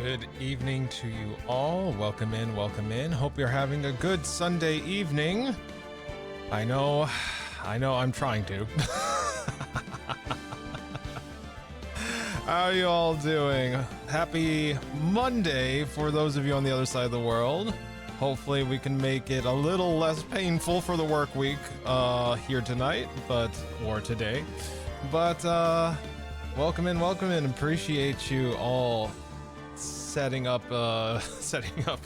Good evening to you all. Welcome in, welcome in. Hope you're having a good Sunday evening. I know I'm trying to. How are you all doing? Happy Monday for those of you on the other side of the world. Hopefully we can make it a little less painful for the work week here tonight, or today. But welcome in, welcome in. Appreciate you all setting up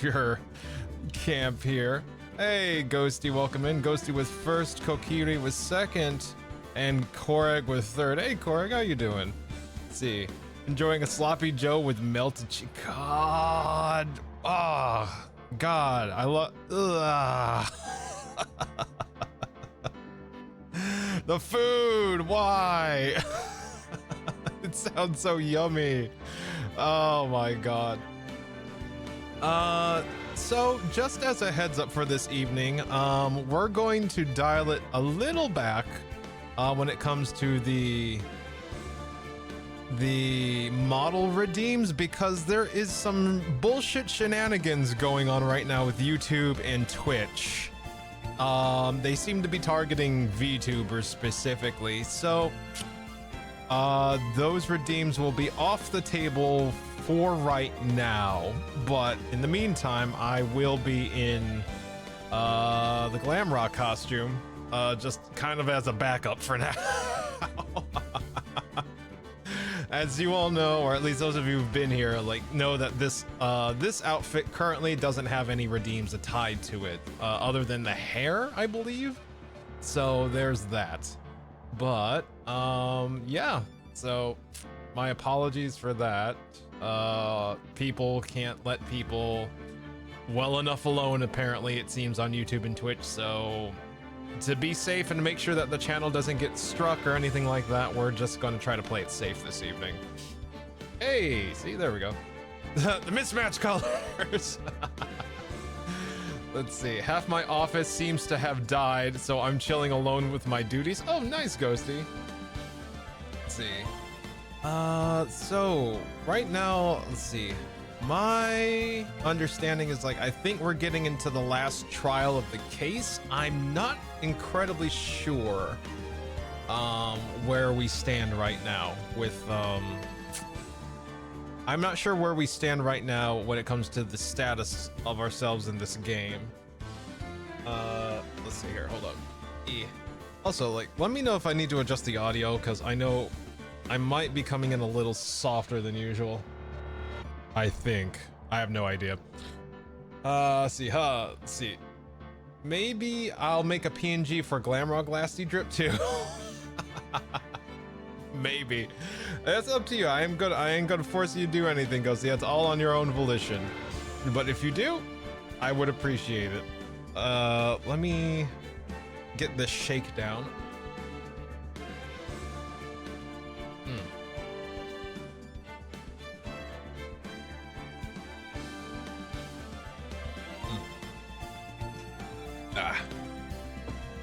your camp here. Hey, Ghosty, welcome in. Ghosty was first, Kokiri was second, and Koreg was third. Hey, Koreg, how you doing? Let's see. Enjoying a sloppy Joe with melted cheese. God. Oh, God. I love... The food. Why? It sounds so yummy. Oh my God. So just as a heads up for this evening, we're going to dial it a little back when it comes to the model redeems, because there is some bullshit shenanigans going on right now with YouTube and Twitch. They seem to be targeting VTubers specifically, so those redeems will be off the table for right now, but in the meantime, I will be in the glam rock costume, just kind of as a backup for now. As you all know, or at least those of you who've been here, know that this outfit currently doesn't have any redeems tied to it, other than the hair, I believe. So there's that. But yeah, so my apologies for that. People can't let people well enough alone, apparently, it seems, on YouTube and Twitch. So to be safe and to make sure that the channel doesn't get struck or anything like that, we're just going to try to play it safe this evening. Hey, see, there we go. The mismatched colors. Let's see. Half my office seems to have died, so I'm chilling alone with my duties. Oh, nice, Ghosty. Let's see. So right now, let's see. My understanding is, I think we're getting into the last trial of the case. I'm not incredibly sure where we stand right now with I'm not sure where we stand right now when it comes to the status of ourselves in this game. Let's see here, hold up. Also, let me know if I need to adjust the audio, because I know I might be coming in a little softer than usual. I think. I have no idea. Let's see. Maybe I'll make a PNG for Glamrock Glasty Drip too. Maybe. That's up to you. I ain't gonna force you to do anything, Ghosty. That's all on your own volition. But if you do, I would appreciate it. Let me get this shake down.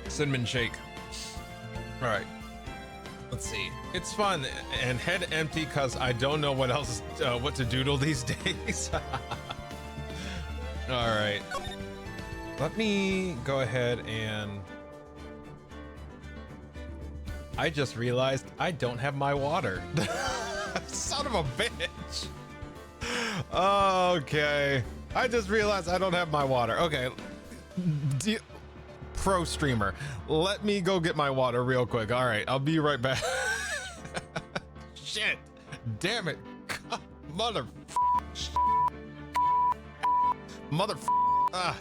Cinnamon shake. All right. Let's see. It's fun and head empty because I don't know what else, what to doodle these days. All right. Let me go ahead and... I just realized I don't have my water. Son of a bitch. Okay. I just realized I don't have my water. Okay. Pro streamer, let me go get my water real quick. All right, I'll be right back. Shit, damn it. God, mother ah.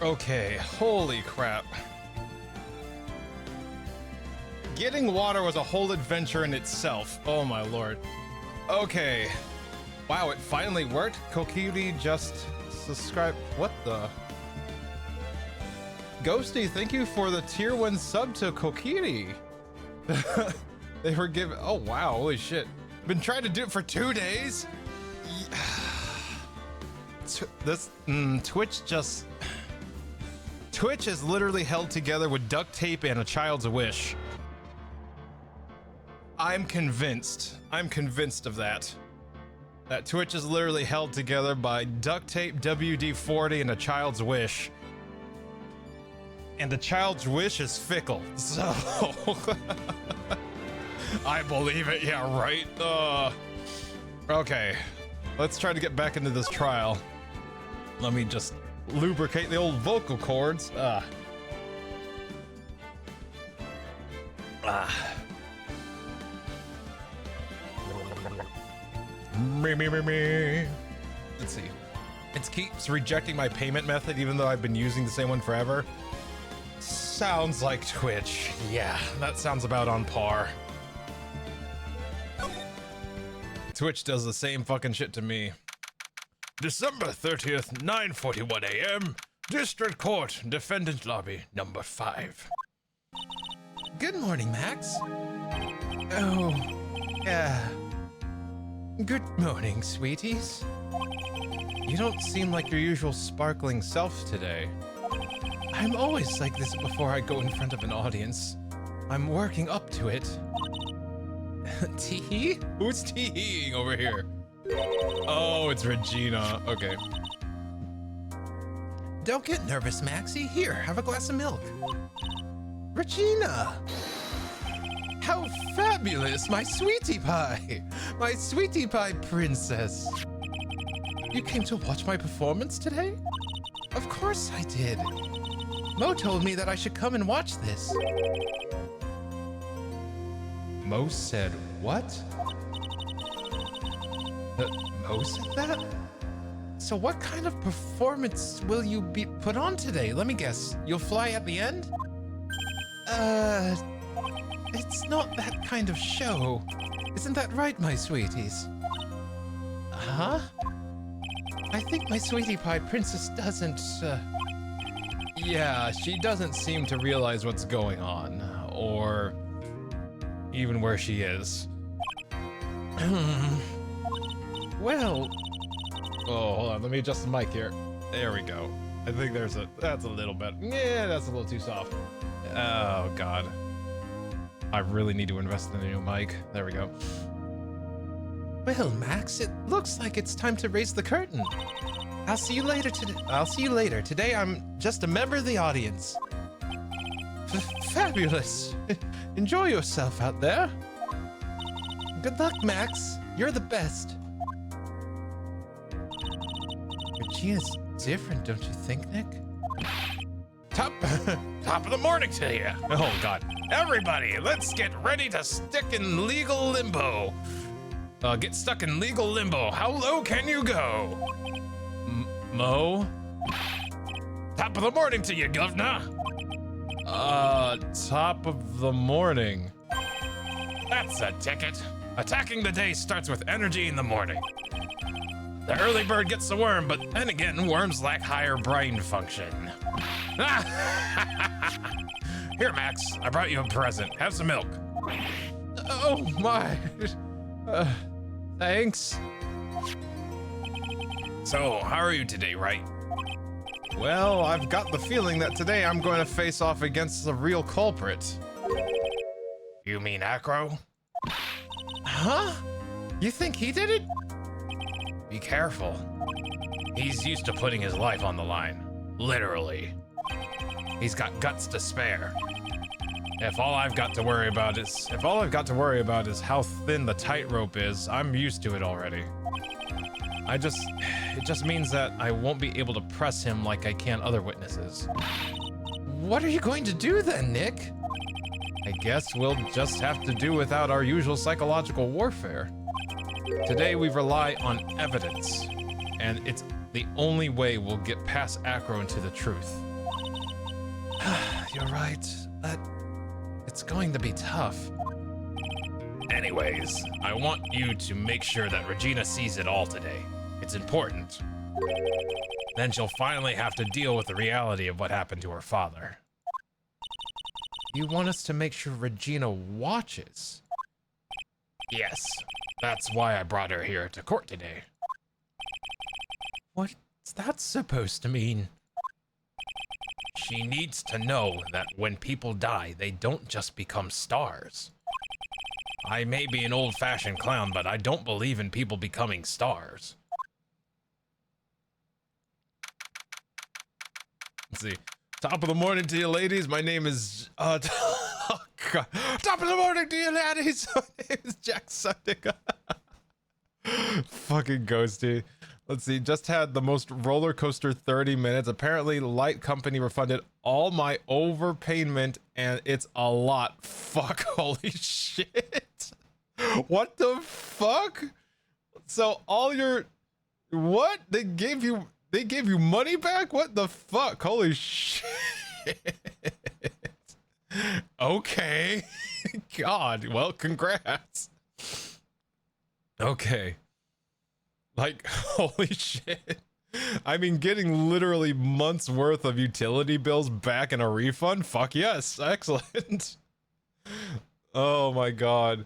Okay, holy crap. Getting water was a whole adventure in itself. Oh my lord. Okay. Wow, it finally worked. Kokiri just subscribed. What the? Ghosty, thank you for the tier 1 sub to Kokiri. They were given. Oh wow, holy shit. Been trying to do it for 2 days? Twitch is literally held together with duct tape and a child's wish. I'm convinced of that. That Twitch is literally held together by duct tape, WD-40, and a child's wish. And the child's wish is fickle, so... I believe it, yeah, right? Okay, let's try to get back into this trial. Let me just lubricate the old vocal cords. Me. Let's see. It keeps rejecting my payment method even though I've been using the same one forever. Sounds like Twitch. Yeah, that sounds about on par. Twitch does the same fucking shit to me. December 30th, 9:41 a.m. District Court, Defendant Lobby, number 5. Good morning, Max. Oh, yeah. Good morning, sweeties. You don't seem like your usual sparkling self today. I'm always like this before I go in front of an audience. I'm working up to it. Tee-hee? Who's tee-heeing over here? Oh, it's Regina. Okay. Don't get nervous, Maxie. Here, have a glass of milk. Regina! How fabulous! My sweetie pie! My sweetie pie princess! You came to watch my performance today? Of course I did. Mo told me that I should come and watch this. Mo said what? Mo said that? So what kind of performance will you be put on today? Let me guess. You'll fly at the end? It's not that kind of show. Isn't that right, my sweeties? Huh? I think my sweetie pie princess doesn't, Yeah, she doesn't seem to realize what's going on, or even where she is. Well... Oh, hold on, let me adjust the mic here. There we go. I think that's a little bit... Yeah, that's a little too soft. Oh, God. I really need to invest in a new mic. There we go. Well, Max, it looks like it's time to raise the curtain. I'll see you later today. Today I'm just a member of the audience. Fabulous. Enjoy yourself out there. Good luck, Max. You're the best. Regina's different, don't you think, Nick? Top of the morning to you. Oh, God. Everybody, let's get ready to stick in legal limbo. Get stuck in legal limbo. How low can you go? Mo? Top of the morning to you, governor. Top of the morning. That's a ticket. Attacking the day starts with energy in the morning. The early bird gets the worm, but then again, worms lack higher brain function. Here, Max, I brought you a present. Have some milk. Oh, my. Thanks. So, how are you today, right? Well, I've got the feeling that today I'm going to face off against the real culprit. You mean Acro? Huh? You think he did it? Be careful. He's used to putting his life on the line. Literally. He's got guts to spare. If all I've got to worry about is how thin the tightrope is, I'm used to it already. It just means that I won't be able to press him like I can other witnesses. What are you going to do then, Nick? I guess we'll just have to do without our usual psychological warfare. Today we rely on evidence, and it's the only way we'll get past Acro into the truth. You're right. But it's going to be tough. Anyways, I want you to make sure that Regina sees it all today. It's important. Then she'll finally have to deal with the reality of what happened to her father. You want us to make sure Regina watches? Yes, that's why I brought her here to court today. What's that supposed to mean? She needs to know that when people die, they don't just become stars. I may be an old-fashioned clown, but I don't believe in people becoming stars. Let's see. Top of the morning to you, ladies. My name is oh, God. Top of the morning to you, ladies. My name is Jack Sundick. Fucking ghosty. Let's see. Just had the most roller coaster 30 minutes. Apparently, Light Company refunded all my overpayment, and it's a lot. Fuck. Holy shit. What the fuck? So all your what? They gave you money back? What the fuck? Holy shit. Okay. God, well, congrats. Okay. Like, holy shit. I mean, getting literally months worth of utility bills back in a refund? Fuck yes. Excellent. Oh my God.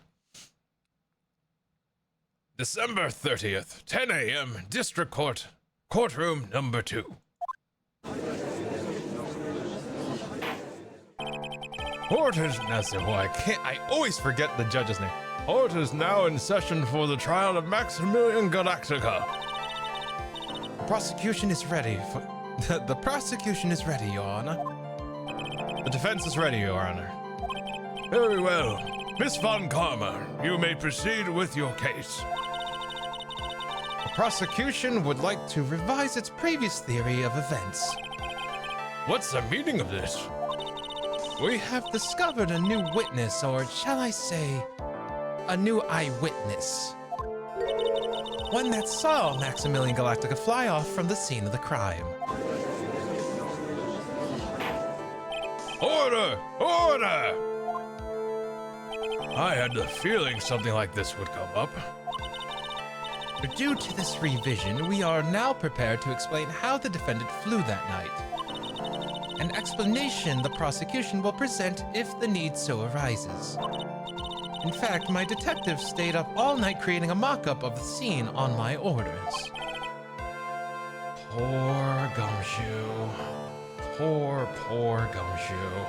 December 30th, 10 a.m., District Court, Courtroom number 2. Court is I always forget the judge's name. Court is now in session for the trial of Maximilian Galactica. The prosecution is ready. The prosecution is ready, Your Honor. The defense is ready, Your Honor. Very well. Miss Von Karma, you may proceed with your case. The prosecution would like to revise its previous theory of events. What's the meaning of this? We have discovered a new witness, or shall I say, a new eyewitness. One that saw Maximilian Galactica fly off from the scene of the crime. Order! Order! I had the feeling something like this would come up. Due to this revision, we are now prepared to explain how the defendant flew that night. An explanation the prosecution will present if the need so arises. In fact, my detective stayed up all night creating a mock-up of the scene on my orders. Poor Gumshoe. Poor Gumshoe.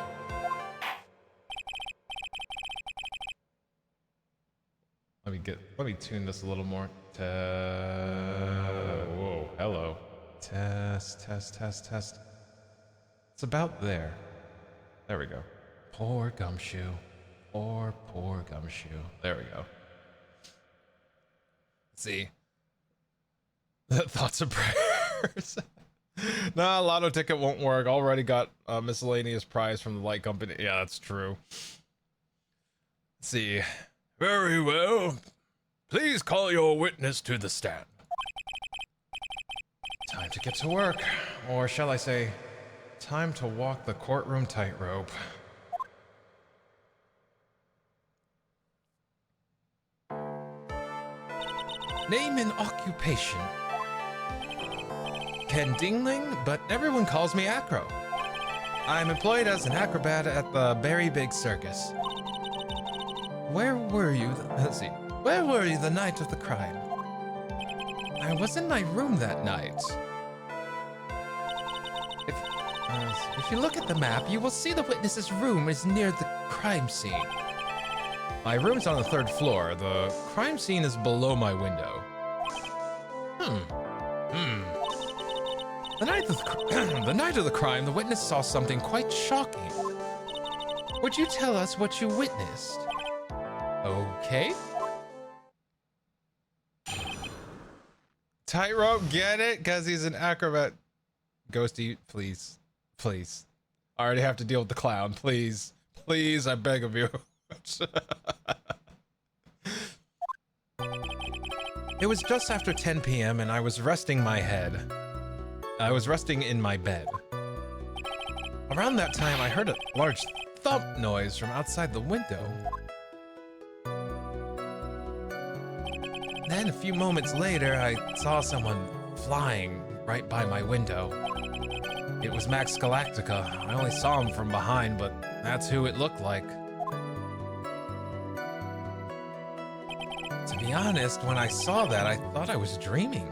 Let me tune this a little more. Whoa, hello. Test. It's about there. There we go. Poor Gumshoe. Poor Gumshoe. There we go. Let's see. Thoughts and prayers. Nah, lotto ticket won't work. Already got a miscellaneous prize from the Light Company. Yeah, that's true. Let's see. Very well. Please call your witness to the stand. Time to get to work. Or shall I say, time to walk the courtroom tightrope. Name and occupation. Ken Dingling, but everyone calls me Acro. I'm employed as an acrobat at the Berry Big Circus. Where were you? Let's see. Where were you the night of the crime? I was in my room that night. If you look at the map, you will see the witness's room is near the crime scene. My room's on the 3rd floor. The crime scene is below my window. The night of the crime, the witness saw something quite shocking. Would you tell us what you witnessed? Okay. Tightrope, get it? Because he's an acrobat. Ghosty, please. Please. I already have to deal with the clown. Please. Please, I beg of you. It was just after 10 p.m. and I was resting my head. I was resting in my bed. Around that time, I heard a large thump noise from outside the window. Then a few moments later, I saw someone flying right by my window. It was Max Galatica. I only saw him from behind, but that's who it looked like. To be honest, when I saw that, I thought I was dreaming.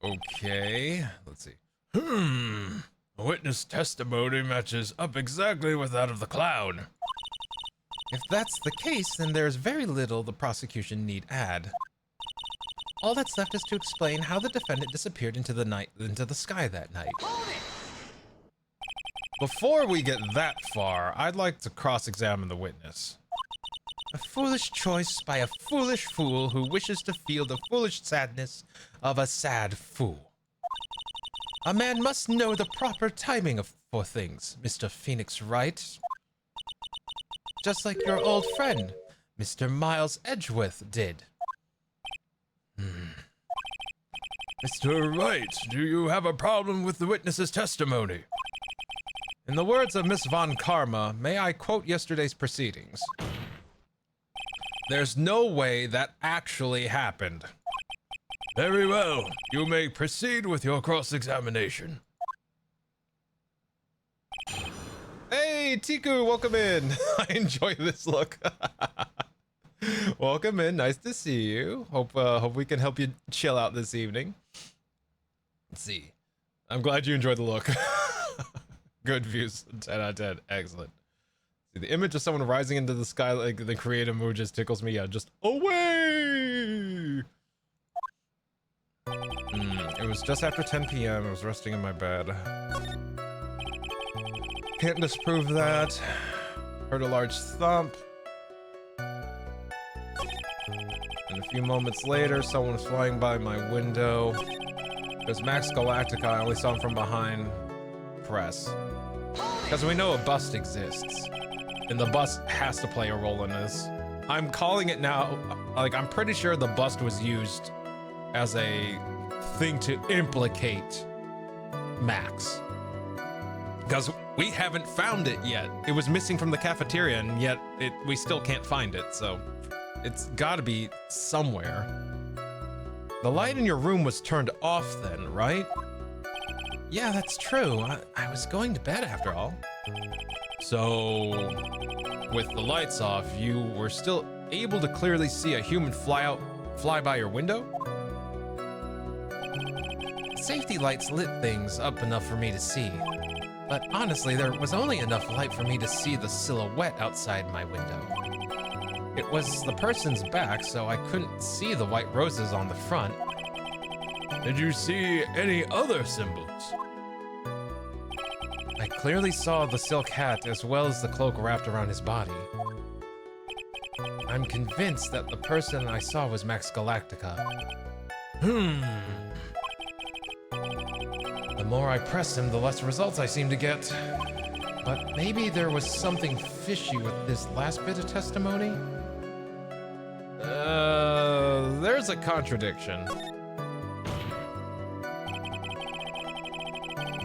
Okay, let's see. A witness testimony matches up exactly with that of the clown. If that's the case, then there's very little the prosecution need add. All that's left is to explain how the defendant disappeared into the sky that night. Before we get that far, I'd like to cross-examine the witness. A foolish choice by a foolish fool who wishes to feel the foolish sadness of a sad fool. A man must know the proper timing for things, Mr. Phoenix Wright. Just like your old friend, Mr. Miles Edgeworth did. Mr. Wright, do you have a problem with the witness's testimony? In the words of Miss Von Karma, may I quote yesterday's proceedings? There's no way that actually happened. Very well. You may proceed with your cross-examination. Hey, Tiku, welcome in. I enjoy this look. Welcome in. Nice to see you. Hope we can help you chill out this evening. Let's see. I'm glad you enjoyed the look. Good views. 10 out of 10. Excellent. See, the image of someone rising into the sky like the creative mood just tickles me. Yeah, just away. It was just after 10 p.m. I was resting in my bed. Can't disprove that. Heard a large thump. And a few moments later, someone was flying by my window. It was Max Galactica. I only saw him from behind. Press. Because we know a bust exists. And the bust has to play a role in this. I'm calling it now. Like, I'm pretty sure the bust was used as a thing to implicate Max. Because we haven't found it yet. It was missing from the cafeteria, and yet we still can't find it, so it's gotta be somewhere. The light in your room was turned off then, right? Yeah, that's true. I was going to bed after all. So, with the lights off, you were still able to clearly see a human fly by your window? Safety lights lit things up enough for me to see. But honestly, there was only enough light for me to see the silhouette outside my window. It was the person's back, so I couldn't see the white roses on the front. Did you see any other symbols? I clearly saw the silk hat as well as the cloak wrapped around his body. I'm convinced that the person I saw was Max Galactica. The more I press him, the less results I seem to get. But maybe there was something fishy with this last bit of testimony? There's a contradiction.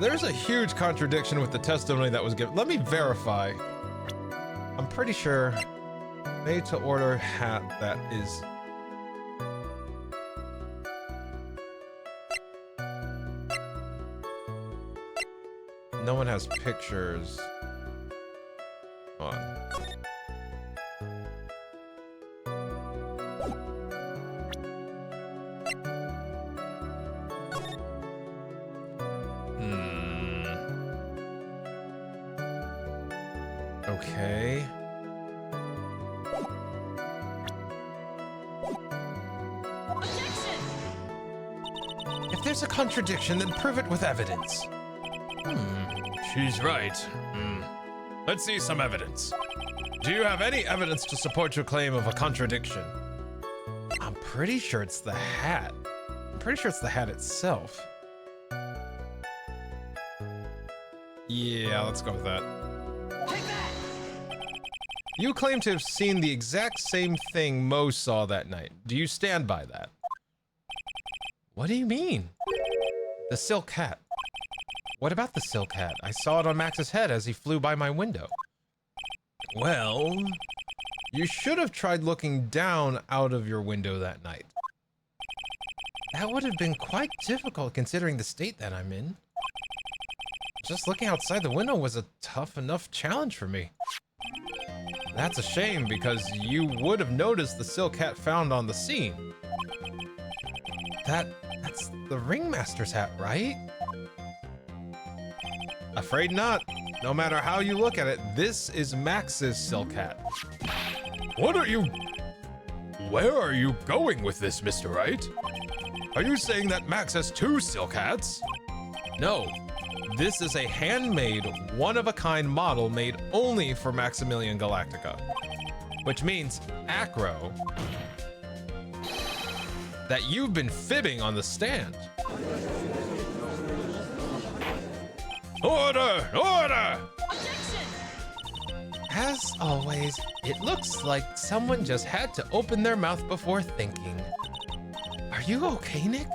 There's a huge contradiction with the testimony that was given. Let me verify. I'm pretty sure made to order hat that is... No one has pictures. Hold on. Okay. Objection! If there's a contradiction, then prove it with evidence. She's right. Let's see some evidence. Do you have any evidence to support your claim of a contradiction? I'm pretty sure it's the hat. I'm pretty sure it's the hat itself. Yeah, let's go with that. Take that! You claim to have seen the exact same thing Mo saw that night. Do you stand by that? What do you mean? The silk hat. What about the silk hat? I saw it on Max's head as he flew by my window. Well, you should have tried looking down out of your window that night. That would have been quite difficult considering the state that I'm in. Just looking outside the window was a tough enough challenge for me. That's a shame because you would have noticed the silk hat found on the scene. That's the ringmaster's hat, right? Afraid not. No matter how you look at it, this is Max's silk hat. Where are you going with this, Mr. Wright? Are you saying that Max has 2 silk hats? No, this is a handmade, one-of-a-kind model made only for Maximilian Galactica. Which means, Acro, that you've been fibbing on the stand. Order! Order! Objection! As always, it looks like someone just had to open their mouth before thinking. Are you okay, Nick?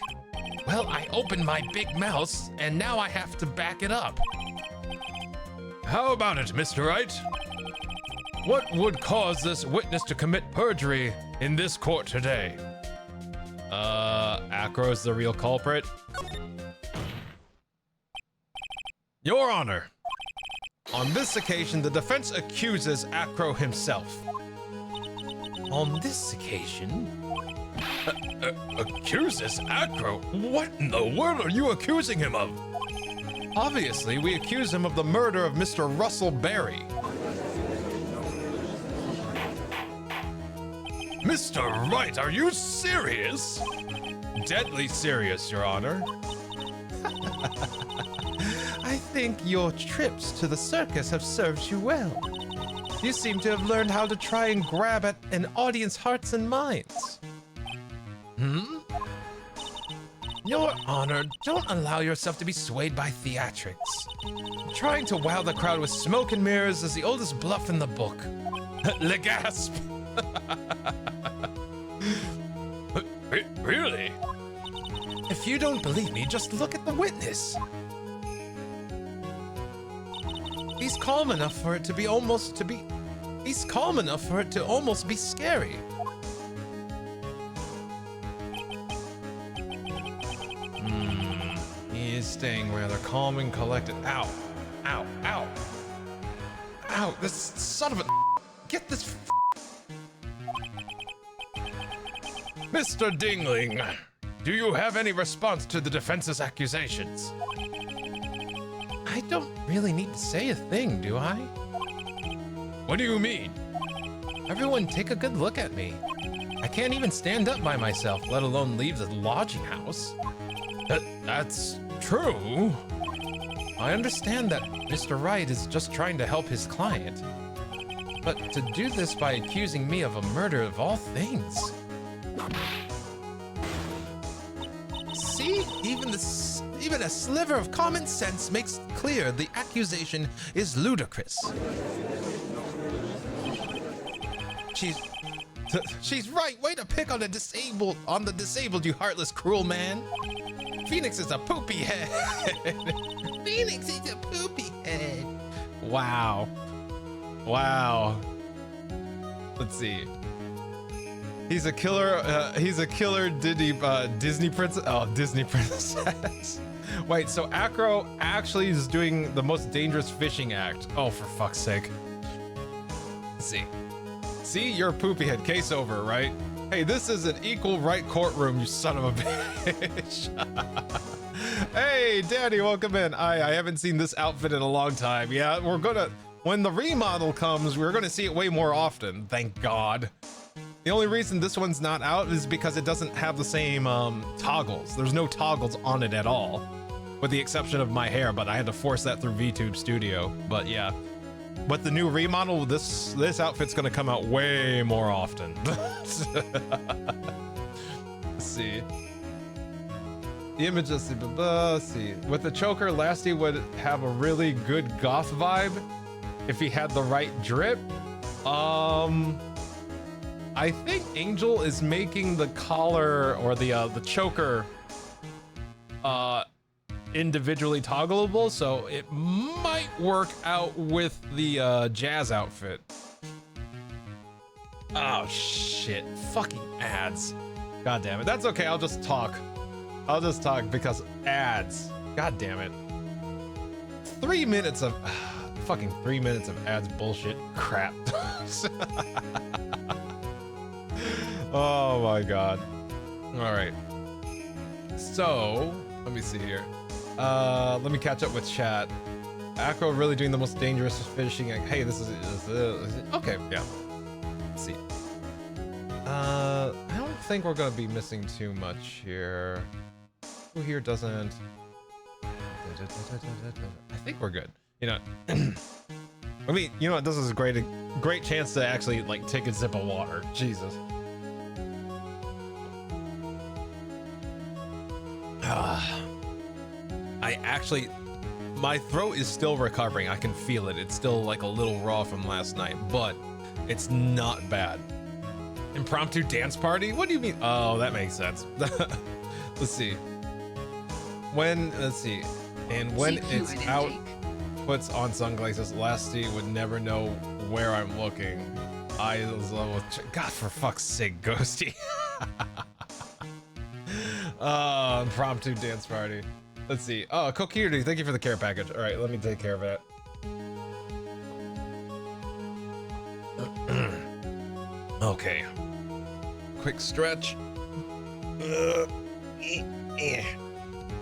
Well, I opened my big mouth, and now I have to back it up. How about it, Mr. Wright? What would cause this witness to commit perjury in this court today? Acro's the real culprit. Your Honor. On this occasion, the defense accuses Acro himself. On this occasion? Accuses Acro? What in the world are you accusing him of? Obviously, we accuse him of the murder of Mr. Russell Berry. Mr. Wright, are you serious? Deadly serious, Your Honor. I think your trips to the circus have served you well. You seem to have learned how to try and grab at an audience's hearts and minds. Your Honor, don't allow yourself to be swayed by theatrics. Trying to wow the crowd with smoke and mirrors is the oldest bluff in the book. Le gasp! Really? If you don't believe me, just look at the witness. He's calm enough for it to be He's calm enough for it to almost be scary. He is staying rather calm and collected. Ow. Ow. Ow. Ow. This son of a... Get this... Mr. Dingling, do you have any response to the defense's accusations? I don't really need to say a thing, do I? What do you mean? Everyone take a good look at me. I can't even stand up by myself, let alone leave the lodging house. That's true. I understand that Mr. Wright is just trying to help his client. But to do this by accusing me of a murder of all things... See? Even a sliver of common sense makes clear the accusation is ludicrous. She's right. Way to pick on the disabled, you heartless, cruel man. Phoenix is a poopy head. Phoenix is a poopy head. Wow. Wow. Let's see. He's a killer. He's a killer Disney princess. Oh, Disney princess. Wait, so Acro actually is doing the most dangerous fishing act. Oh, for fuck's sake. Let's see. See, you're a poopy head. Case over, right? Hey, this is an equal right courtroom, you son of a bitch. Hey, Daddy, welcome in. I haven't seen this outfit in a long time. Yeah, when the remodel comes, we're gonna see it way more often. Thank God. The only reason this one's not out is because it doesn't have the same toggles. There's no toggles on it at all, with the exception of my hair, but I had to force that through VTube Studio. But yeah, with the new remodel, this outfit's gonna come out way more often. Let's see. The image is see. With the choker, Lasty would have a really good goth vibe if he had the right drip. I think Angel is making the collar or the choker individually toggleable, so it might work out with the jazz outfit. Oh shit, fucking ads. God damn it. That's okay, I'll just talk. I'll just talk because ads. God damn it. 3 minutes of fucking 3 minutes of ads bullshit crap. Oh my god. All right. So, let me see here. Let me catch up with chat. Acro really doing the most dangerous fishing. Hey, this is okay, yeah. Let's see. I don't think we're gonna be missing too much here. Who here doesn't? I think we're good. You know, I mean, you know what? This is a great chance to actually like take a sip of water. Jesus. I actually, my throat is still recovering. I can feel it. It's still like a little raw from last night, but it's not bad. Impromptu dance party? What do you mean? Oh, that makes sense. Let's see. Let's see. And when it's out, puts on sunglasses, Lasty would never know where I'm looking. Eyes level. God, for fuck's sake, Ghosty. Impromptu dance party. Let's see. Oh, Kokiri, thank you for the care package. All right, let me take care of it. Okay. Quick stretch.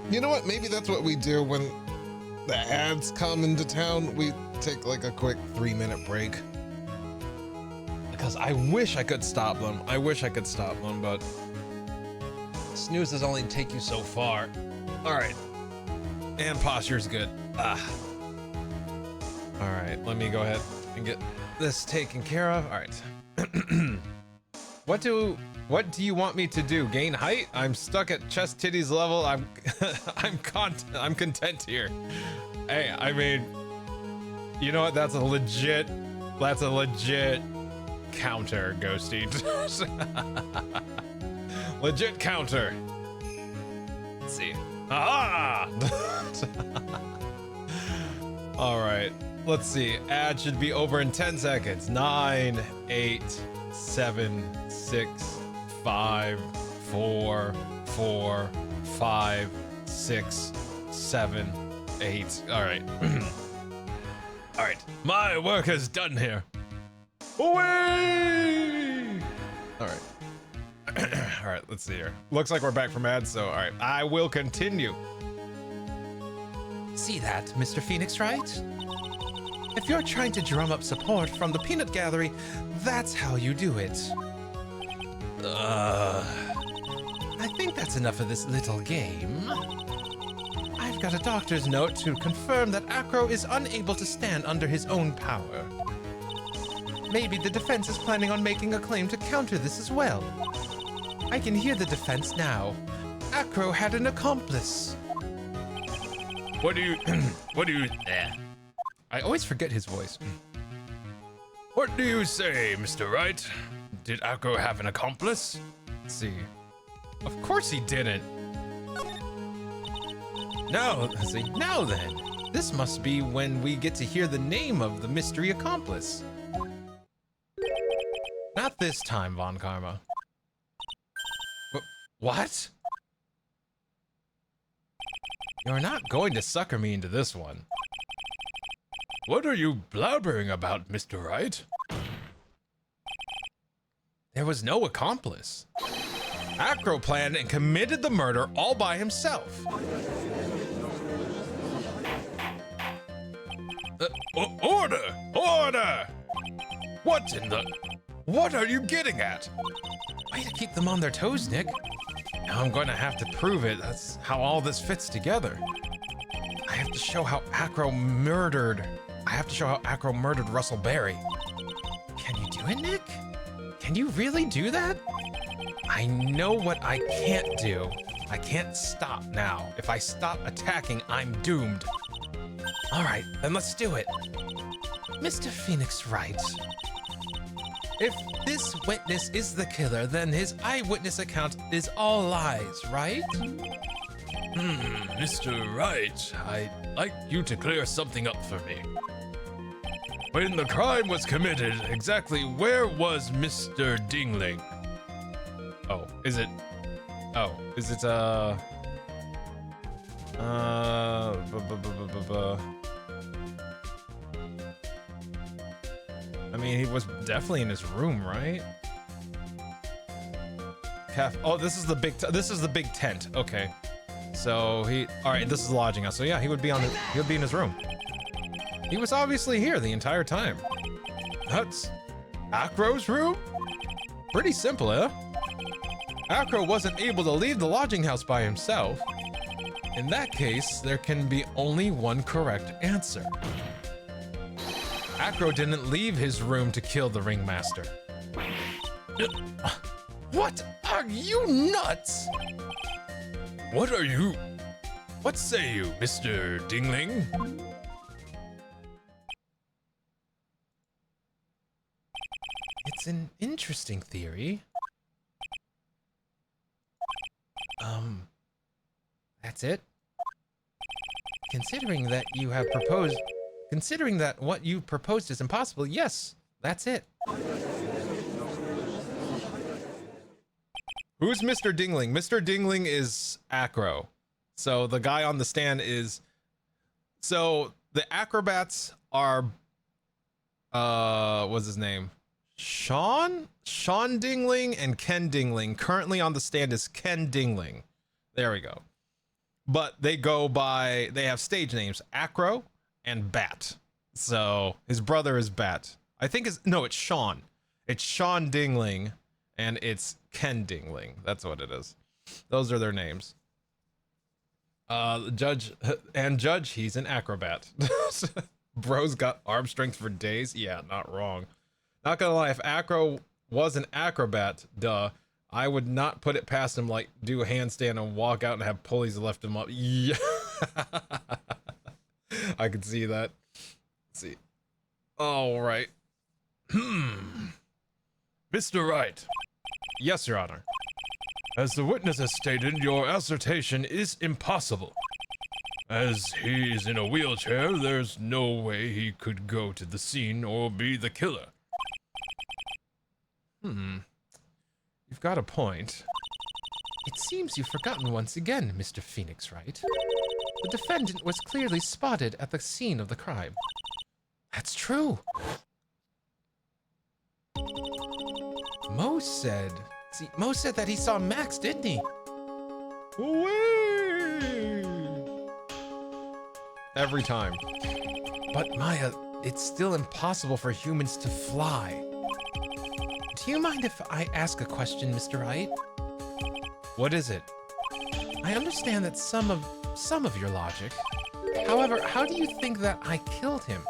You know what? Maybe that's what we do when the ads come into town. We take like a quick 3-minute break. Because I wish I could stop them. I wish I could stop them, but snoozes only take you so far. All right. And posture's good. All right, let me go ahead and get this taken care of. All right. What do you want me to do? Gain height? I'm stuck at chest titties level. I'm content here. Hey, I mean, you know what? That's a legit counter, Ghosty. Legit counter. Let's see. Ah! All right. Let's see. Ad should be over in 10 seconds. 9, 8, 7, 6, 5, 4, 4, 5, 6, 7, 8. All right. All right. My work is done here. Away! All right. All right, let's see here. Looks like we're back from ads, so all right. I will continue. See that, Mr. Phoenix, right? If you're trying to drum up support from the peanut gallery, that's how you do it. I think that's enough of this little game. I've got a doctor's note to confirm that Acro is unable to stand under his own power. Maybe the defense is planning on making a claim to counter this as well. I can hear the defense now. Acro had an accomplice. What do you I always forget his voice. What do you say, Mr. Wright? Did Acro have an accomplice? Let's see. Of course he didn't. Now then, this must be when we get to hear the name of the mystery accomplice. Not this time, Von Karma. What? You're not going to sucker me into this one. What are you blabbering about, Mr. Wright? There was no accomplice. Acro planned and committed the murder all by himself. Order! Order! What are you getting at? Way to keep them on their toes, Nick. Now I'm going to have to prove it. That's how all this fits together. I have to show how Acro murdered Russell Berry. Can you do it, Nick? Can you really do that? I know what I can't do. I can't stop now. If I stop attacking, I'm doomed. All right, then let's do it. Mr. Phoenix Wright. If this witness is the killer, then his eyewitness account is all lies, right? Mr. Wright, I'd like you to clear something up for me. When the crime was committed, exactly where was Mr. Dingling? Oh, is it? Oh, is it, I mean, he was definitely in his room, right? Oh, this is the big tent. Okay. So all right, this is the lodging house. So yeah, he would be in his room. He was obviously here the entire time. That's Acro's room? Pretty simple, eh? Acro wasn't able to leave the lodging house by himself. In that case, there can be only one correct answer. Acro didn't leave his room to kill the ringmaster. What? Are you nuts? What say you, Mr. Dingling? It's an interesting theory. That's it? Considering that what you proposed is impossible, yes, that's it. Who's Mr. Dingling? Mr. Dingling is Acro. So the guy on the stand is... So the acrobats are... what's his name? Sean Dingling and Ken Dingling. Currently on the stand is Ken Dingling. There we go. But they have stage names, Acro and Bat. So his brother is Bat. I think it's Sean. It's Sean Dingling and it's Ken Dingling. That's what it is. Those are their names. Judge, he's an acrobat. Bro's got arm strength for days. Yeah, not wrong. Not gonna lie, if Acro was an acrobat, I would not put it past him, like, do a handstand and walk out and have pulleys lift him up. Yeah. I could see that. Let's see. All right. Mr. Wright, Yes, Your Honor. as the witness has stated, your assertion is impossible. As he is in a wheelchair, there's no way he could go to the scene or be the killer. You've got a point. It seems you've forgotten once again, Mr. Phoenix Wright. The defendant was clearly spotted at the scene of the crime. That's true. Mo said that he saw Max, didn't he? Whee! Every time. But Maya, it's still impossible for humans to fly. Do you mind if I ask a question, Mr. Wright? What is it? I understand that some of your logic. However, how do you think that I killed him?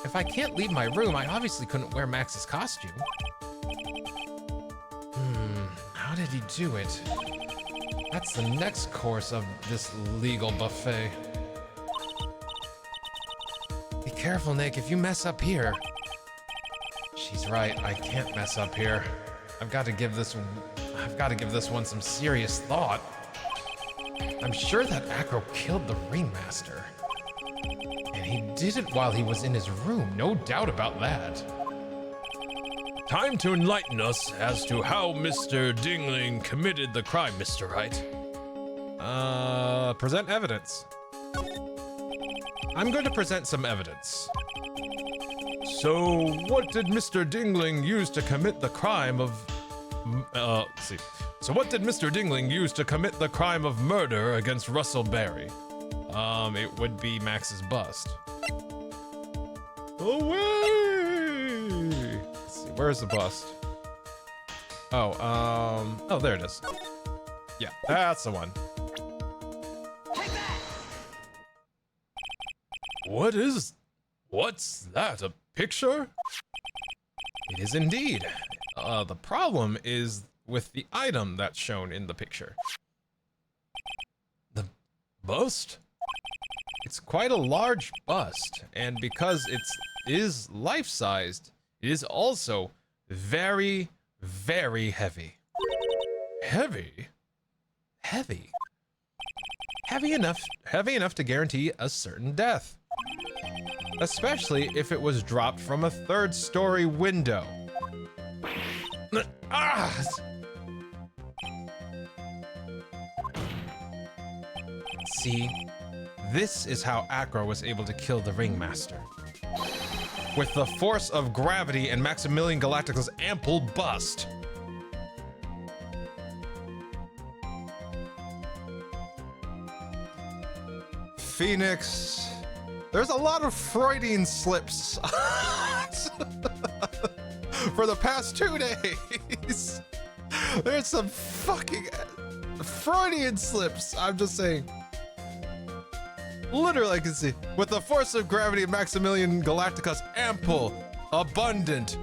If I can't leave my room, I obviously couldn't wear Max's costume. How did he do it? That's the next course of this legal buffet. Be careful, Nick, if you mess up here. She's right, I can't mess up here. I've got to give this one some serious thought. I'm sure that Acro killed the ringmaster. And he did it while he was in his room, no doubt about that. Time to enlighten us as to how Mr. Dingling committed the crime, Mr. Wright. Present evidence. I'm going to present some evidence. So, what did Mr. Dingling use to commit the crime of... let's see. So what did Mr. Dingling use to commit the crime of murder against Russell Berry? It would be Max's bust. Away! Let's see, where's the bust? Oh, there it is. Yeah, that's the one. Take that! What's that, a picture? It is indeed. The problem is with the item that's shown in the picture. The bust? It's quite a large bust, and because it is life-sized, it is also very, very heavy. Heavy? Heavy. heavy enough to guarantee a certain death. Especially if it was dropped from a third-story window. Ah! See, this is how Acro was able to kill the Ringmaster. With the force of gravity and Maximilian Galactica's ample bust. Phoenix, there's a lot of Freudian slips for the past 2 days. There's some fucking Freudian slips, I'm just saying. Literally, I can see. With the force of gravity of Maximilian Galactica's ample, abundant,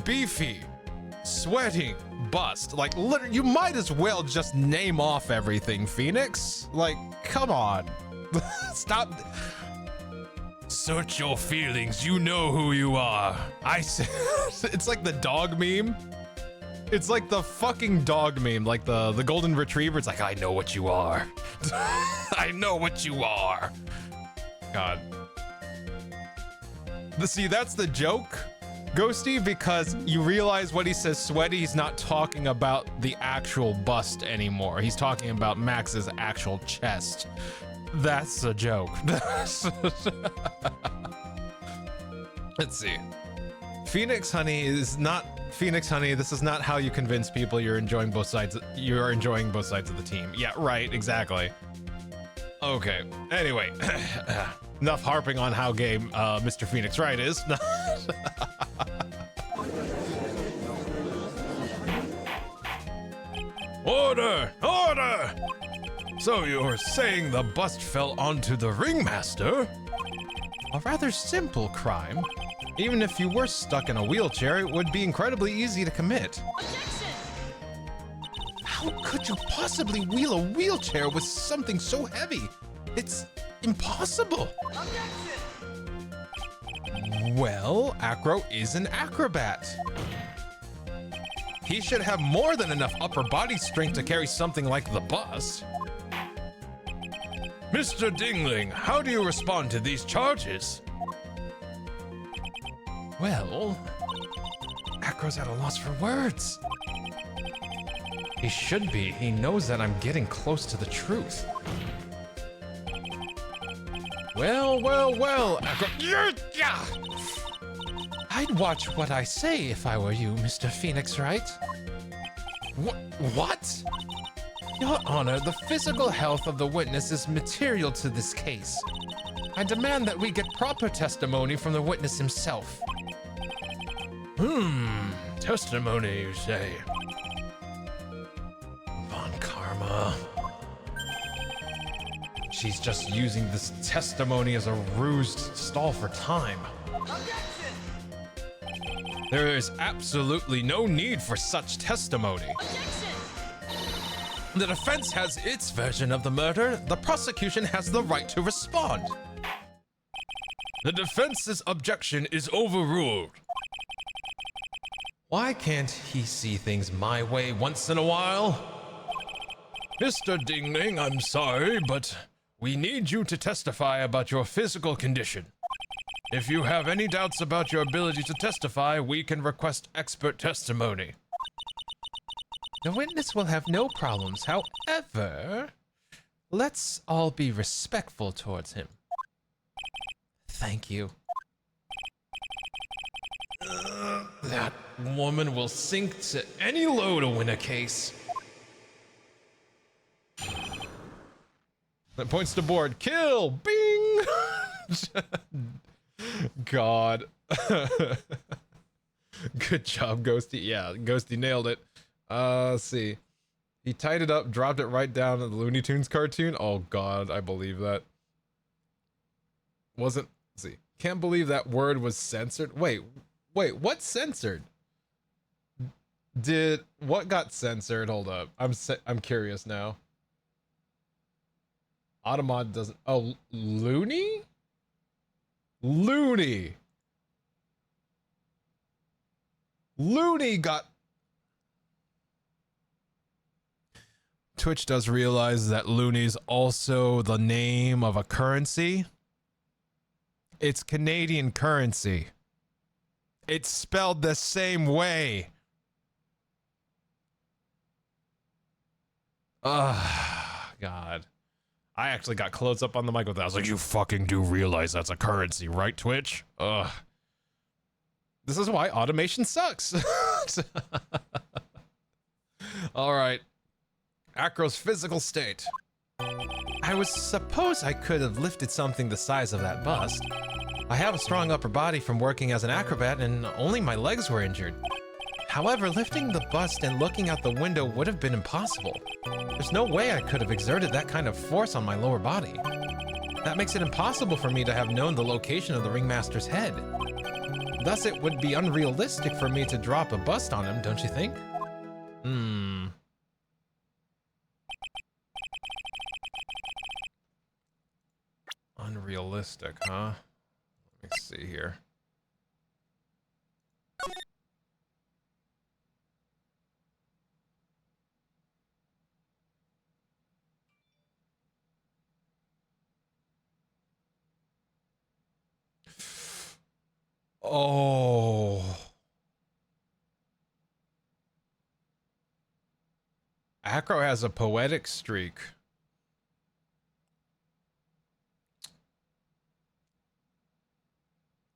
beefy, sweating bust. Like, literally, you might as well just name off everything, Phoenix. Like, come on. Stop. Search your feelings, you know who you are. It's like the dog meme. It's like the fucking dog meme, like the golden retriever. It's like, I know what you are. I know what you are. God. See, that's the joke, Ghosty, because you realize when he says sweaty, he's not talking about the actual bust anymore. He's talking about Max's actual chest. That's a joke. Let's see. Phoenix Honey is not Phoenix Honey. This is not how you convince people you're enjoying both sides. You're enjoying both sides of the team. Yeah, right. Exactly. Okay. Anyway, enough harping on how gay Mr. Phoenix Wright is. Order! Order! So you're saying the bust fell onto the Ringmaster? A rather simple crime. Even if you were stuck in a wheelchair, it would be incredibly easy to commit. Objection! How could you possibly wheel a wheelchair with something so heavy? It's impossible. Objection! Well, Acro is an acrobat. He should have more than enough upper body strength to carry something like the bust. Mr. Dingling, how do you respond to these charges? Well, Acro's at a loss for words. He should be. He knows that I'm getting close to the truth. Well, Acro. I'd watch what I say if I were you, Mr. Phoenix Wright. What? Your Honor, the physical health of the witness is material to this case. I demand that we get proper testimony from the witness himself. Testimony, you say? Von Karma. She's just using this testimony as a ruse to stall for time. Objection! There is absolutely no need for such testimony. Objection! The defense has its version of the murder. The prosecution has the right to respond. The defense's objection is overruled. Why can't he see things my way once in a while? Mr. Dingling, I'm sorry, but we need you to testify about your physical condition. If you have any doubts about your ability to testify, we can request expert testimony. The witness will have no problems. However, let's all be respectful towards him. Thank you. That woman will sink to any low to win a case. That points to board. Kill! Bing! God. Good job, Ghosty. Yeah, Ghosty nailed it. Let's see. He tied it up, dropped it right down in the Looney Tunes cartoon. Oh God, I believe that. Let's see. Can't believe that word was censored. Wait, what's censored? What got censored? Hold up. I'm curious now. Automod doesn't. Oh, Looney? Looney got. Twitch does realize that loony's also the name of a currency. It's Canadian currency. It's spelled the same way. God. I actually got close up on the mic with that. I was like, you fucking do realize that's a currency, right, Twitch? Ugh. This is why automation sucks. All right. Acro's physical state. I suppose I could have lifted something the size of that bust. I have a strong upper body from working as an acrobat, and only my legs were injured. However, lifting the bust and looking out the window would have been impossible. There's no way I could have exerted that kind of force on my lower body. That makes it impossible for me to have known the location of the ringmaster's head. Thus, it would be unrealistic for me to drop a bust on him, don't you think? Unrealistic, huh? Let me see here. Oh. Acro has a poetic streak.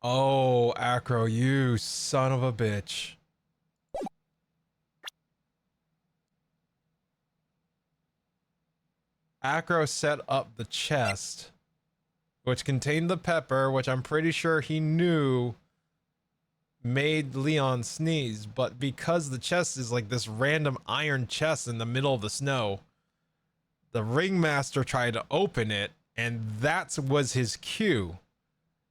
Oh, Acro, you son of a bitch. Acro set up the chest, which contained the pepper, which I'm pretty sure he knew made Leon sneeze, but because the chest is like this random iron chest in the middle of the snow, the ringmaster tried to open it, and that was his cue.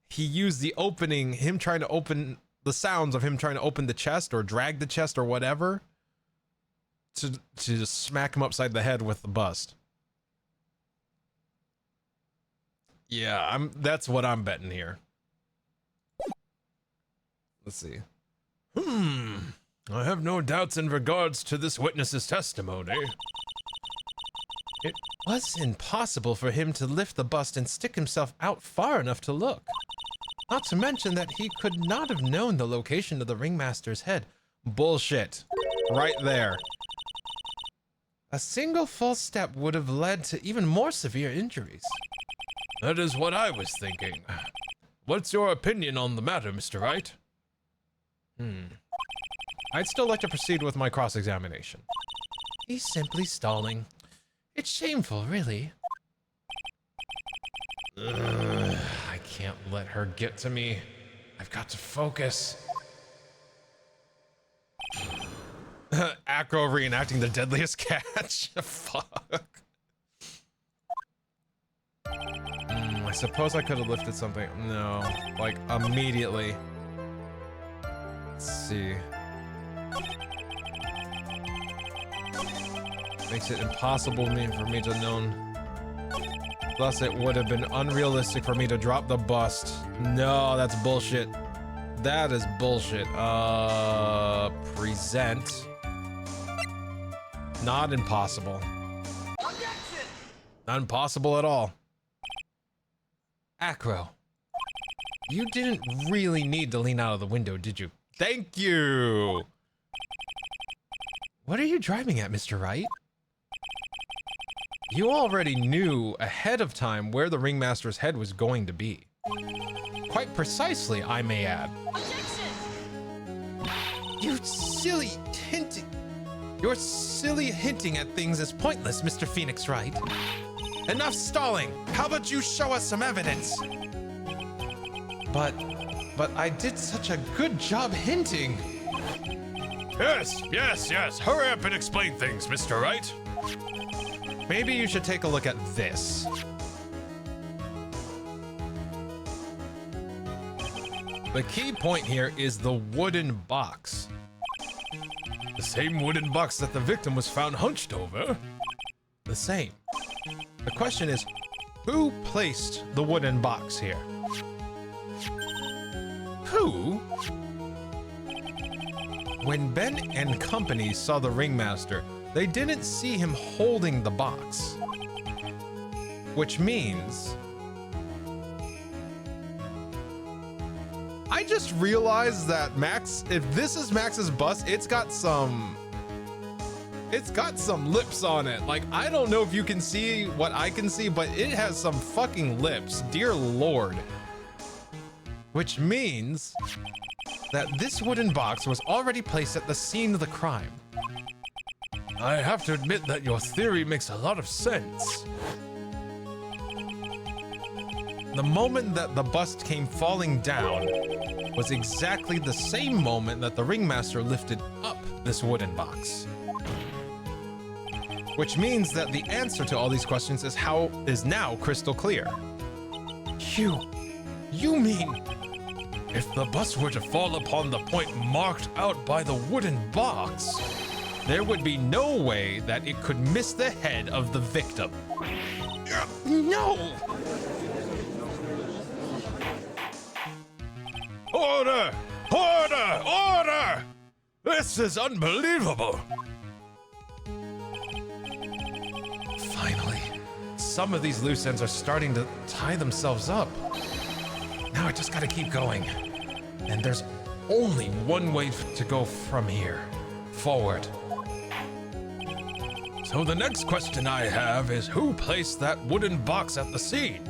He used the opening, him trying to open the sounds of him trying to open the chest or drag the chest or whatever, to just smack him upside the head with the bust. Yeah, that's what I'm betting here. Let's see. I have no doubts in regards to this witness's testimony. It was impossible for him to lift the bust and stick himself out far enough to look. Not to mention that he could not have known the location of the ringmaster's head. Bullshit. Right there. A single false step would have led to even more severe injuries. That is what I was thinking. What's your opinion on the matter, Mr. Wright? I'd still like to proceed with my cross-examination. He's simply stalling. It's shameful, really. I can't let her get to me. I've got to focus. Acro reenacting the deadliest catch. Fuck. I suppose I could have lifted something. No, like immediately. Let's see. Makes it impossible for me to know. Thus, it would have been unrealistic for me to drop the bust. No, that's bullshit. That is bullshit. Present. Not impossible. Objection! Not impossible at all. Acro. You didn't really need to lean out of the window, did you? Thank you! What are you driving at, Mr. Wright? You already knew ahead of time where the ringmaster's head was going to be. Quite precisely, I may add. Objection! You silly hinting. Your silly hinting at things is pointless, Mr. Phoenix Wright. Enough stalling! How about you show us some evidence? But I did such a good job hinting. Yes. Hurry up and explain things, Mr. Wright. Maybe you should take a look at this. The key point here is the wooden box. The same wooden box that the victim was found hunched over. The same. The question is, who placed the wooden box here? Who? When Ben and company saw the ringmaster, they didn't see him holding the box. Which means... I just realized that Max, if this is Max's bust, it's got some lips on it. Like, I don't know if you can see what I can see, but it has some fucking lips. Dear Lord. Which means that this wooden box was already placed at the scene of the crime. I have to admit that your theory makes a lot of sense. The moment that the bust came falling down was exactly the same moment that the ringmaster lifted up this wooden box. Which means that the answer to all these questions is now crystal clear. You mean if the bus were to fall upon the point marked out by the wooden box, There would be no way that it could miss the head of the victim. no! Order! Order! Order! This is unbelievable! Finally, some of these loose ends are starting to tie themselves up. Now I just gotta keep going. And there's only one way to go from here. Forward. So the next question I have is who placed that wooden box at the scene?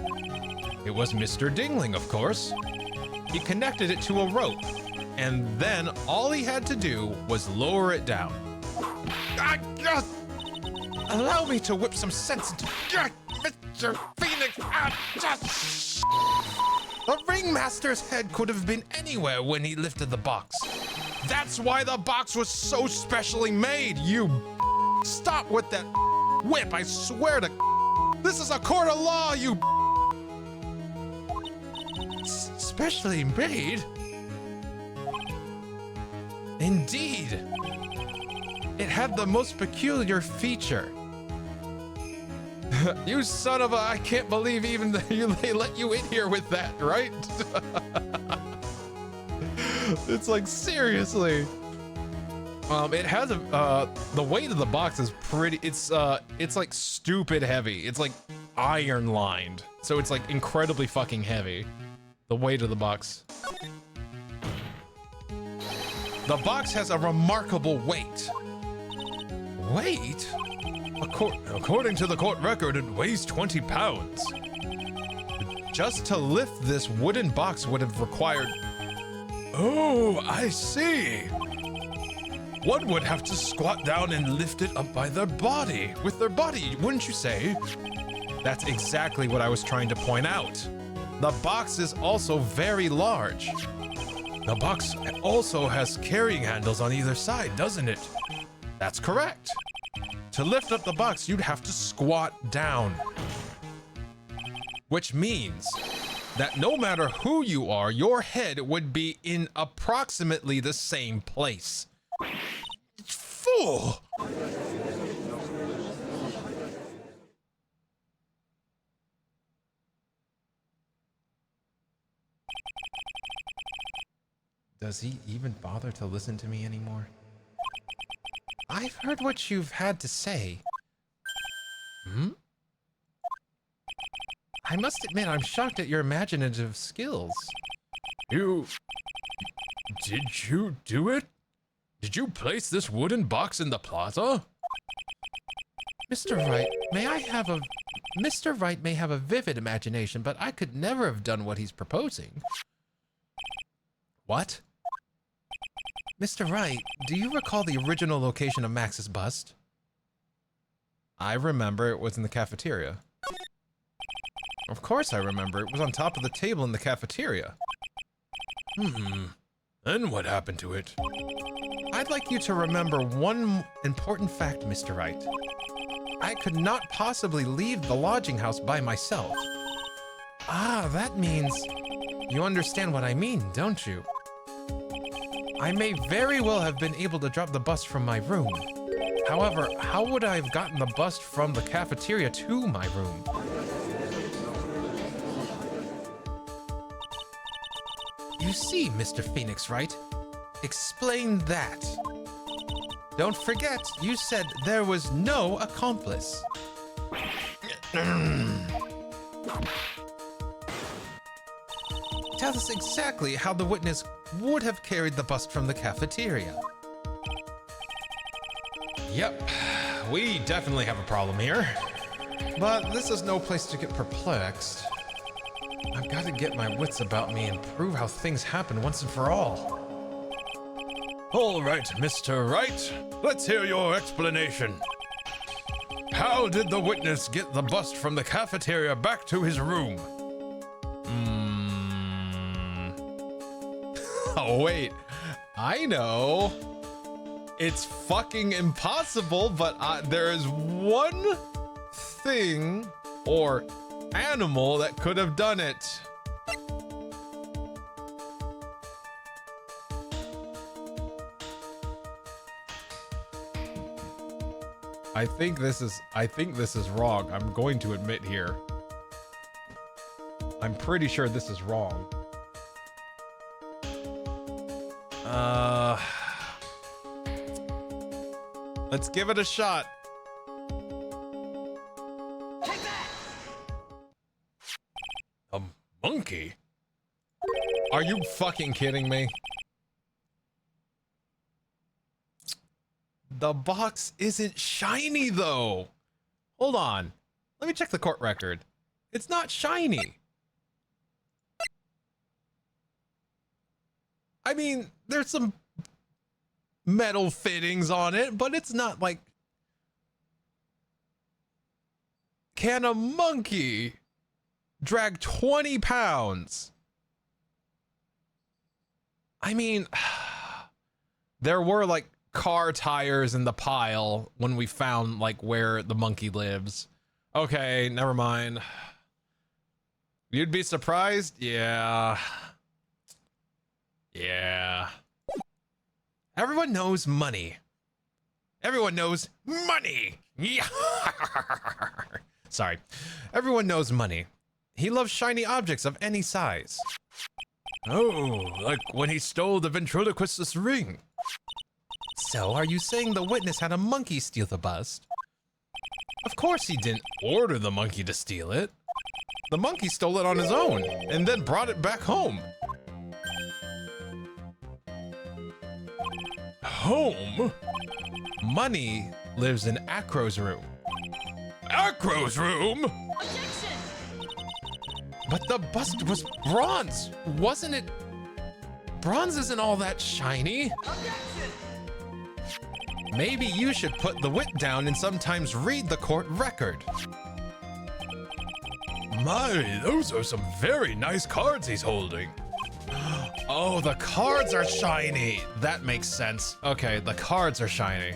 It was Mr. Dingling, of course. He connected it to a rope, and then all he had to do was lower it down. Allow me to whip some sense into Mr. Phoenix. The ringmaster's head could have been anywhere when he lifted the box. That's why the box was so specially made, you. Stop with that whip, I swear to. This is a court of law, you. Specially made? Indeed. It had the most peculiar feature. You son of a, I can't believe even they let you in here with that, right? It's like, seriously. It has a, the weight of the box is pretty, it's like stupid heavy. It's like iron lined. So it's like incredibly fucking heavy. The weight of the box. The box has a remarkable weight. Weight? According to the court record, it weighs 20 pounds. Just to lift this wooden box would have required... Oh, I see. One would have to squat down and lift it up by their body. With their body, wouldn't you say? That's exactly what I was trying to point out. The box is also very large. The box also has carrying handles on either side, doesn't it? That's correct. To lift up the box, you'd have to squat down. Which means that no matter who you are, your head would be in approximately the same place. Fool! Does he even bother to listen to me anymore? I've heard what you've had to say. Hmm? I must admit, I'm shocked at your imaginative skills. Did you do it? Did you place this wooden box in the plaza? Mr. Wright may have a vivid imagination, but I could never have done what he's proposing. What? Mr. Wright, do you recall the original location of Max's bust? I remember it was in the cafeteria. Of course I remember. It was on top of the table in the cafeteria. Then what happened to it? I'd like you to remember one important fact, Mr. Wright. I could not possibly leave the lodging house by myself. Ah, that means you understand what I mean, don't you? I may very well have been able to drop the bust from my room. However, how would I have gotten the bust from the cafeteria to my room? You see, Mr. Phoenix Wright, explain that. Don't forget, you said there was no accomplice. Tell us exactly how the witness would have carried the bust from the cafeteria. Yep, we definitely have a problem here. But this is no place to get perplexed. I've got to get my wits about me and prove how things happen once and for all. All right, Mr. Wright, let's hear your explanation. How did the witness get the bust from the cafeteria back to his room? Oh, wait. I know. It's fucking impossible, but there is one thing or animal that could have done it. I think this is wrong. I'm going to admit here. I'm pretty sure this is wrong. Let's give it a shot. Take that! A monkey? Are you fucking kidding me? The box isn't shiny though. Hold on. Let me check the court record. It's not shiny. I mean, there's some metal fittings on it, but it's not like... Can a monkey drag 20 pounds? I mean, there were like car tires in the pile when we found like where the monkey lives. Okay, never mind. You'd be surprised? Yeah. Yeah. Everyone knows money. Everyone knows money. Yeah. Sorry. Everyone knows money. He loves shiny objects of any size. Oh, like when he stole the ventriloquist's ring. So, are you saying the witness had a monkey steal the bust? Of course he didn't order the monkey to steal it. The monkey stole it on his own and then brought it back home. Home? Money lives in Acro's room. Acro's room? Objection! But the bust was bronze, wasn't it? Bronze isn't all that shiny. Objection! Maybe you should put the wit down and sometimes read the court record. My, those are some very nice cards he's holding. Oh, the cards are shiny. That makes sense. Okay, the cards are shiny.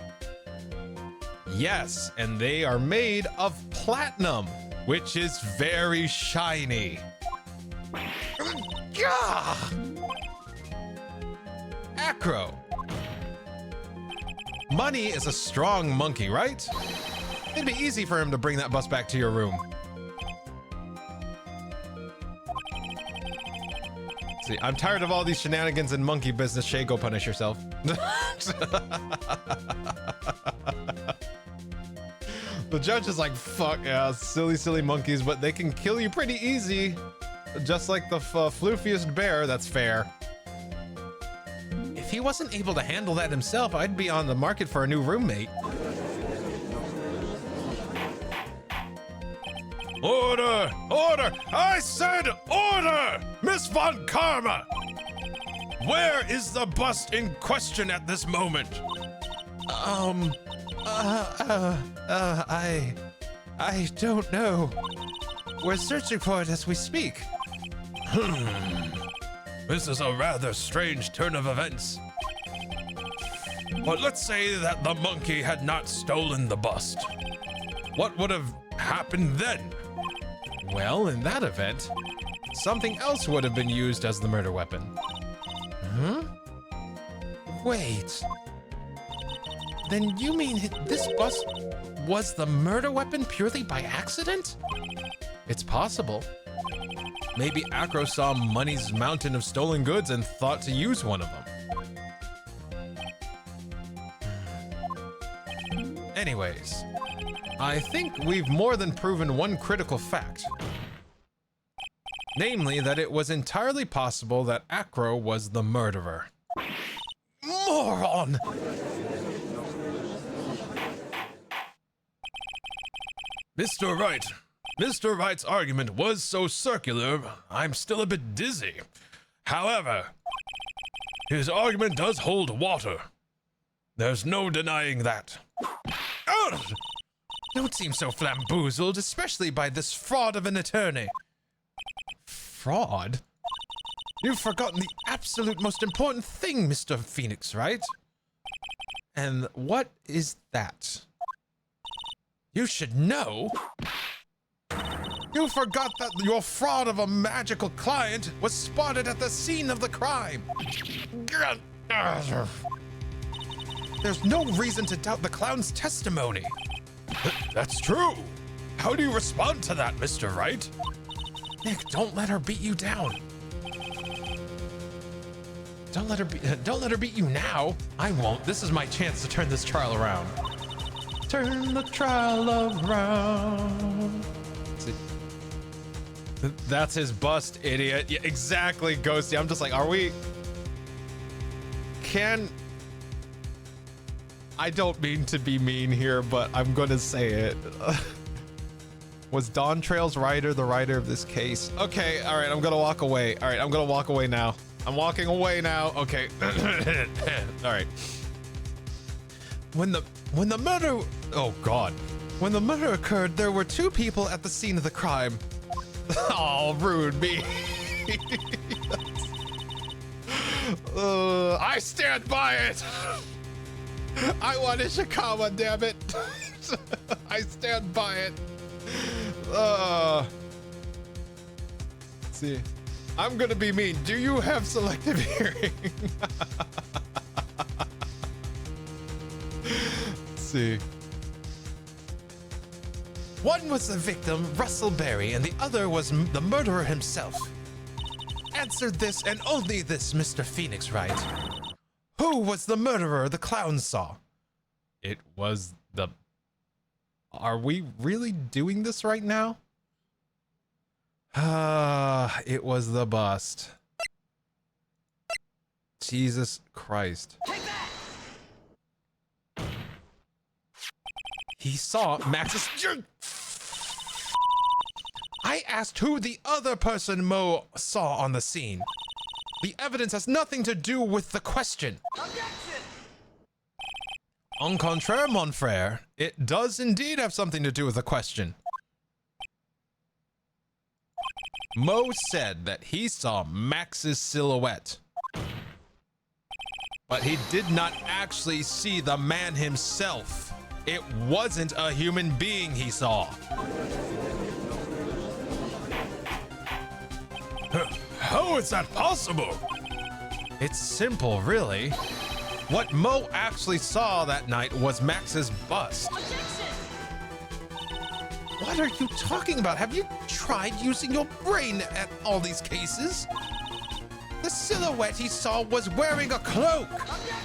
Yes, and they are made of platinum, which is very shiny. Gah! Acro. Money is a strong monkey, right? It'd be easy for him to bring that bus back to your room. See, I'm tired of all these shenanigans and monkey business. Shay, go punish yourself. The judge is like, fuck yeah, silly, silly monkeys, but they can kill you pretty easy. Just like the floofiest bear, that's fair. If he wasn't able to handle that himself, I'd be on the market for a new roommate. Order! Order! I said order! Miss Von Karma! Where is the bust in question at this moment? I don't know. We're searching for it as we speak. This is a rather strange turn of events. But let's say that the monkey had not stolen the bust. What would have happened then? Well, in that event, something else would have been used as the murder weapon. Huh? Wait. Then you mean this bust was the murder weapon purely by accident? It's possible. Maybe Acro saw Money's mountain of stolen goods and thought to use one of them. Anyways, I think we've more than proven one critical fact. Namely, that it was entirely possible that Acro was the murderer. Moron! Mr. Wright. Mr. Wright's argument was so circular, I'm still a bit dizzy. However, his argument does hold water. There's no denying that. Ugh! Don't seem so flamboozled, especially by this fraud of an attorney. Fraud? You've forgotten the absolute most important thing, Mr. Phoenix, right? And what is that? You should know. You forgot that your fraud of a magical client was spotted at the scene of the crime. There's no reason to doubt the clown's testimony. That's true. How do you respond to that, Mr. Wright? Nick, don't let her beat you down. Don't let her beat you now. I won't. This is my chance to turn this trial around. Turn the trial around. See? That's his bust, idiot. Yeah, exactly, Ghosty. I'm just like, are we... I don't mean to be mean here, but I'm gonna say it. Was Dawn Trail's writer the writer of this case? Okay, all right, I'm gonna walk away. All right, I'm gonna walk away now. I'm walking away now. Okay. All right. When the murder... Oh, God. When the murder occurred, there were two people at the scene of the crime. Oh, rude me. I stand by it. I want Ishikawa, damn it. I stand by it. Let's see. I'm gonna be mean. Do you have selective hearing? Let's see. One was the victim, Russell Berry, and the other was the murderer himself. Answer this and only this, Mr. Phoenix Wright. Who was the murderer the clown saw? It was the... Are we really doing this right now? It was the bust. Jesus Christ. Take that! He saw Max's... I asked who the other person Mo saw on the scene. The evidence has nothing to do with the question. Objection! En contraire, mon frère, it does indeed have something to do with the question. Mo said that he saw Max's silhouette, but he did not actually see the man himself. It wasn't a human being he saw. How is that possible? It's simple, really. What Mo actually saw that night was Max's bust. Objection! What are you talking about? Have you tried using your brain at all these cases? The silhouette he saw was wearing a cloak. Objection!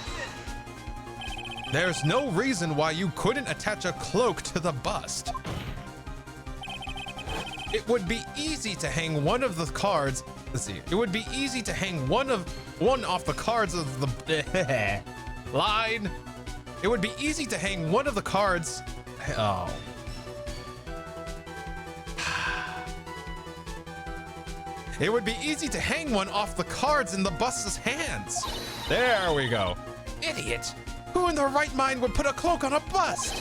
There's no reason why you couldn't attach a cloak to the bust. It would be easy to hang one of the cards. Let's see. It would be easy to hang one off the cards of the line. It would be easy to hang one of the cards. Oh. It would be easy to hang one off the cards in the bust's hands. There we go. Idiot. Who in their right mind would put a cloak on a bust?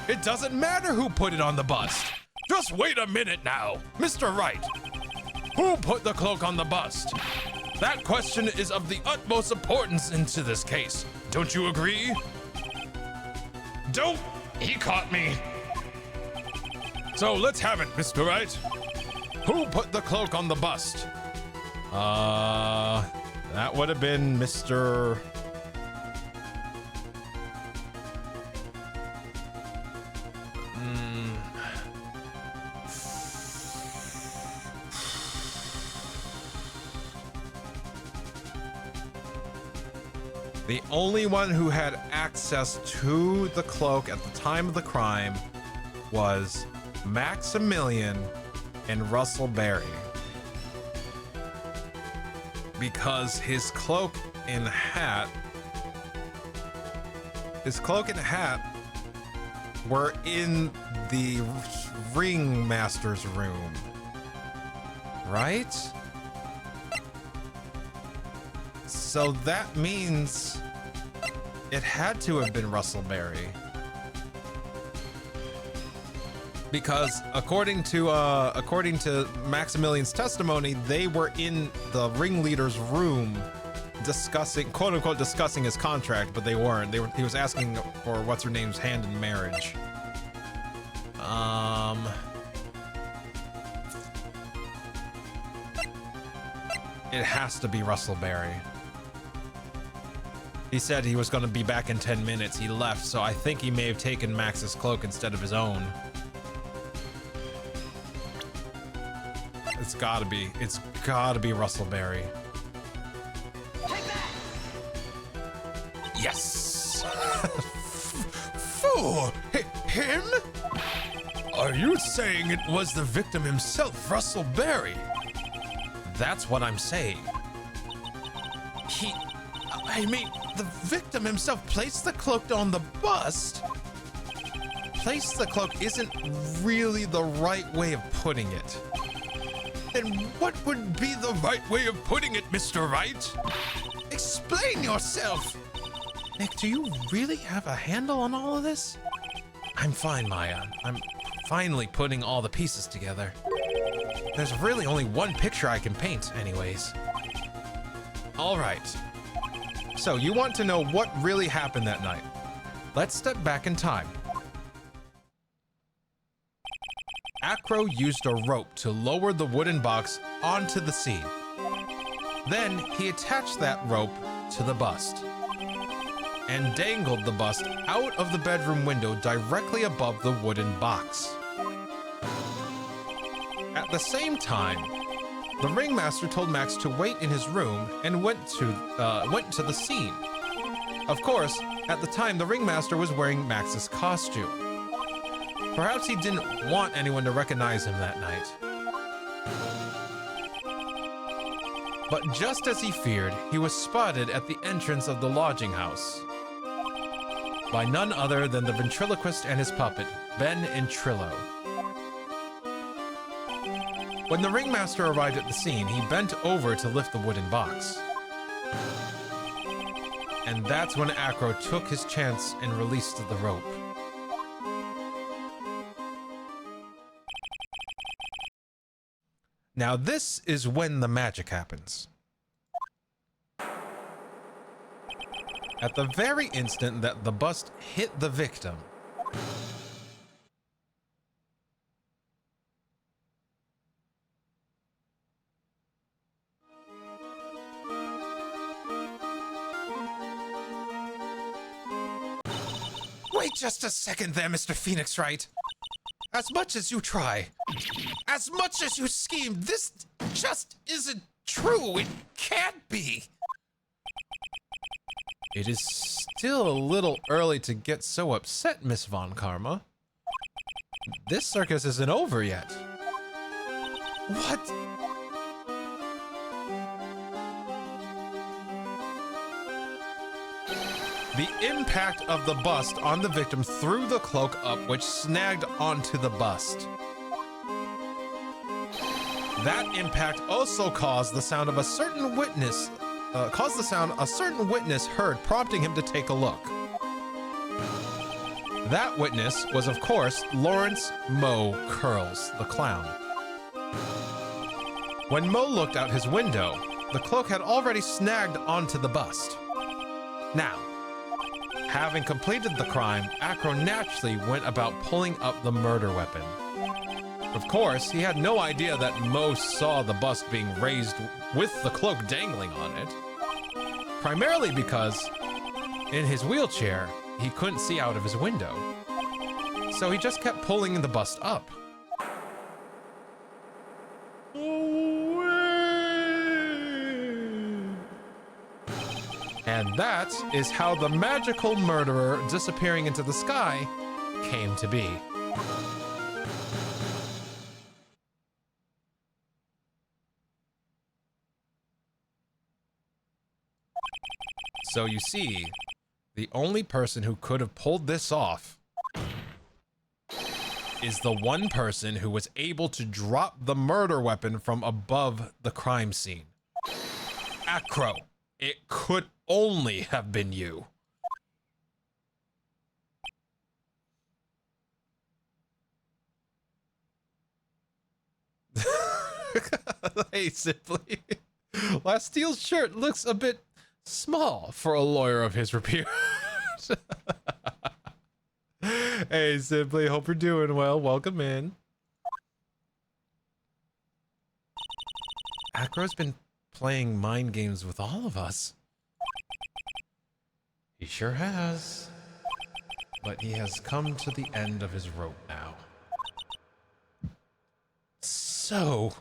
It doesn't matter who put it on the bust. Just wait a minute now, Mr. Wright. Who put the cloak on the bust? That question is of the utmost importance into this case. Don't you agree? Don't! He caught me. So let's have it, Mr. Wright. Who put the cloak on the bust? That would have been Mr. The only one who had access to the cloak at the time of the crime was Maximilian and Russell Berry. Because his cloak and hat were in the ringmaster's room, right? So that means it had to have been Russell Berry. Because according to Maximilian's testimony, they were in the ringleader's room discussing, quote unquote, discussing his contract, but they weren't. He was asking for what's her name's hand in marriage. It has to be Russell Berry. He said he was going to be back in 10 minutes. He left, so I think he may have taken Max's cloak instead of his own. It's gotta be Russell Berry. Take that! Yes! Fool! Him? Are you saying it was the victim himself, Russell Berry? That's what I'm saying. The victim himself placed the cloak on the bust. Place the cloak isn't really the right way of putting it. Then what would be the right way of putting it, Mr. Wright? Explain yourself! Nick, do you really have a handle on all of this? I'm fine, Maya. I'm finally putting all the pieces together. There's really only one picture I can paint, anyways. All right. So you want to know what really happened that night? Let's step back in time. Acro used a rope to lower the wooden box onto the scene. Then he attached that rope to the bust and dangled the bust out of the bedroom window directly above the wooden box. At the same time, the ringmaster told Max to wait in his room and went to the scene. Of course, at the time, the ringmaster was wearing Max's costume. Perhaps he didn't want anyone to recognize him that night. But just as he feared, he was spotted at the entrance of the lodging house by none other than the ventriloquist and his puppet, Ben and Trillo. When the ringmaster arrived at the scene, he bent over to lift the wooden box. And that's when Acro took his chance and released the rope. Now this is when the magic happens. At the very instant that the bust hit the victim, wait just a second there, Mr. Phoenix Wright. As much as you try, as much as you scheme, this just isn't true. It can't be. It is still a little early to get so upset, Miss Von Karma. This circus isn't over yet. What? The impact of the bust on the victim threw the cloak up, which snagged onto the bust. That impact also caused the sound of a certain witness heard, prompting him to take a look. That witness was, of course, Lawrence Moe Curls, the clown. When Moe looked out his window, the cloak had already snagged onto the bust. Now, having completed the crime, Acro naturally went about pulling up the murder weapon. Of course, he had no idea that Moe saw the bust being raised with the cloak dangling on it. Primarily because, in his wheelchair, he couldn't see out of his window. So he just kept pulling the bust up. And that is how the magical murderer disappearing into the sky came to be. So you see, the only person who could have pulled this off is the one person who was able to drop the murder weapon from above the crime scene. Acro, it could only have been you. Hey, Simply. Lasteel's shirt looks a bit small for a lawyer of his repute. Hey, Simply, hope you're doing well. Welcome in. Acro's been playing mind games with all of us. He sure has. But he has come to the end of his rope now. So,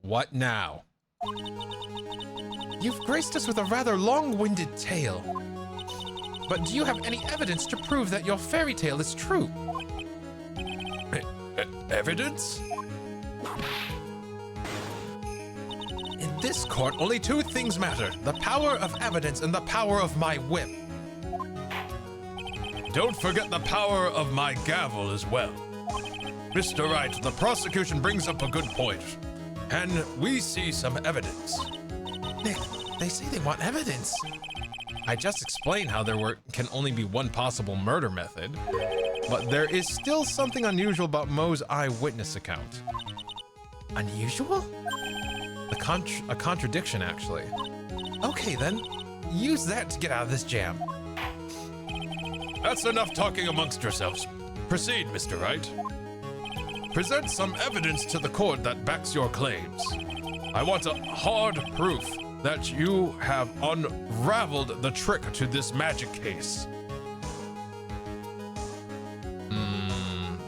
what now? You've graced us with a rather long-winded tale. But do you have any evidence to prove that your fairy tale is true? Evidence? In this court, only two things matter: the power of evidence and the power of my whip. Don't forget the power of my gavel as well. Mr. Wright, the prosecution brings up a good point. And we see some evidence. Nick, they say they want evidence. I just explained how there can only be one possible murder method, but there is still something unusual about Mo's eyewitness account. Unusual? A contradiction, actually. Okay, then. Use that to get out of this jam. That's enough talking amongst yourselves. Proceed, Mr. Wright. Present some evidence to the court that backs your claims. I want a hard proof that you have unraveled the trick to this magic case.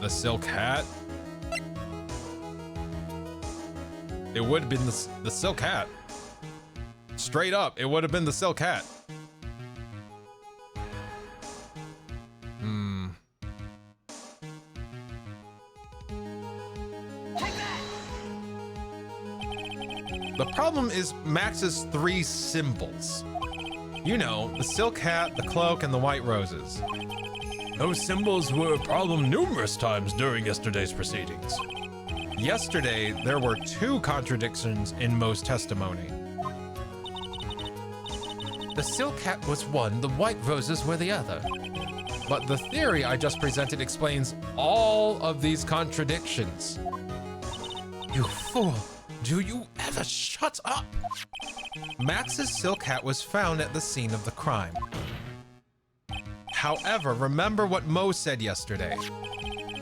The silk hat? It would have been the silk hat. Straight up, it would have been the silk hat. The problem is Max's three symbols. You know, the silk hat, the cloak, and the white roses. Those symbols were a problem numerous times during yesterday's proceedings. Yesterday, there were two contradictions in Mo's testimony. The silk hat was one, the white roses were the other. But the theory I just presented explains all of these contradictions. You fool! Do you ever shut up? Max's silk hat was found at the scene of the crime. However, remember what Mo said yesterday.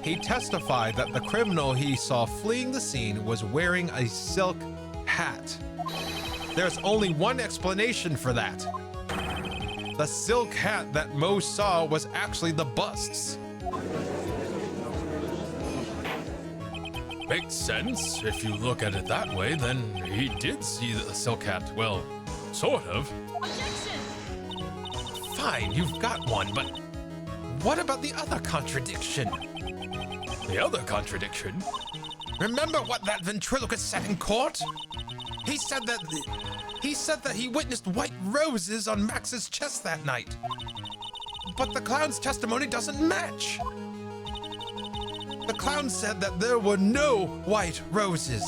He testified that the criminal he saw fleeing the scene was wearing a silk hat. There's only one explanation for that. The silk hat that Mo saw was actually the bust's. Makes sense. If you look at it that way, then he did see the silk hat. Well, sort of. Objection! Fine, you've got one, but what about the other contradiction? The other contradiction? Remember what that ventriloquist said in court? He said that he witnessed white roses on Max's chest that night. But the clown's testimony doesn't match. The clown said that there were no white roses.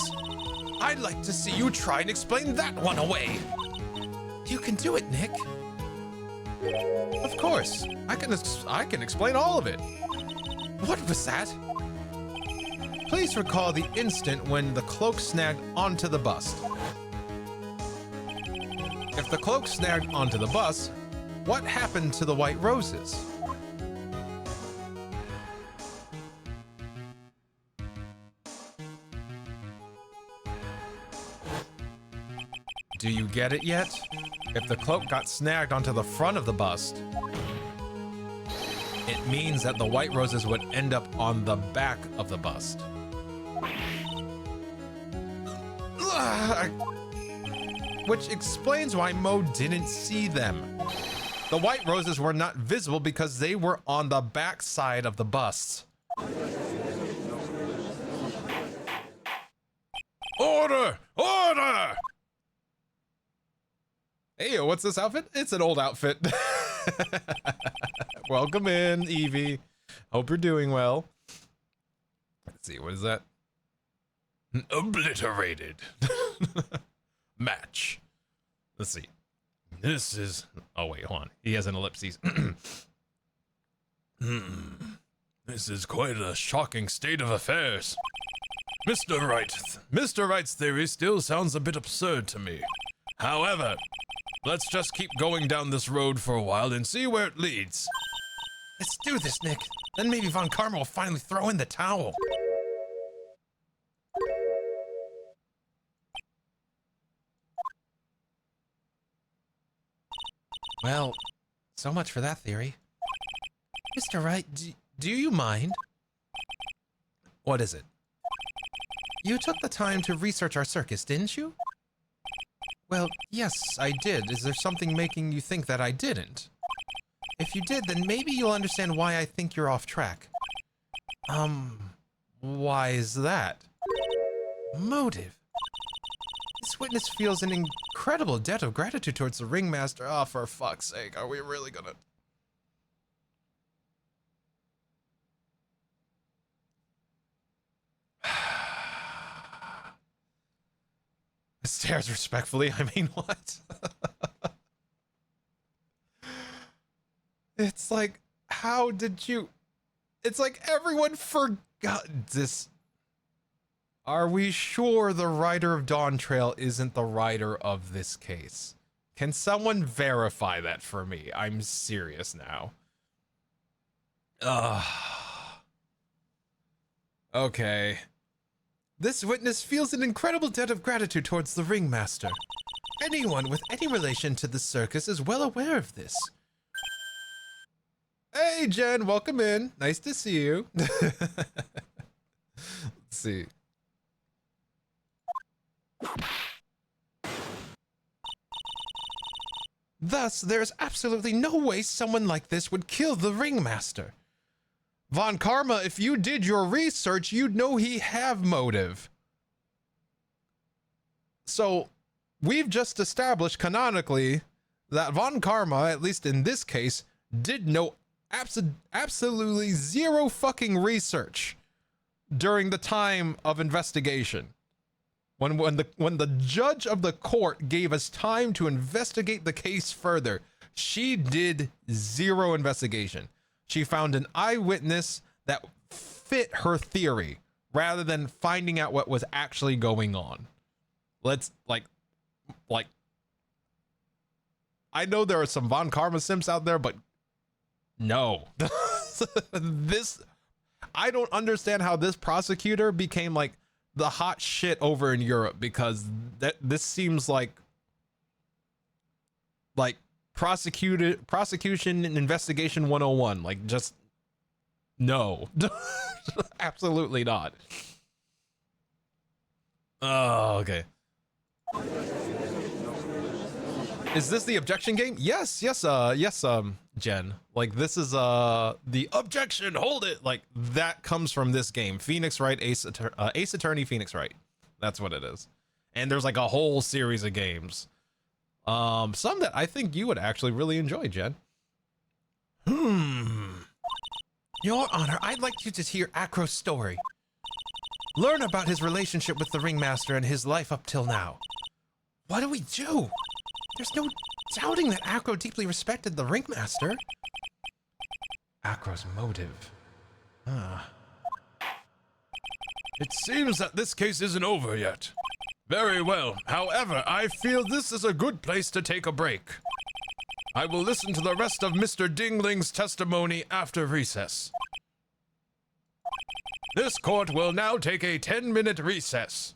I'd like to see you try and explain that one away. You can do it, Nick. Of course. I can explain all of it. What was that? Please recall the instant when the cloak snagged onto the bust. If the cloak snagged onto the bust, what happened to the white roses? Do you get it yet? If the cloak got snagged onto the front of the bust, it means that the white roses would end up on the back of the bust. which explains why Mo didn't see them. The white roses were not visible because they were on the back side of the bus. Order! Order! Hey, what's this outfit? It's an old outfit. Welcome in, Evie. Hope you're doing well. Let's see, what is that? Obliterated. Match. Let's see. This is... Oh, wait, hold on. He has an ellipses. This is quite a shocking state of affairs. Mr. Wright's theory still sounds a bit absurd to me. However, let's just keep going down this road for a while and see where it leads. Let's do this, Nick. Then maybe Von Karma will finally throw in the towel. Well, so much for that theory. Mr. Wright, do you mind? What is it? You took the time to research our circus, didn't you? Well, yes, I did. Is there something making you think that I didn't? If you did, then maybe you'll understand why I think you're off track. Why is that? Motive. This witness feels an incredible debt of gratitude towards the ringmaster. Oh, for fuck's sake, are we really gonna... Stares respectfully. I mean, what? It's like, how did you... It's like everyone forgot this. Are we sure the writer of Dawn Trail isn't the writer of this case? Can someone verify that for me? I'm serious now. Okay. This witness feels an incredible debt of gratitude towards the ringmaster. Anyone with any relation to the circus is well aware of this. Hey, Jen, welcome in. Nice to see you. Let's see. Thus, there is absolutely no way someone like this would kill the ringmaster. Von Karma, if you did your research, you'd know he have motive. So, we've just established canonically that Von Karma, at least in this case, did no absolutely zero fucking research during the time of investigation. When the judge of the court gave us time to investigate the case further, she did zero investigation. She found an eyewitness that fit her theory rather than finding out what was actually going on. Let's like I know there are some Von Karma simps out there, but no. I don't understand how this prosecutor became like the hot shit over in Europe, because this seems like prosecution and investigation 101. Like, just no. Absolutely not. Oh, okay. Is this the objection game? Yes, Jen. Like, this is the objection, hold it. Like, that comes from this game. Phoenix Wright, Ace Attorney Phoenix Wright. That's what it is. And there's like a whole series of games. Some that I think you would actually really enjoy, Jen. Your Honor, I'd like you to hear Acro's story. Learn about his relationship with the ringmaster and his life up till now. What do we do? There's no doubting that Acro deeply respected the ringmaster. Acro's motive. It seems that this case isn't over yet. Very well. However, I feel this is a good place to take a break. I will listen to the rest of Mr. Dingling's testimony after recess. This court will now take a 10-minute recess.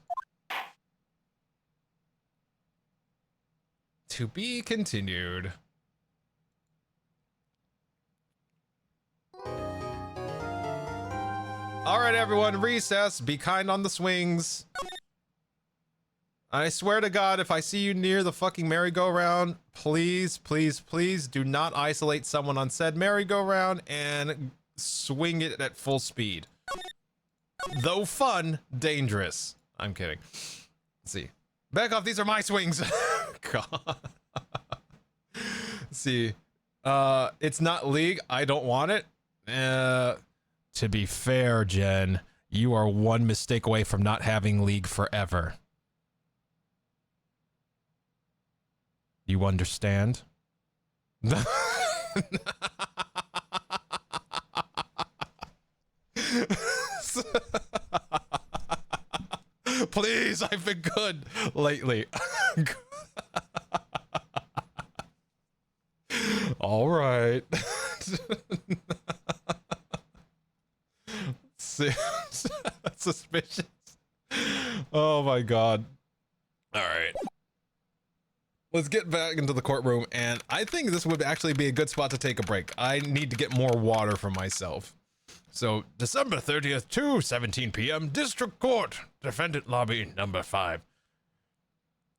To be continued. All right, everyone, recess. Be kind on the swings. I swear to God, if I see you near the fucking merry-go-round, please, please, please do not isolate someone on said merry-go-round and swing it at full speed. Though fun, dangerous. I'm kidding. Let's see. Back off, these are my swings. God. Let's see. It's not League. I don't want it. To be fair, Jen, you are one mistake away from not having League forever. You understand? Please, I've been good lately. All right. Suspicious. Oh my God. All right. Let's get back into the courtroom, and I think this would actually be a good spot to take a break. I need to get more water for myself. So, December 30th to 17 p.m., District Court, Defendant Lobby number 5.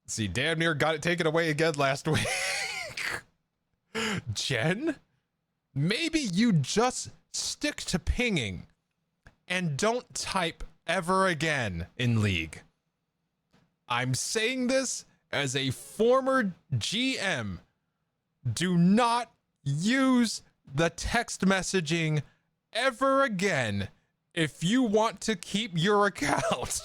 See, damn near got it taken away again last week. Jen, maybe you just stick to pinging and don't type ever again in League. I'm saying this as a former GM. Do not use the text messaging ever again if you want to keep your account.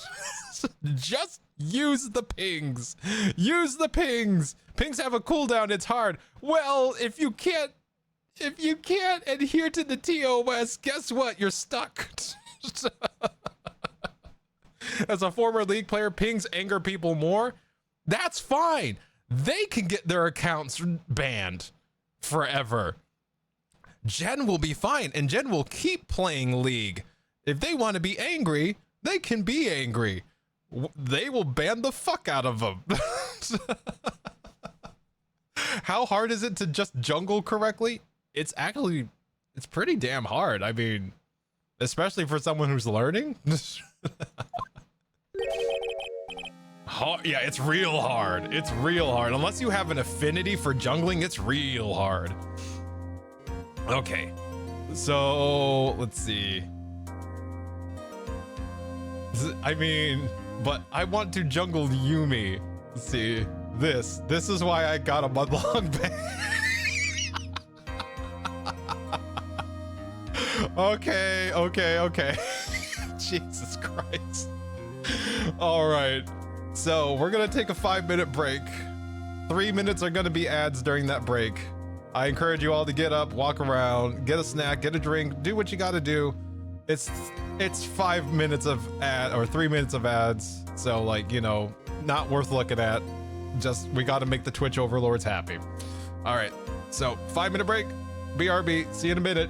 Just use the pings. Use the pings. Pings have a cooldown. It's hard. Well, if you can't adhere to the TOS, guess what? You're stuck. As a former League player, pings anger people more. That's fine. They can get their accounts banned forever. Jen will be fine, and Jen will keep playing League. If they want to be angry, they can be angry. They will ban the fuck out of them. How hard is it to just jungle correctly? It's pretty damn hard. I mean, especially for someone who's learning. Yeah, it's real hard. It's real hard. Unless you have an affinity for jungling, it's real hard. Okay, so let's see. I mean, but I want to jungle Yumi. Let's see, this is why I got a month-long ban. Okay. Jesus Christ. All right. So we're gonna take a 5-minute break. 3 minutes are gonna be ads during that break. I encourage you all to get up, walk around, get a snack, get a drink, do what you gotta do. It's 5 minutes of ad or 3 minutes of ads. So like, you know, not worth looking at. Just, we gotta make the Twitch overlords happy. All right, so 5-minute break, BRB, see you in a minute.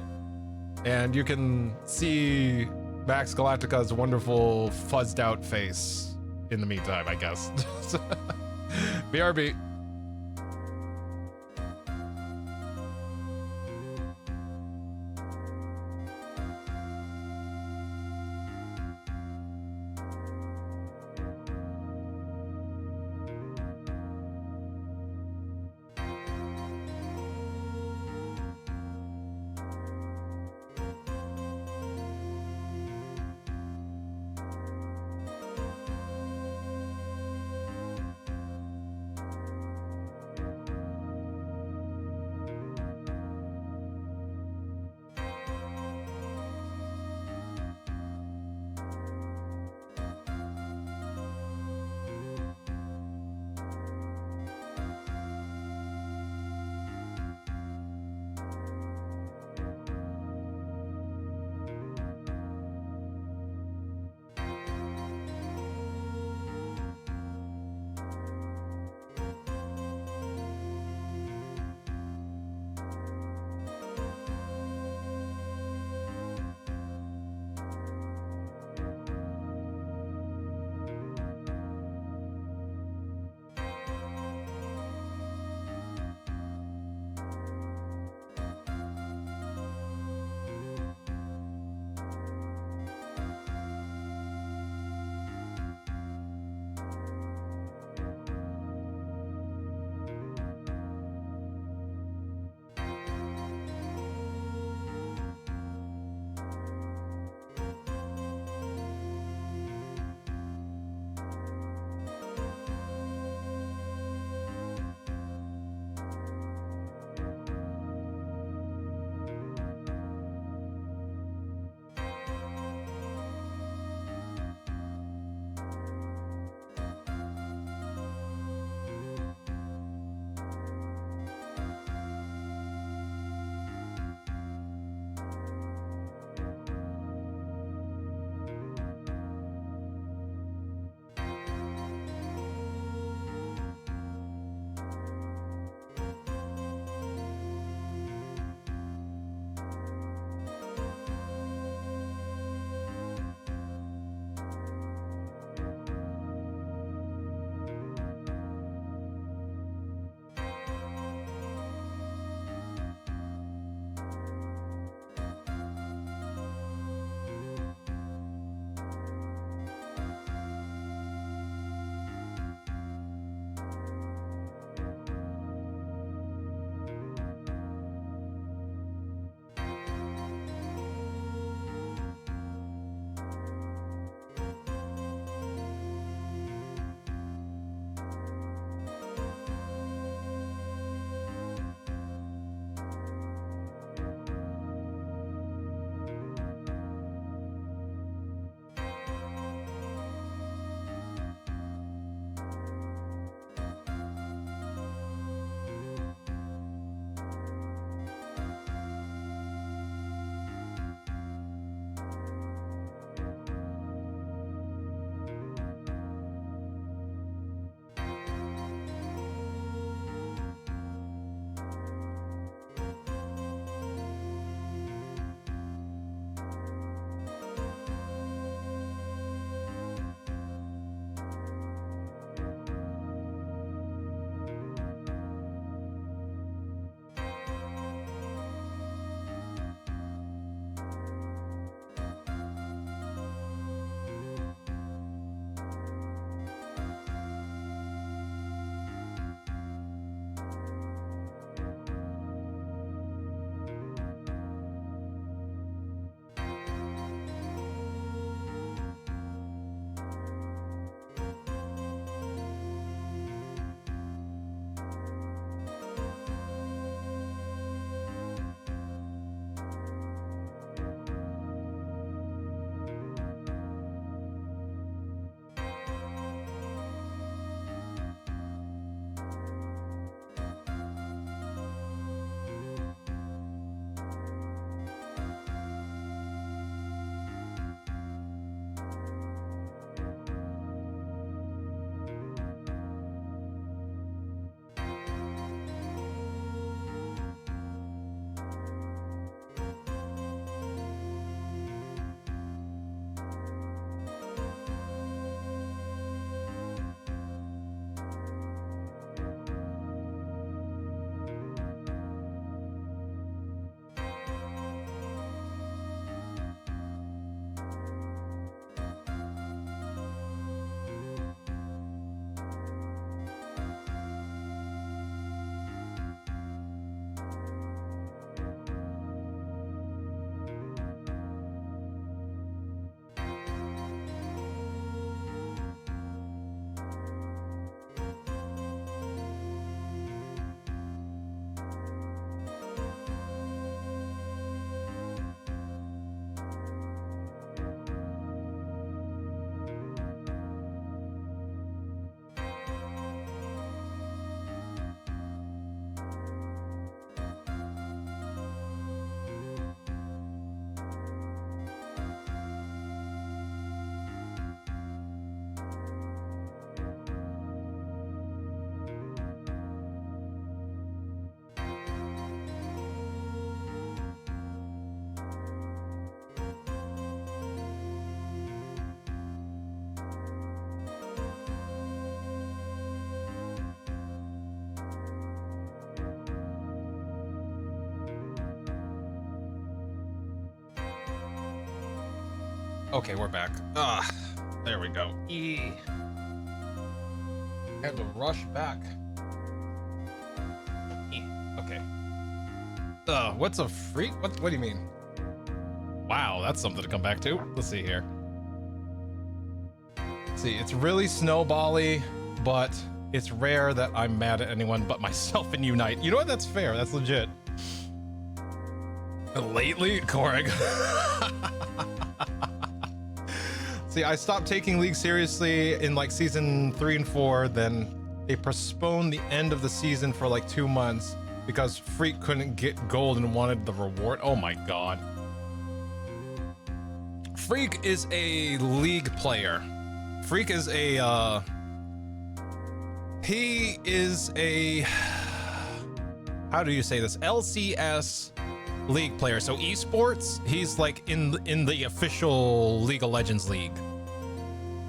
And you can see Max Galactica's wonderful fuzzed out face in the meantime, I guess. BRB. Okay, we're back. Ah, there we go. Had to rush back. Okay. What's a freak? What do you mean? Wow, that's something to come back to. Let's see here. See, it's really snowbally, but it's rare that I'm mad at anyone but myself and Unite. You know what? That's fair. That's legit. Lately, Korg. See, I stopped taking League seriously in like season 3 and 4. Then they postponed the end of the season for like 2 months because Freak couldn't get gold and wanted the reward. Oh my god. Freak is a League player. Freak is a, he is a, how do you say this? LCS League player. So esports, he's like in the official League of Legends League,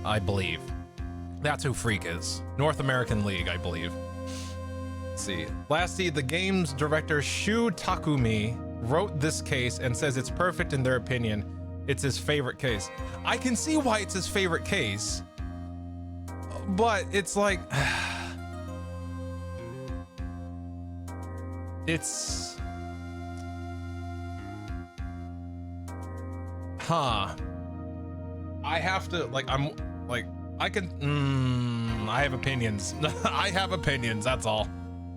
I believe. That's who Freak is. North American League, I believe. Let's see. Lastly, the game's director Shu Takumi wrote this case and says it's perfect in their opinion. It's his favorite case. I can see why it's his favorite case, but it's like, it's, I have to, like, I'm like, I can, I have opinions. I have opinions, that's all.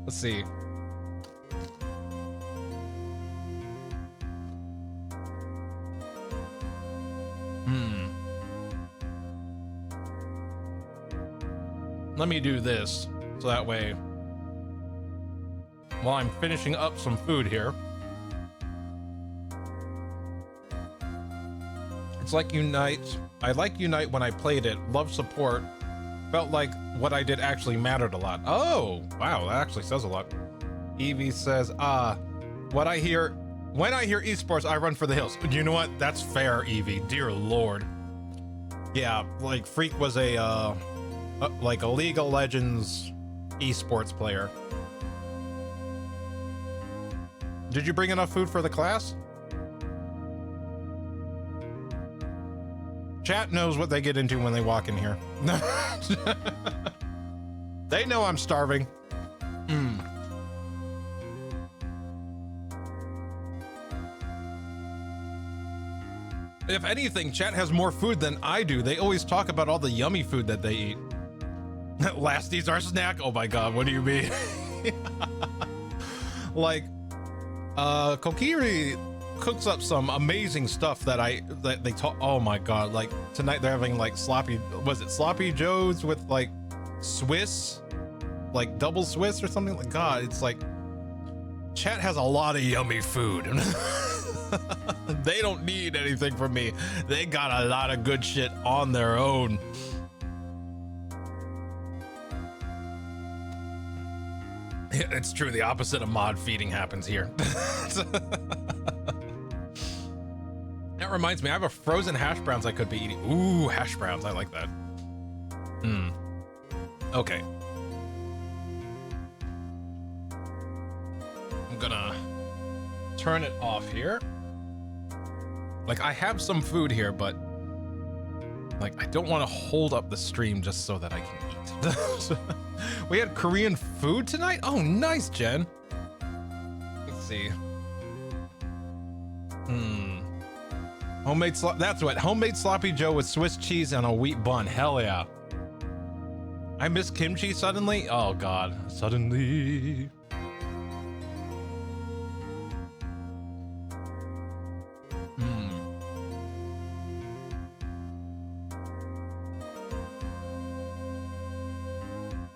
Let's see. Let me do this, so that way, while I'm finishing up some food here, it's like Unite. I like Unite when I played it. Love support. Felt like what I did actually mattered a lot. Oh, wow, that actually says a lot. Evie says, when I hear esports, I run for the hills. You know what? That's fair, Evie. Dear Lord. Yeah, like Freak was like a League of Legends esports player. Did you bring enough food for the class? Chat knows what they get into when they walk in here. They know I'm starving. If anything, chat has more food than I do. They always talk about all the yummy food that they eat. Lasties our snack. Oh my god, what do you mean? Like, Kokiri cooks up some amazing stuff that they talk. Oh my god, like tonight they're having like sloppy joes with like Swiss, like double Swiss or something. Like, god, it's like chat has a lot of yummy food. They don't need anything from me. They got a lot of good shit on their own. It's true, the opposite of mod feeding happens here. That reminds me, I have a frozen hash browns I could be eating. Ooh, hash browns, I like that. Okay. I'm gonna turn it off here. Like, I have some food here, but like, I don't want to hold up the stream just so that I can eat. We had Korean food tonight? Oh, nice, Jen. Let's see. That's what, homemade sloppy joe with Swiss cheese and a wheat bun. Hell yeah. I miss kimchi suddenly. Oh god, suddenly.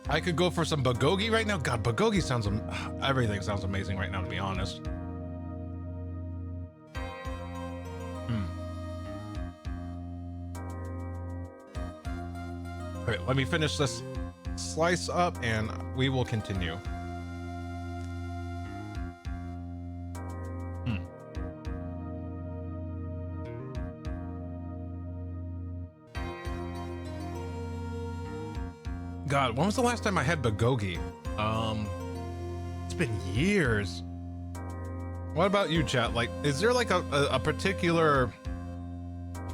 I could go for some bulgogi right now. God, bulgogi sounds, everything sounds amazing right now, to be honest. Okay, let me finish this slice up and we will continue. God, when was the last time I had bulgogi? It's been years. What about you, chat? Like, is there like a particular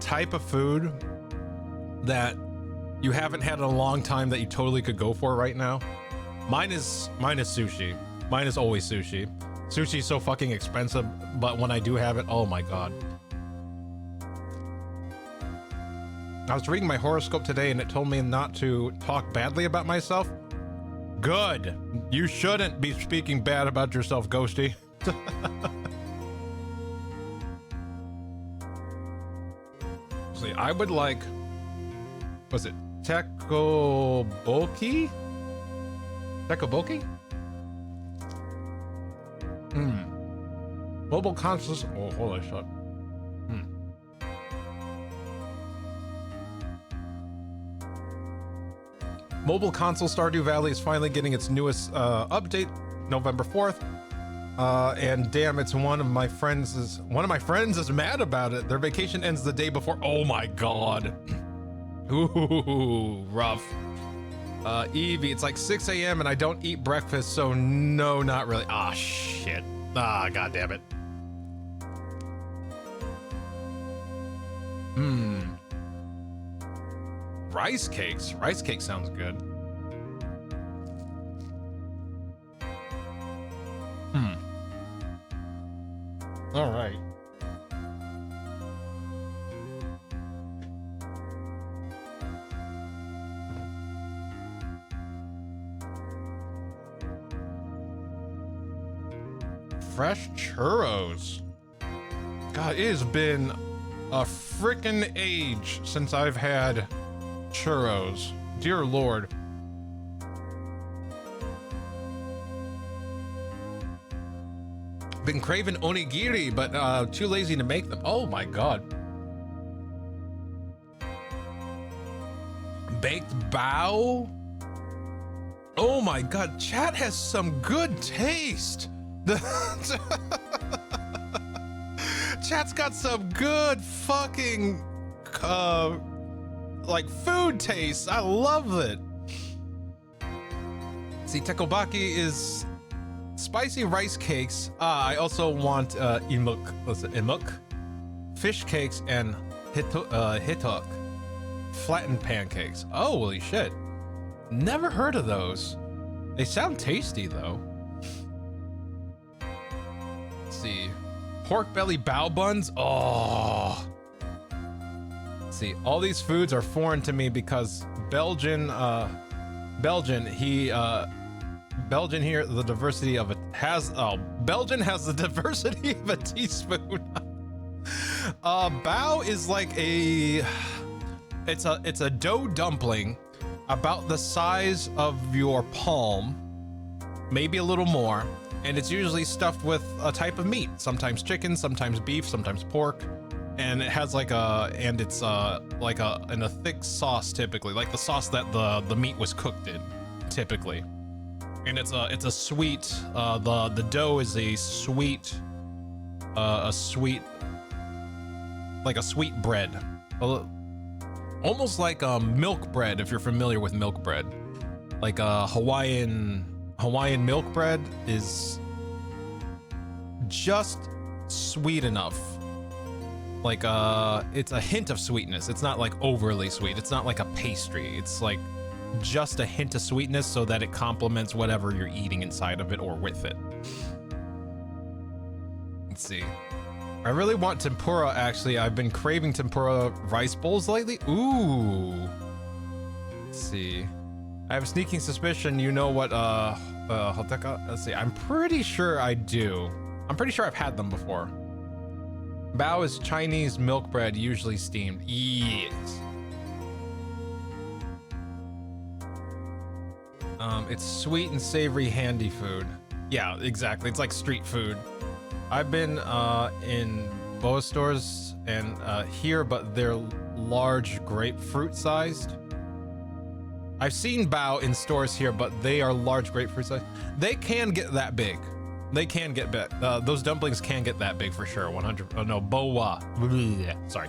type of food that you haven't had in a long time that you totally could go for right now? Mine is sushi. Mine is always sushi. Sushi is so fucking expensive, but when I do have it, oh my god. I was reading my horoscope today and it told me not to talk badly about myself. Good. You shouldn't be speaking bad about yourself, Ghosty. See, I would like, was it Tekoboki? Tekoboki? Mobile consoles. Oh, holy shit. Mobile console Stardew Valley is finally getting its newest update, November 4th. And damn, it's one of my friends is mad about it. Their vacation ends the day before. Oh my god. Ooh, rough. Evie, it's like 6 a.m. and I don't eat breakfast, so no, not really. Ah, shit. Ah, god damn it. Rice cakes. Rice cake sounds good. All right. Fresh churros. God, it has been a frickin' age since I've had churros. Dear Lord. Been craving onigiri, but too lazy to make them. Oh my god. Baked bao? Oh my god, chat has some good taste. Chat's got some good fucking like food taste. I love it. See, tekobaki is spicy rice cakes. I also want imuk. What's it? Imuk? Fish cakes and hitok. Flattened pancakes. Oh, holy shit. Never heard of those. They sound tasty though. Let's see. Pork belly bao buns. Oh. Let's see. All these foods are foreign to me because Belgian here, the diversity of it has, Belgian has the diversity of a teaspoon. Bao is like it's a dough dumpling about the size of your palm, maybe a little more, and it's usually stuffed with a type of meat, sometimes chicken, sometimes beef, sometimes pork, and it has like in a thick sauce typically, like the sauce that the meat was cooked in, typically. And it's a sweet, the dough is a sweet bread. Almost like milk bread, if you're familiar with milk bread. Like Hawaiian milk bread is just sweet enough. Like it's a hint of sweetness. It's not like overly sweet. It's not like a pastry. It's like just a hint of sweetness so that it complements whatever you're eating inside of it or with it. Let's see. I really want tempura, actually. I've been craving tempura rice bowls lately. Ooh. Let's see. I have a sneaking suspicion you know what hoteka. Let's see. I'm pretty sure I do. I'm pretty sure I've had them before. Bao is Chinese milk bread, usually steamed. Yes. It's sweet and savory handy food. Yeah, exactly. It's like street food. I've been in boa stores and here, but they're large grapefruit sized. I've seen bao in stores here, but they are large grapefruit sized. They can get that big. They can get big. Those dumplings can get that big for sure. 100. Oh no, boa. Sorry.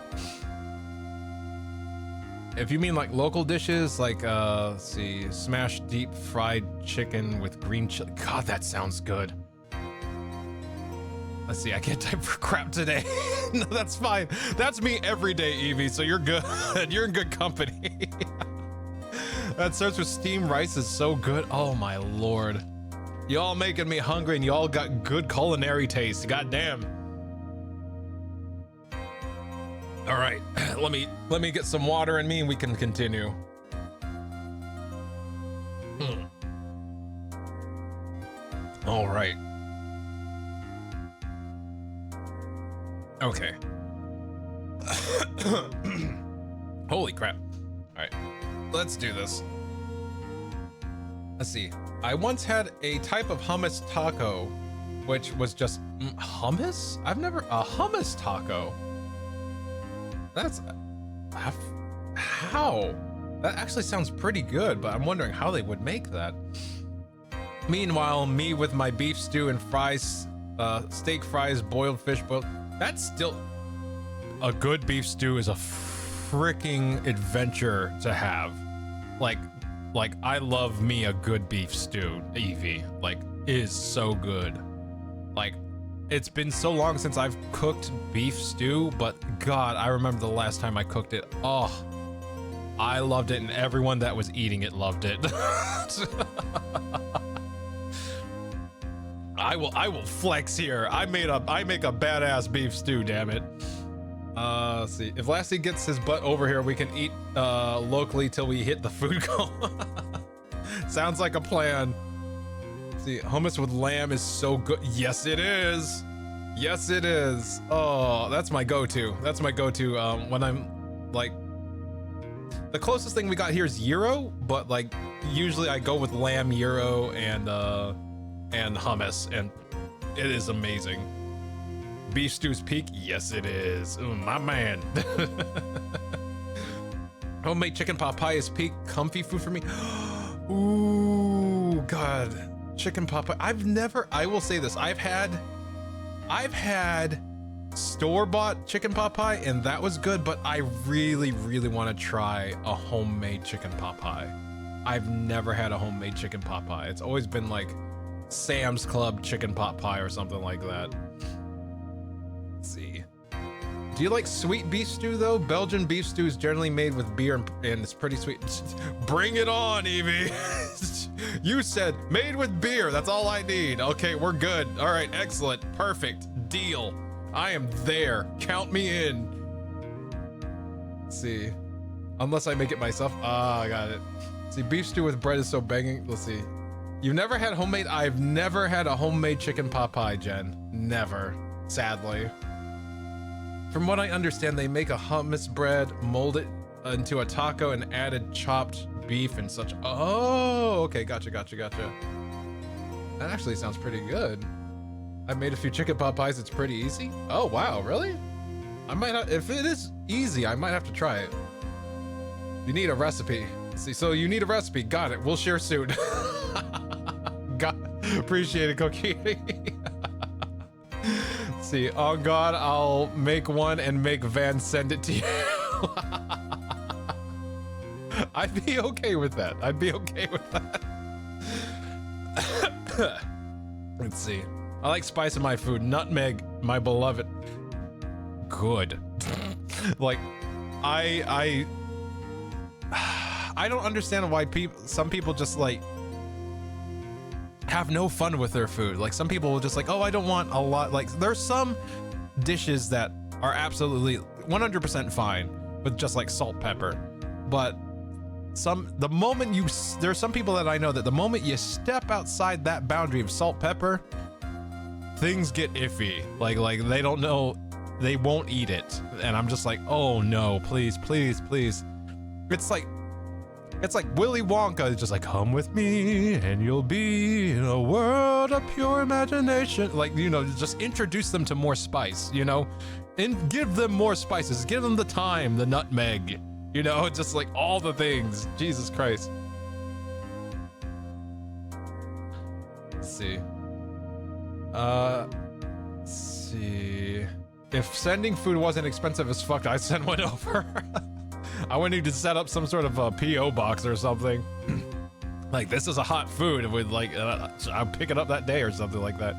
If you mean like local dishes, like let's see, smashed deep fried chicken with green chili. God, that sounds good. Let's see, I can't type for crap today. No, that's fine. That's me every day, Evie, so you're good. You're in good company. That starts with steamed rice is so good. Oh my lord. Y'all making me hungry and y'all got good culinary taste. Goddamn. All right, let me get some water in me and we can continue. All right. Okay. Holy crap. All right, let's do this. Let's see. I once had a type of hummus taco, which was just hummus? I've never, a hummus taco. That's, how? That actually sounds pretty good, but I'm wondering how they would make that. Meanwhile, me with my beef stew and fries, steak fries, boiled fish, that's still, a good beef stew is a freaking adventure to have. Like I love me a good beef stew, Evie. Like, is so good. Like, it's been so long since I've cooked beef stew, but God, I remember the last time I cooked it. Oh, I loved it, and everyone that was eating it loved it. I will flex here. I make a badass beef stew, damn it. Let's see. If Lassie gets his butt over here, we can eat locally till we hit the food coma. Sounds like a plan. Let's see, hummus with lamb is so good. Yes, it is. Yes, it is. Oh, that's my go-to. That's my go-to when I'm like, the closest thing we got here is gyro, but like usually I go with lamb, gyro, and hummus, and it is amazing. Beef stew's peak? Yes, it is. Ooh, my man. Homemade chicken pot pie is peak comfy food for me. Ooh, God. Chicken pot pie. I will say this. I've had store-bought chicken pot pie, and that was good, but I really, really want to try a homemade chicken pot pie. I've never had a homemade chicken pot pie. It's always been like Sam's Club chicken pot pie or something like that. Let's see. Do you like sweet beef stew though? Belgian beef stew is generally made with beer and it's pretty sweet. Bring it on, Evie. You said made with beer. That's all I need. Okay, we're good. All right, excellent. Perfect. Deal. I am there. Count me in. Let's see. Unless I make it myself. Ah, I got it. See, beef stew with bread is so banging. Let's see. You've never had homemade? I've never had a homemade chicken pot pie, Jen. Never. Sadly. From what I understand, they make a hummus bread, mold it into a taco, and added chopped beef and such. Oh, okay, gotcha. That actually sounds pretty good. I've made a few chicken pot pies. It's pretty easy. Oh wow, really? I might have, if it is easy, I might have to try it. You need a recipe. Let's see, so you need a recipe. Got it. We'll share soon. Appreciate it, Cookie. See, on God, I'll make one and make Van send it to you. I'd be okay with that. I'd be okay with that. Let's see. I like spice in my food. Nutmeg, my beloved. Good. Like, I don't understand why some people just like have no fun with their food. Like, some people will just like, oh, I don't want a lot. Like, there's some dishes that are absolutely 100% fine with just like salt, pepper, but there's some people that I know that the moment you step outside that boundary of salt, pepper, things get iffy. Like they don't know, they won't eat it. And I'm just like, oh no, please. It's like Willy Wonka is just like, come with me and you'll be in a world of pure imagination. Like, you know, just introduce them to more spice, you know, and give them more spices, give them the thyme, the nutmeg, you know, just like all the things. Jesus Christ. Let's see. Let's see. If sending food wasn't expensive as fuck, I'd send one over. I would need to set up some sort of a P.O. box or something. Like, this is a hot food with like, I'll pick it up that day or something like that.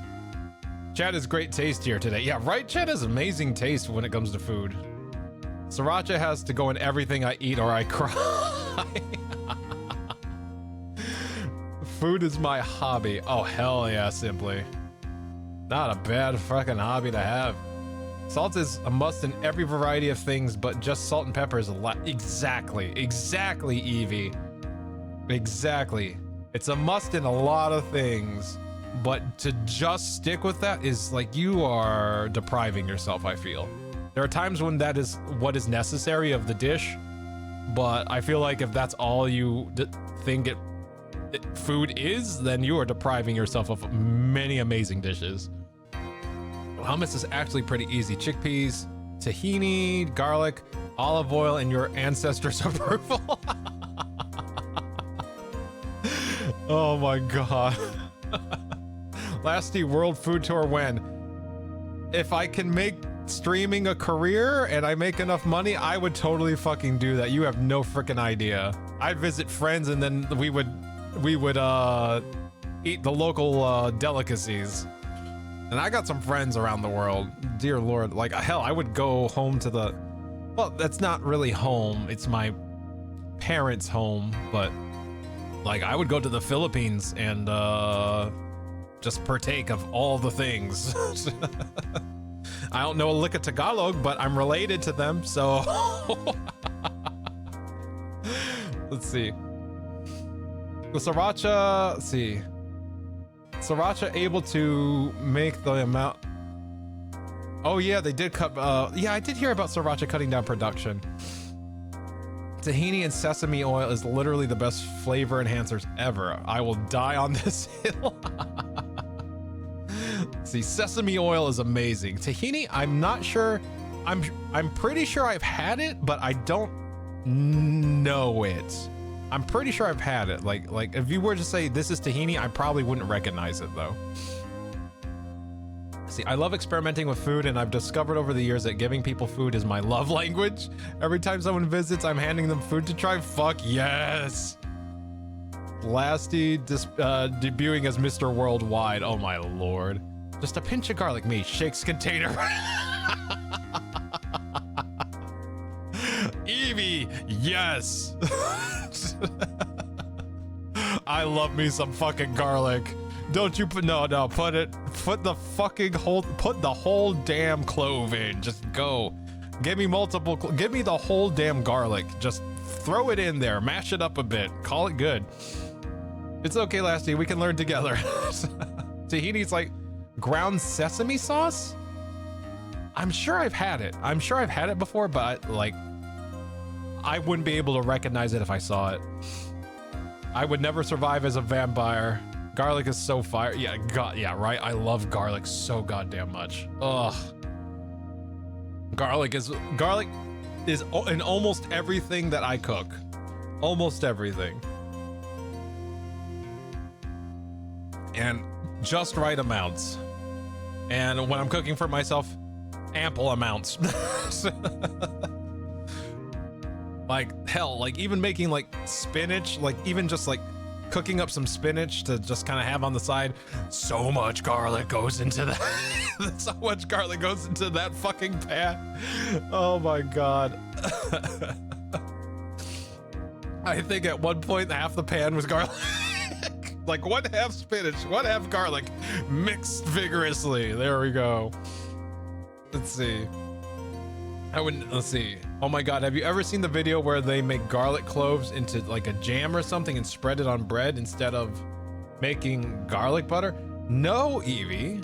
Chad has great taste here today. Yeah, right? Chad has amazing taste when it comes to food. Sriracha has to go in everything I eat or I cry. Food is my hobby. Oh, hell yeah, Simply. Not a bad fucking hobby to have. Salt is a must in every variety of things, but just salt and pepper is a lot. Exactly, Evie. Exactly. It's a must in a lot of things, but to just stick with that is like you are depriving yourself, I feel. There are times when that is what is necessary of the dish, but I feel like if that's all you think food is, then you are depriving yourself of many amazing dishes. Hummus is actually pretty easy. Chickpeas, tahini, garlic, olive oil, and your ancestors' approval. Oh my god. Lasty World Food Tour when? If I can make streaming a career and I make enough money, I would totally fucking do that. You have no freaking idea. I'd visit friends and then we would eat the local delicacies. And I got some friends around the world. Dear Lord, like hell, I would go home to the, well, that's not really home. It's my parents' home, but like I would go to the Philippines and just partake of all the things. I don't know a lick of Tagalog, but I'm related to them, so let's see. The sriracha, let's see. Sriracha able to make the amount. Oh yeah, they did cut. Yeah, I did hear about sriracha cutting down production. Tahini and sesame oil is literally the best flavor enhancers ever. I will die on this hill. See, sesame oil is amazing. Tahini, I'm not sure. I'm pretty sure I've had it, but I don't know it. I'm pretty sure I've had it. Like if you were to say this is tahini, I probably wouldn't recognize it though. See, I love experimenting with food, and I've discovered over the years that giving people food is my love language. Every time someone visits, I'm handing them food to try. Fuck yes. Lasty debuting as Mr. Worldwide. Oh my lord. Just a pinch of garlic meat shakes container. Evie, yes. I love me some fucking garlic. Don't you put put the whole damn clove in. Just go. Give me the whole damn garlic. Just throw it in there, mash it up a bit, call it good. It's okay, Lasty, we can learn together. Tahini's like ground sesame sauce? I'm sure I've had it. I'm sure I've had it before, but like I wouldn't be able to recognize it if I saw it. I would never survive as a vampire. Garlic is so fire. Yeah, yeah, right. I love garlic so goddamn much. Ugh. Garlic is in almost everything that I cook. Almost everything. And just right amounts. And when I'm cooking for myself, ample amounts. Like hell, like even making like spinach, like even just like cooking up some spinach to just kind of have on the side. So much garlic goes into that. So much garlic goes into that fucking pan. Oh my god. I think at one point half the pan was garlic. Like one half spinach, one half garlic, mixed vigorously. There we go. Let's see. Let's see. Oh my god, have you ever seen the video where they make garlic cloves into like a jam or something and spread it on bread instead of making garlic butter? No, Evie.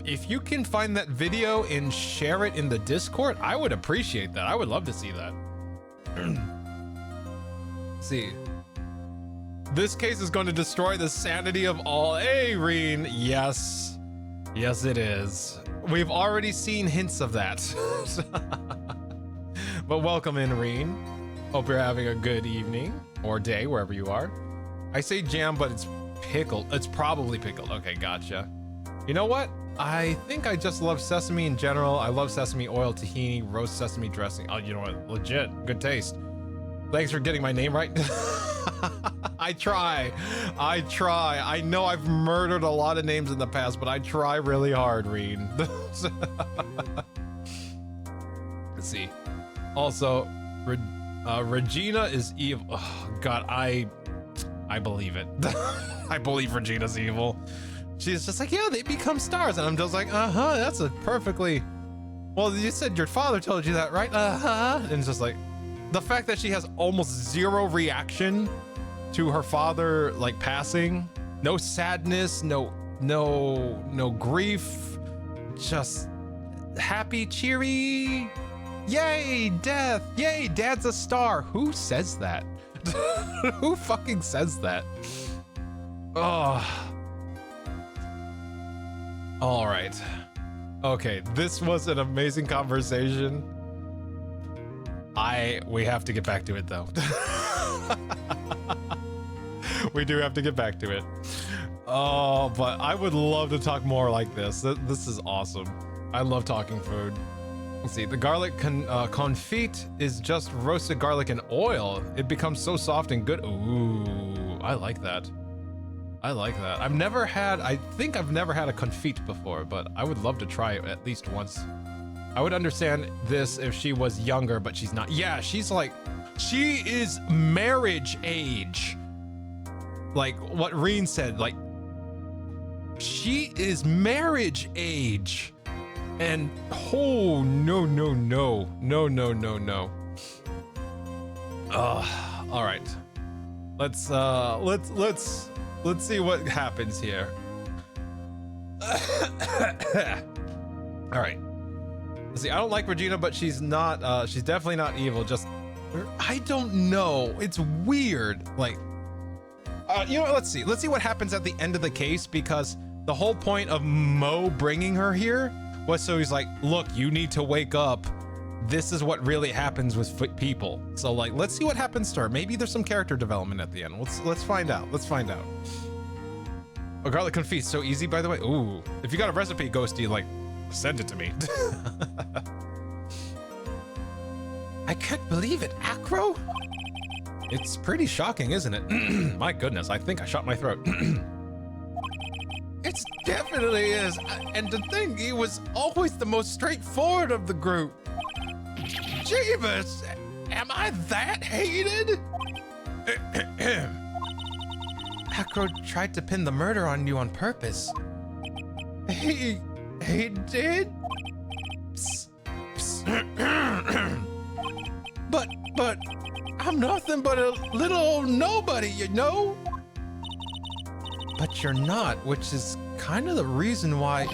If you can find that video and share it in the Discord, I would appreciate that. I would love to see that. See. This case is going to destroy the sanity of all. Hey, Reen. Yes. Yes, it is. We've already seen hints of that. But welcome in, Reen. Hope you're having a good evening or day, wherever you are. I say jam, but it's pickled. It's probably pickled. Okay, gotcha. You know what? I think I just love sesame in general. I love sesame oil, tahini, roast sesame dressing. Oh, you know what? Legit. Good taste. Thanks for getting my name right. I try. I know I've murdered a lot of names in the past, but I try really hard, Reen. Let's see. Also, Regina is evil. Oh, God, I believe it. I believe Regina's evil. She's just like, yeah, they become stars. And I'm just like, that's a perfectly... Well, you said your father told you that, right? And it's just like, the fact that she has almost zero reaction to her father, like, passing. No sadness, no grief. Just happy, cheery. Yay, death. Yay, dad's a star. Who says that? Who fucking says that? Oh. All right. Okay, this was an amazing conversation. We have to get back to it though. We do have to get back to it. Oh, but I would love to talk more like this. This is awesome. I love talking food. Let's see, the garlic confit is just roasted garlic and oil. It becomes so soft and good. Ooh, I like that. I like that. I think I've never had a confit before, but I would love to try it at least once. I would understand this if she was younger, but she's not. Yeah, she is marriage age. Like what Reen said, like, she is marriage age. And oh, no. All right. Let's see what happens here. All right. Let's see. I don't like Regina, but she's not. She's definitely not evil. Just, I don't know. It's weird. Like, you know what? Let's see. Let's see what happens at the end of the case, because the whole point of Mo bringing her here was so he's like, look, you need to wake up. This is what really happens with people. So like, let's see what happens to her. Maybe there's some character development at the end. Let's find out. Let's find out. Oh, garlic confit, so easy, by the way. Ooh, if you got a recipe, Ghosty, like, send it to me. I can't believe it, Acro. It's pretty shocking, isn't it? My goodness, I think I shot my throat. It definitely is. And to think he was always the most straightforward of the group. Jeebus, am I that hated? Acro tried to pin the murder on you on purpose. He did? But I'm nothing but a little old nobody, you know? But you're not, which is kind of the reason why...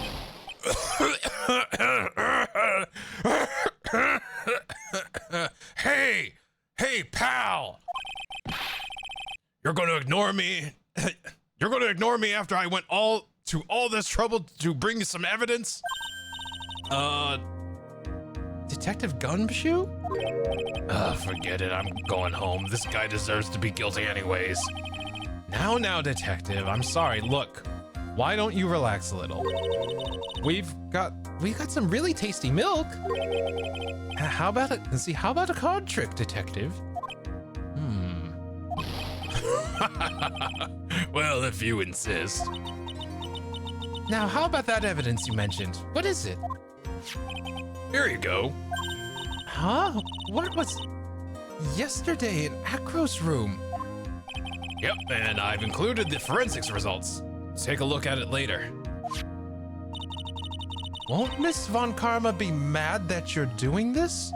Hey, pal! You're gonna ignore me? You're gonna ignore me after I went all this trouble to bring you some evidence? Detective Gumshoe? Forget it, I'm going home. This guy deserves to be guilty anyways. Now, detective, I'm sorry. Look, why don't you relax a little? We've got some really tasty milk. How about it? Let's see, how about a card trick, detective? Well, if you insist. Now, how about that evidence you mentioned? What is it? Here you go. Huh? What was... Yesterday in Acro's room. Yep, and I've included the forensics results. Take a look at it later. Won't Miss Von Karma be mad that you're doing this?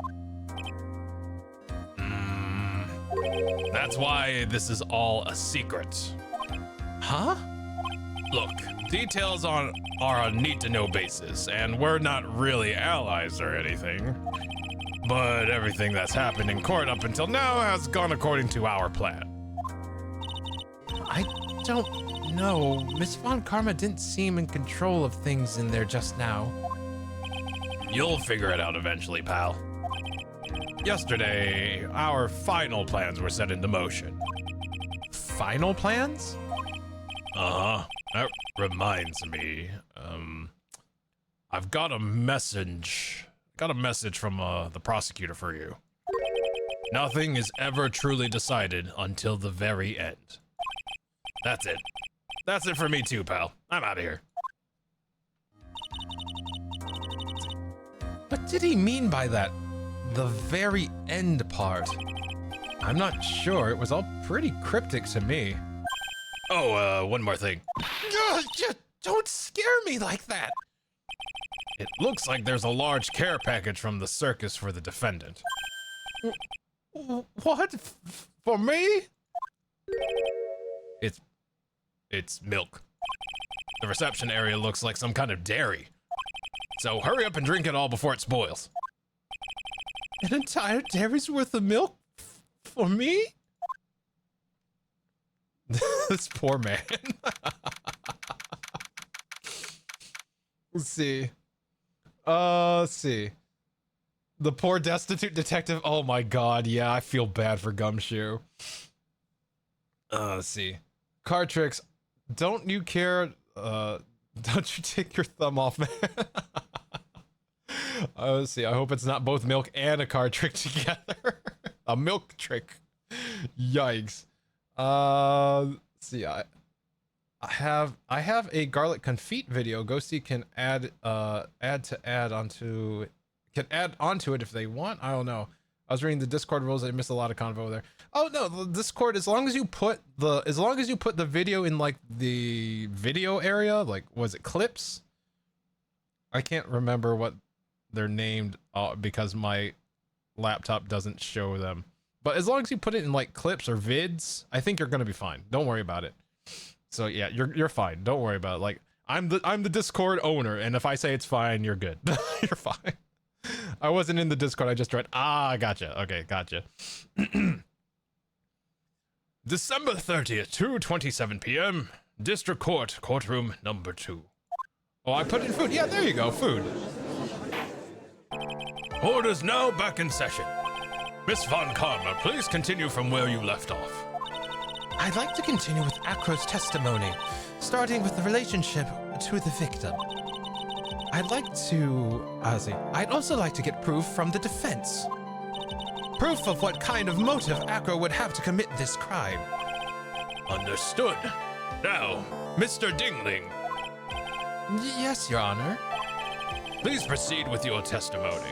That's why this is all a secret. Huh? Look, details are on a need-to-know basis, and we're not really allies or anything. But everything that's happened in court up until now has gone according to our plan. I don't know. Miss Von Karma didn't seem in control of things in there just now. You'll figure it out eventually, pal. Yesterday, our final plans were set into motion. Final plans? Uh-huh. That reminds me. I've got a message. Got a message from the prosecutor for you. Nothing is ever truly decided until the very end. That's it. That's it for me too, pal. I'm out of here. What did he mean by that? The very end part. I'm not sure. It was all pretty cryptic to me. Oh, one more thing. Just don't scare me like that. It looks like there's a large care package from the circus for the defendant. What? For me? It's milk. The reception area looks like some kind of dairy. So hurry up and drink it all before it spoils. An entire dairy's worth of milk? For me? This poor man. Let's see. Let's see. The poor destitute detective. Oh my god, yeah, I feel bad for Gumshoe. Let's see. Card tricks. Don't you care? Don't you take your thumb off, man? Let's see. I hope it's not both milk and a card trick together. A milk trick. Yikes. Let's see. I have a garlic confit video. Ghosty can add onto it if they want. I don't know. I was reading the Discord rules. I missed a lot of convo there. Oh no, the Discord, as long as you put the video in like the video area, like was it clips? I can't remember what they're named because my laptop doesn't show them. But as long as you put it in like clips or vids, I think you're gonna be fine. Don't worry about it. So yeah, you're fine. Don't worry about it. Like I'm the Discord owner, and if I say it's fine, you're good. You're fine. I wasn't in the Discord. I just read. Gotcha. Okay, gotcha. December 30th, 2:27 p.m. District Court, courtroom number 2. Oh, I put in food. Yeah, there you go. Food. Order's now back in session. Miss Von Karma, please continue from where you left off. I'd like to continue with Acro's testimony, starting with the relationship to the victim. I'd also like to get proof from the defense. Proof of what kind of motive Acro would have to commit this crime. Understood. Now, Mr. Dingling, Yes, Your Honor. please proceed with your testimony.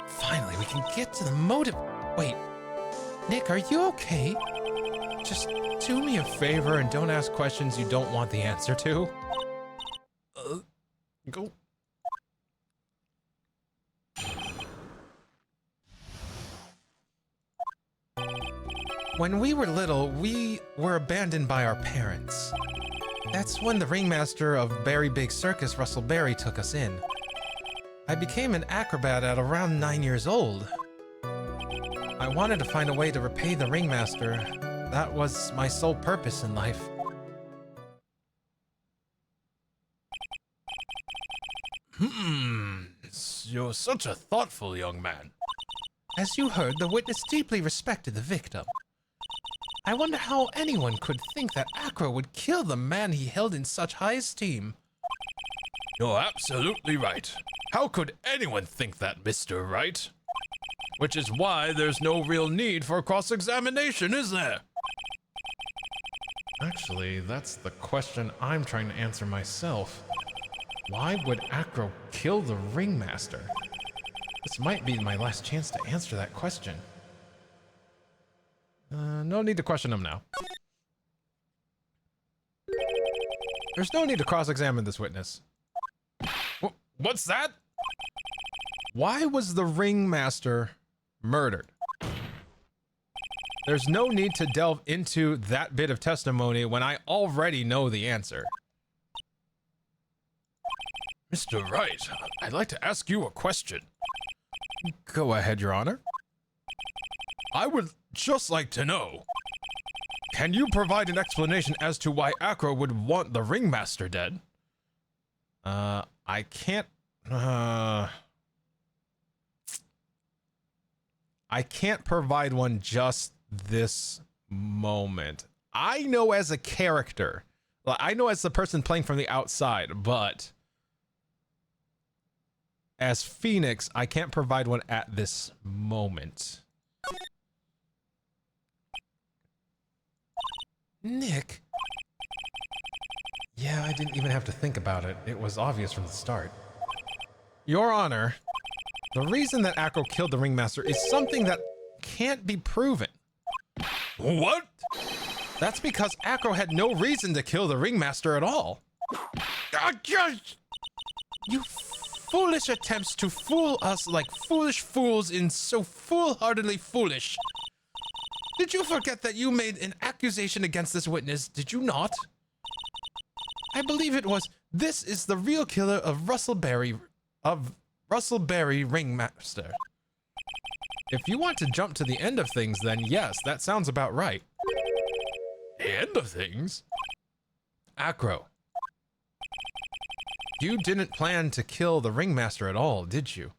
Finally, we can get to the motive. Wait, Nick, are you okay? Just do me a favor and don't ask questions you don't want the answer to. Go. When we were little, we were abandoned by our parents. That's when the ringmaster of Berry Big Circus, Russell Berry, took us in. I became an acrobat at around 9 years old. I wanted to find a way to repay the ringmaster. That was my sole purpose in life. You're such a thoughtful young man. As you heard, the witness deeply respected the victim. I wonder how anyone could think that Acro would kill the man he held in such high esteem. You're absolutely right. How could anyone think that, Mr. Wright? Which is why there's no real need for cross-examination, is there? Actually, that's the question I'm trying to answer myself. Why would Acro kill the ringmaster? This might be my last chance to answer that question. No need to question him now. There's no need to cross-examine this witness. What's that? Why was the ringmaster murdered? There's no need to delve into that bit of testimony when I already know the answer. Mr. Wright, I'd like to ask you a question. Go ahead, Your Honor. I would just like to know, Can you provide an explanation as to why Acro would want the ringmaster dead? I can't... I can't provide one just this moment. I know as a character, like, I know as the person playing from the outside, but as Phoenix, I can't provide one at this moment. Nick? Yeah, I didn't even have to think about it. It was obvious from the start. Your Honor, the reason that Acro killed the Ringmaster is something that can't be proven. What? That's because Acro had no reason to kill the Ringmaster at all. You foolish attempts to fool us like foolish fools in so foolhardily foolish. Did you forget that you made an accusation against this witness, did you not? I believe it was, this is the real killer of Russell Berry Ringmaster. If you want to jump to the end of things, then yes, that sounds about right. The end of things? Acro. You didn't plan to kill the Ringmaster at all, did you?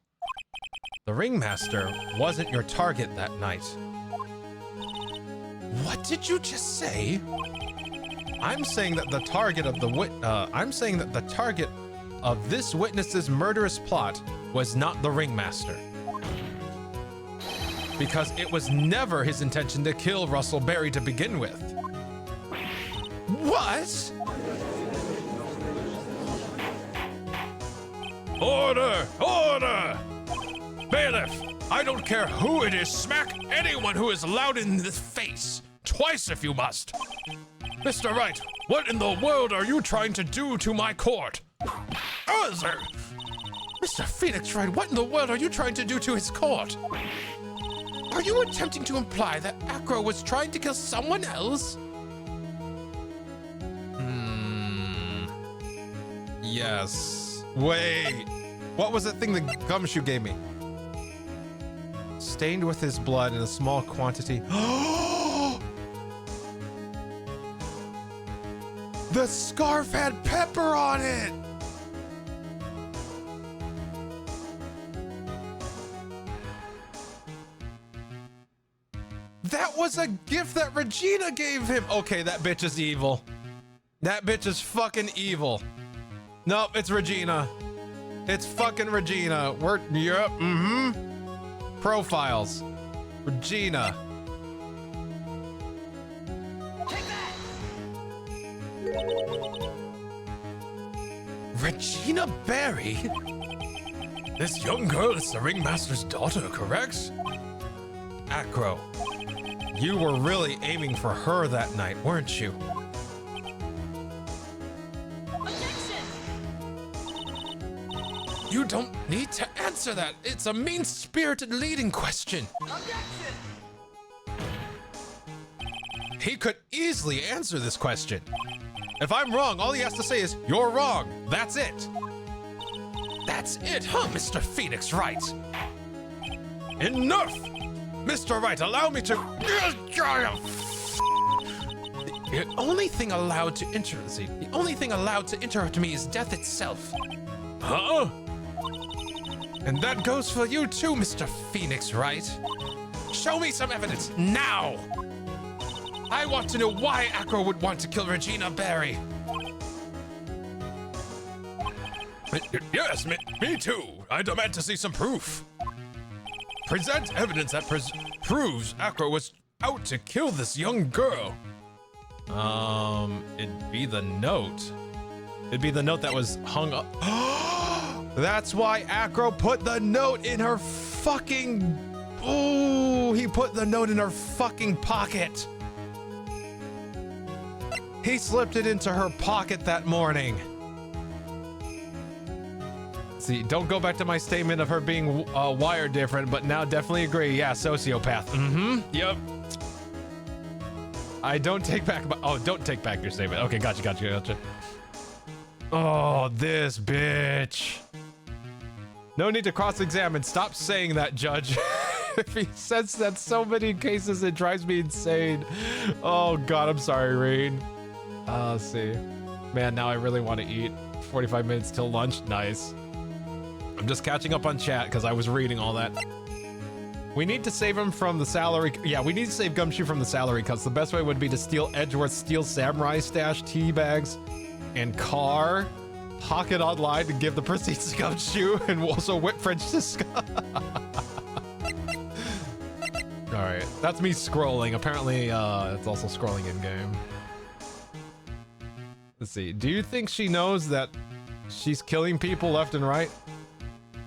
The Ringmaster wasn't your target that night. What did you just say? I'm saying that the target of this witness's murderous plot was not the Ringmaster. Because it was never his intention to kill Russell Berry to begin with. What? Order! Order! Bailiff, I don't care who it is, smack anyone who is loud in the face. Twice if you must. Mr. Wright, what in the world are you trying to do to my court? Sir. Mr. Phoenix Wright, what in the world are you trying to do to his court? Are you attempting to imply that Acro was trying to kill someone else? Yes. Wait. What was that thing the Gumshoe gave me? Stained with his blood in a small quantity. The scarf had pepper on it! That was a gift that Regina gave him! Okay, that bitch is evil. That bitch is fucking evil. Nope, it's Regina. It's fucking Regina. Yep, Profiles. Regina. Take that! Regina Berry? This young girl is the Ringmaster's daughter, correct? Acro, you were really aiming for her that night, weren't you? Objection! You don't need to answer that. It's a mean-spirited leading question. Objection! He could easily answer this question. If I'm wrong, all he has to say is, you're wrong. That's it. That's it, huh, Mr. Phoenix Wright? Enough! Mr. Wright, allow me to... The only thing allowed to interrupt me is death itself. Huh? And that goes for you too, Mr. Phoenix Wright. Show me some evidence, now! I want to know why Acro would want to kill Regina Berry. Yes, me too. I demand to see some proof. Present evidence that proves Acro was out to kill this young girl. It'd be the note. It'd be the note that was hung up. That's why Acro put the note in her fucking... Ooh, he put the note in her fucking pocket. He slipped it into her pocket that morning. See, don't go back to my statement of her being wired different, but now definitely agree. Yeah, sociopath. Yep. I don't take back my... Oh, don't take back your statement. Okay, gotcha. Oh, this bitch. No need to cross-examine. Stop saying that, Judge. If he says that so many cases, it drives me insane. Oh, God, I'm sorry, Rain. Let's see. Man, now I really want to eat. 45 minutes till lunch. Nice. I'm just catching up on chat because I was reading all that. We need to save him from the salary. Yeah, we need to save Gumshoe from the salary cuts. The best way would be to steal Edgeworth's Steel Samurai stash, tea bags, and car. Pocket online to give the proceeds to Gumshoe, and also whip French to Scott. Alright, that's me scrolling. Apparently, it's also scrolling in-game. Let's see. Do you think she knows that she's killing people left and right?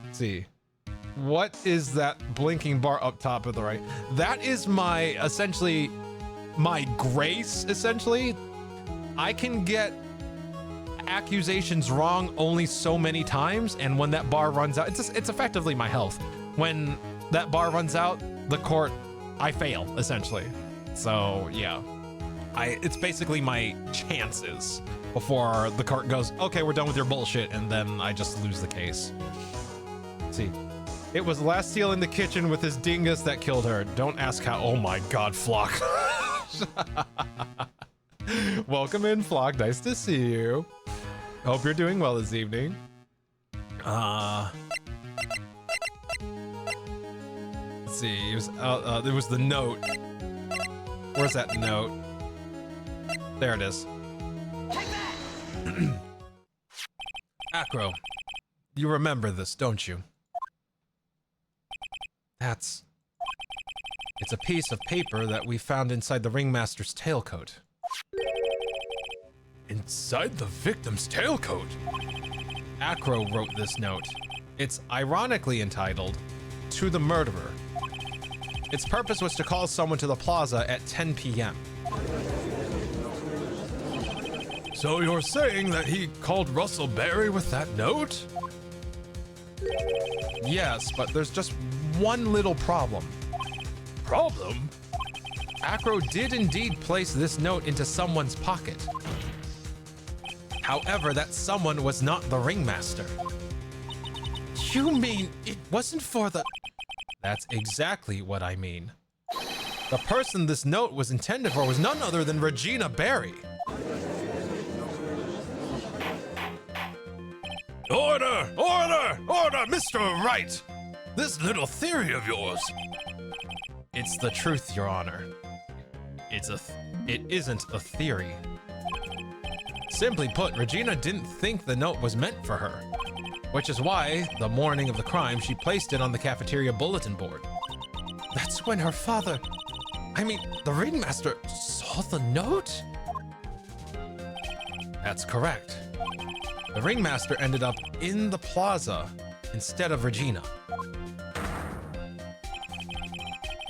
Let's see. What is that blinking bar up top of the right? That is my, essentially, my grace, essentially. I can get accusations wrong only so many times, and when that bar runs out, it's effectively my health. When that bar runs out, the court, I fail, essentially. So, yeah. It's basically my chances before the court goes, okay, we're done with your bullshit, and then I just lose the case. Let's see. It was Lastiel in the kitchen with his dingus that killed her. Don't ask how. Oh my god, Flock. Welcome in, Flock. Nice to see you. Hope you're doing well this evening. Let's see. It was the note. Where's that note? There it is. Acro, you remember this, don't you? It's a piece of paper that we found inside the ringmaster's tailcoat. Inside the victim's tailcoat? Acro wrote this note. It's ironically entitled, "To the Murderer." Its purpose was to call someone to the plaza at 10 p.m. So you're saying that he called Russell Berry with that note? Yes, but there's just one little problem. Problem? Acro did indeed place this note into someone's pocket. However, that someone was not the ringmaster. You mean it wasn't for the... That's exactly what I mean. The person this note was intended for was none other than Regina Berry. Order! Order! Order, Mr. Wright! This little theory of yours. It's the truth, Your Honor. It isn't a theory. Simply put, Regina didn't think the note was meant for her, which is why, the morning of the crime, she placed it on the cafeteria bulletin board. That's when her father, the ringmaster, saw the note? That's correct. The ringmaster ended up in the plaza instead of Regina.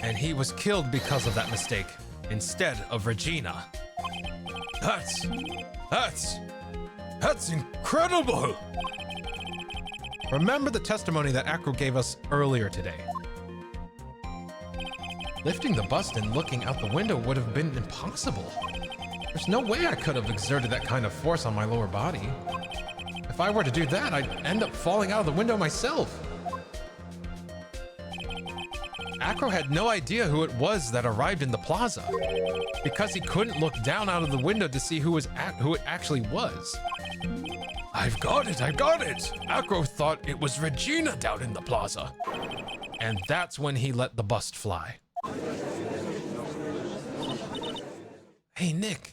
And he was killed because of that mistake, instead of Regina. That's incredible! Remember the testimony that Acro gave us earlier today. Lifting the bust and looking out the window would have been impossible. There's no way I could have exerted that kind of force on my lower body. If I were to do that, I'd end up falling out of the window myself. Acro had no idea who it was that arrived in the plaza, because he couldn't look down out of the window to see who it actually was. I've got it! Acro thought it was Regina down in the plaza. And that's when he let the bust fly. Hey, Nick.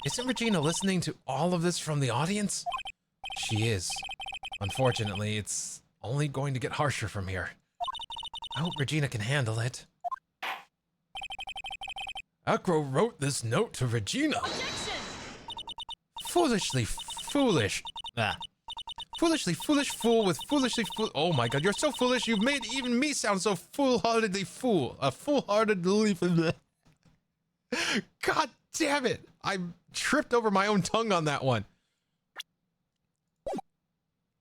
Isn't Regina listening to all of this from the audience? She is. Unfortunately, it's only going to get harsher from here. I hope Regina can handle it. Acro wrote this note to Regina. Objection! Foolishly foolish. Foolishly foolish fool with foolishly fool. Oh my god, you're so foolish. You've made even me sound so foolhardily fool. A foolhardily. God damn it. I tripped over my own tongue on that one.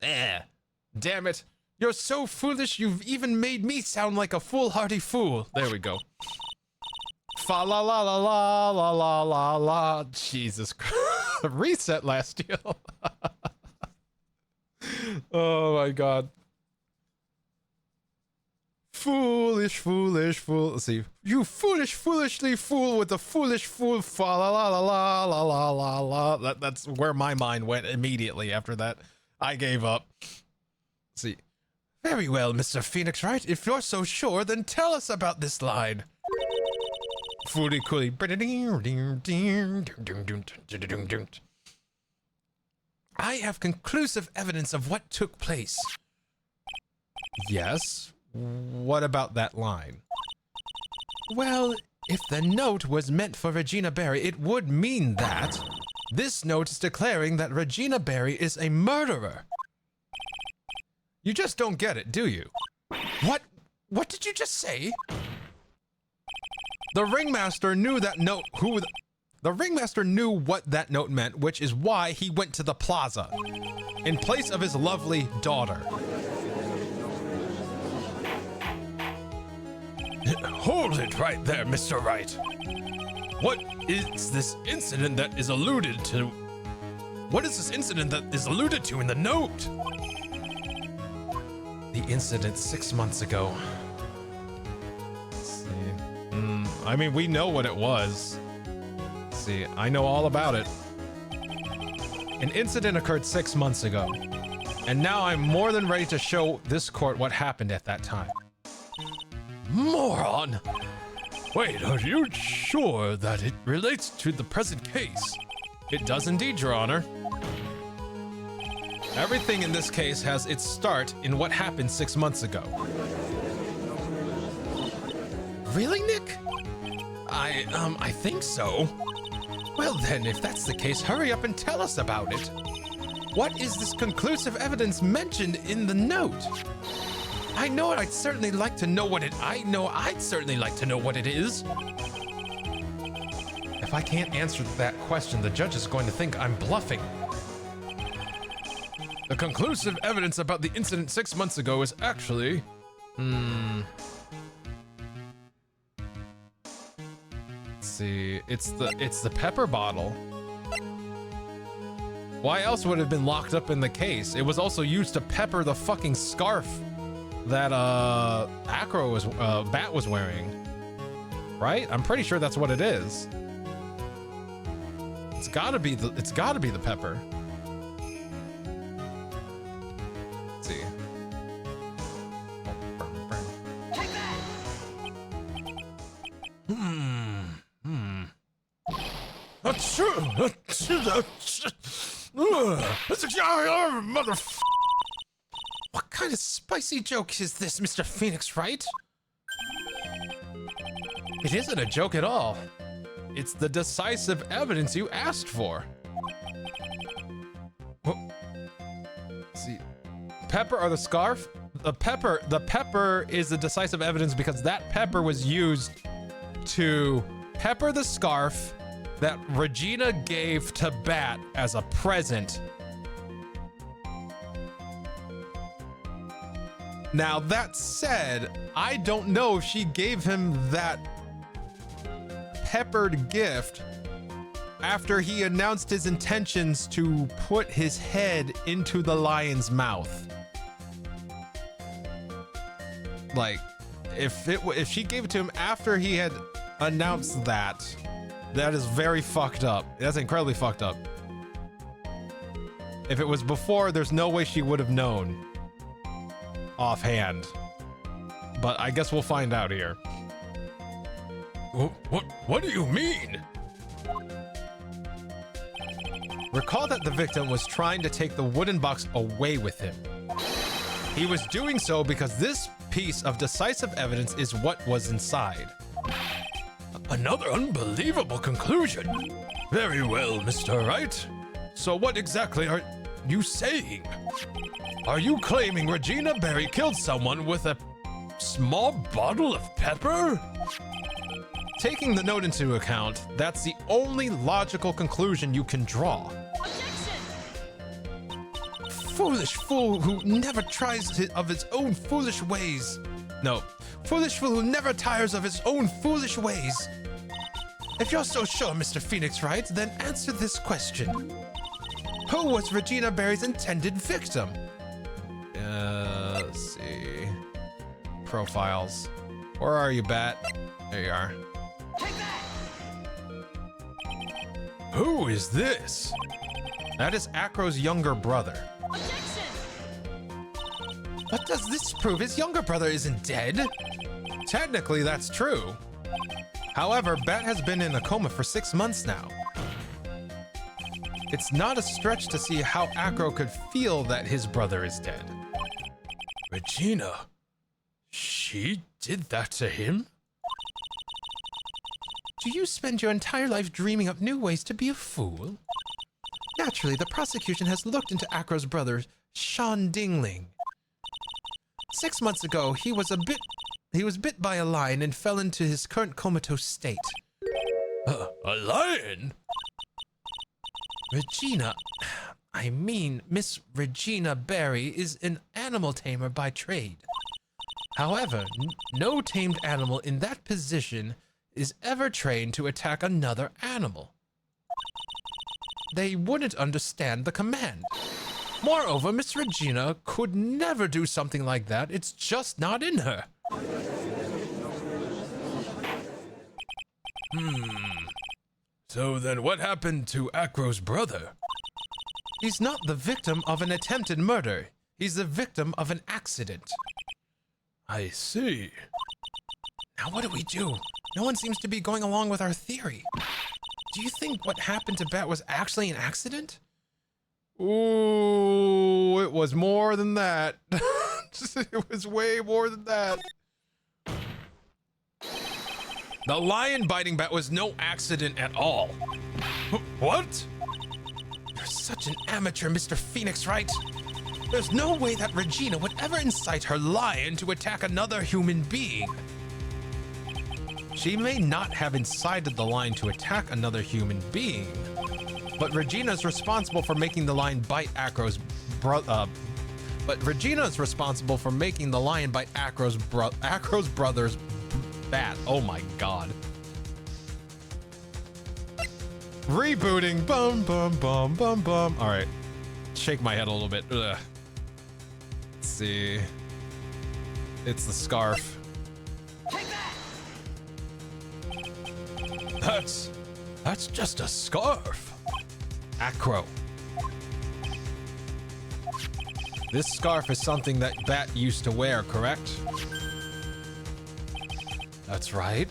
Damn it. You're so foolish, you've even made me sound like a foolhardy fool. There we go. Fa la la la la la la la la. Jesus Christ. Reset last year. Oh my god. Foolish, foolish, fool. Let's see. You foolish, foolishly fool with a foolish fool. Fa la la la la la la la la. That's where my mind went immediately after that. I gave up. Let's see. Very well, Mr. Phoenix Wright. If you're so sure, then tell us about this line. Fooly cooly. I have conclusive evidence of what took place. Yes? What about that line? Well, if the note was meant for Regina Berry, it would mean that This note is declaring that Regina Berry is a murderer. You just don't get it, do you? What? What did you just say? The ringmaster knew that note. The ringmaster knew what that note meant, which is why he went to the plaza in place of his lovely daughter. Hold it right there, Mr. Wright. What is this incident that is alluded to? What is this incident that is alluded to in the note? The incident 6 months ago. Let's see. I mean, we know what it was. Let's see, I know all about it. An incident occurred 6 months ago, and now I'm more than ready to show this court what happened at that time. Moron! Wait, are you sure that it relates to the present case? It does indeed, Your Honor. Everything in this case has its start in what happened 6 months ago. Really, Nick? I think so. Well then, if that's the case, hurry up and tell us about it. What is this conclusive evidence mentioned in the note? I know I'd certainly like to know what it is. If I can't answer that question, the judge is going to think I'm bluffing. The conclusive evidence about the incident 6 months ago is actually... Let's see, it's the pepper bottle. Why else would it have been locked up in the case? It was also used to pepper the fucking scarf that Bat was wearing, right? I'm pretty sure that's what it is. It's gotta be the pepper. Let's see. Take that! Motherfucker! What kind of spicy joke is this, Mr. Phoenix Wright? It isn't a joke at all. It's the decisive evidence you asked for. Let's see, pepper or the scarf? The pepper is the decisive evidence because that pepper was used to pepper the scarf that Regina gave to Bat as a present. Now, that said, I don't know if she gave him that peppered gift after he announced his intentions to put his head into the lion's mouth. Like, if she gave it to him after he had announced that, that is very fucked up. That's incredibly fucked up. If it was before, there's no way she would have known offhand. But I guess we'll find out here. What do you mean? Recall that the victim was trying to take the wooden box away with him. He was doing so because this piece of decisive evidence is what was inside. Another unbelievable conclusion. Very well, Mr. Wright. So what exactly are you saying? Are you claiming Regina Berry killed someone with a small bottle of pepper? Taking the note into account, that's the only logical conclusion you can draw. Objection! Foolish fool who never tries of his own foolish ways. No, foolish fool who never tires of his own foolish ways. If you're so sure, Mr. Phoenix Wright, then answer this question. Who was Regina Berry's intended victim? Let's see. Profiles. Where are you, Bat? There you are. Take that! Who is this? That is Acro's younger brother. Objection! What does this prove? His younger brother isn't dead. Technically, that's true. However, Bat has been in a coma for 6 months now. It's not a stretch to see how Acro could feel that his brother is dead. Regina? She did that to him? Do you spend your entire life dreaming up new ways to be a fool? Naturally, the prosecution has looked into Acro's brother, Sean Dingling. 6 months ago, he was bit by a lion and fell into his current comatose state. A lion? Miss Regina Barry is an animal tamer by trade. However, no tamed animal in that position is ever trained to attack another animal. They wouldn't understand the command. Moreover, Miss Regina could never do something like that. It's just not in her. So then what happened to Acro's brother? He's not the victim of an attempted murder. He's the victim of an accident. I see. Now what do we do? No one seems to be going along with our theory. Do you think what happened to Bat was actually an accident? Ooh, it was more than that. It was way more than that. The lion biting Bat was no accident at all. What? You're such an amateur, Mr. Phoenix, right? There's no way that Regina would ever incite her lion to attack another human being. She may not have incited the lion to attack another human being, but Regina's responsible for making the lion bite Acro's Acro's brother's bat. Oh my god. Rebooting. Bum, bum, bum, bum, bum. All right. Shake my head a little bit. Ugh. Let's see. It's the scarf. Take that! That's just a scarf. Acro. This scarf is something that Bat used to wear, correct? That's right.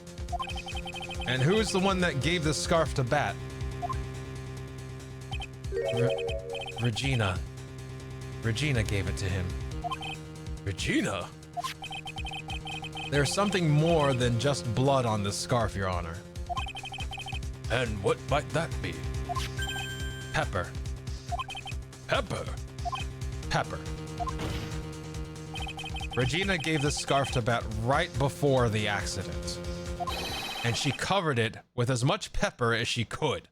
And who is the one that gave the scarf to Bat? Regina. Regina gave it to him. Regina? There's something more than just blood on this scarf, Your Honor. And what might that be? Pepper. Pepper? Pepper. Regina gave the scarf to Bat right before the accident. And she covered it with as much pepper as she could.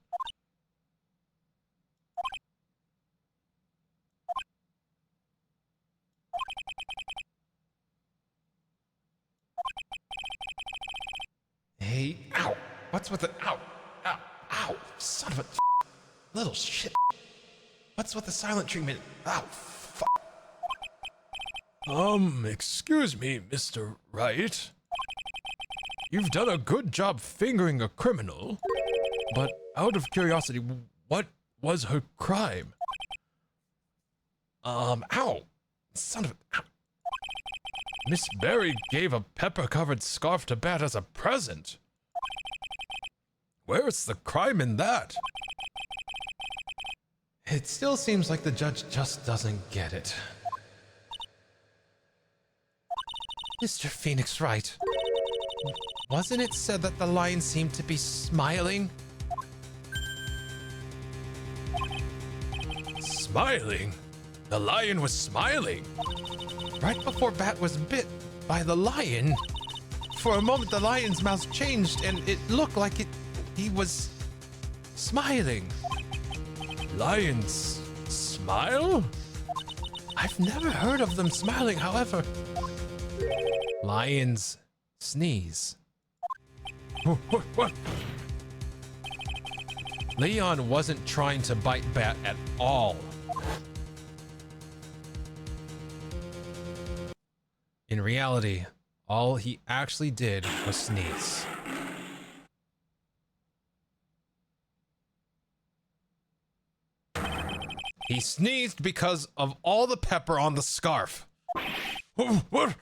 Hey, ow. What's with the, ow, ow, ow, son of a little shit. What's with the silent treatment? Ow, fuck. Excuse me, Mr. Wright. You've done a good job fingering a criminal, but out of curiosity, what was her crime? Ow, son of a, ow. Miss Berry gave a pepper-covered scarf to Bat as a present. Where's the crime in that? It still seems like the judge just doesn't get it. Mr. Phoenix Wright, wasn't it said that the lion seemed to be smiling? Smiling? The lion was smiling? Right before Bat was bit by the lion, for a moment the lion's mouth changed and it looked like he was smiling. Lions smile? I've never heard of them smiling, however. Lions sneeze. What? Leon wasn't trying to bite Bat at all. In reality, all he actually did was sneeze. He sneezed because of all the pepper on the scarf. What?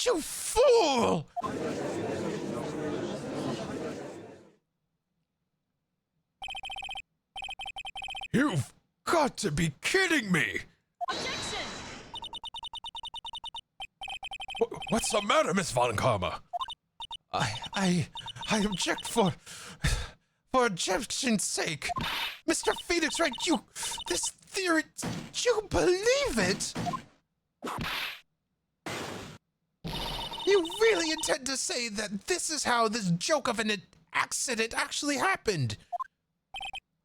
You fool! You've got to be kidding me! Objection! What's the matter, Miss Von Karma? I object for For objection's sake. Mr. Phoenix Wright, this theory, you believe it? You really intend to say that this is how this joke of an accident actually happened?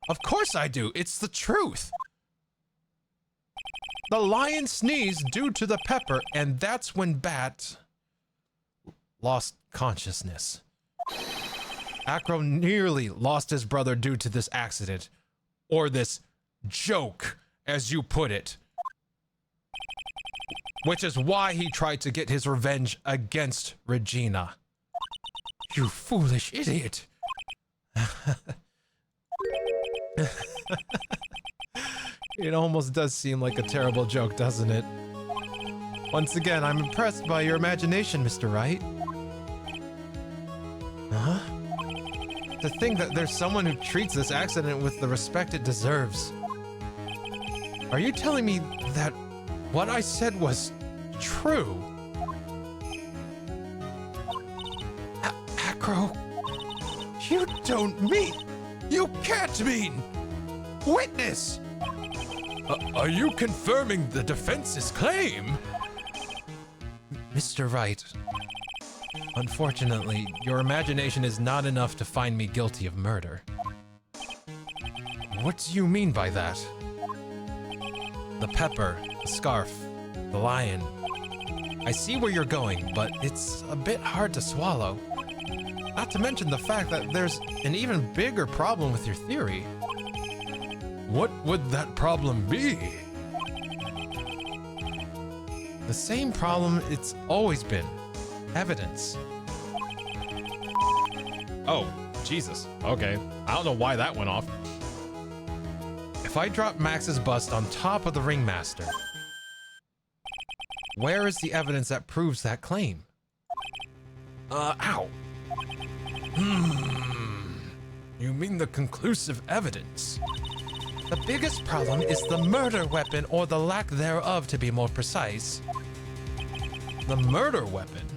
Of course I do. It's the truth. The lion sneezed due to the pepper, and that's when Bat lost consciousness. Acro nearly lost his brother due to this accident, or this joke, as you put it. Which is why he tried to get his revenge against Regina. You foolish idiot. It almost does seem like a terrible joke, doesn't it? Once again, I'm impressed by your imagination, Mr. Wright. Huh? To think that there's someone who treats this accident with the respect it deserves. Are you telling me that what I said was true? Acro, you don't mean, you can't mean. Witness! Are you confirming the defense's claim? Mr. Wright, unfortunately, your imagination is not enough to find me guilty of murder. What do you mean by that? The pepper, the scarf, the lion. I see where you're going, but it's a bit hard to swallow. Not to mention the fact that there's an even bigger problem with your theory. What would that problem be? The same problem it's always been. Evidence. Oh, Jesus. Okay. I don't know why that went off. If I drop Max's bust on top of the ringmaster, where is the evidence that proves that claim? Ow. You mean the conclusive evidence? The biggest problem is the murder weapon, or the lack thereof, to be more precise. The murder weapon?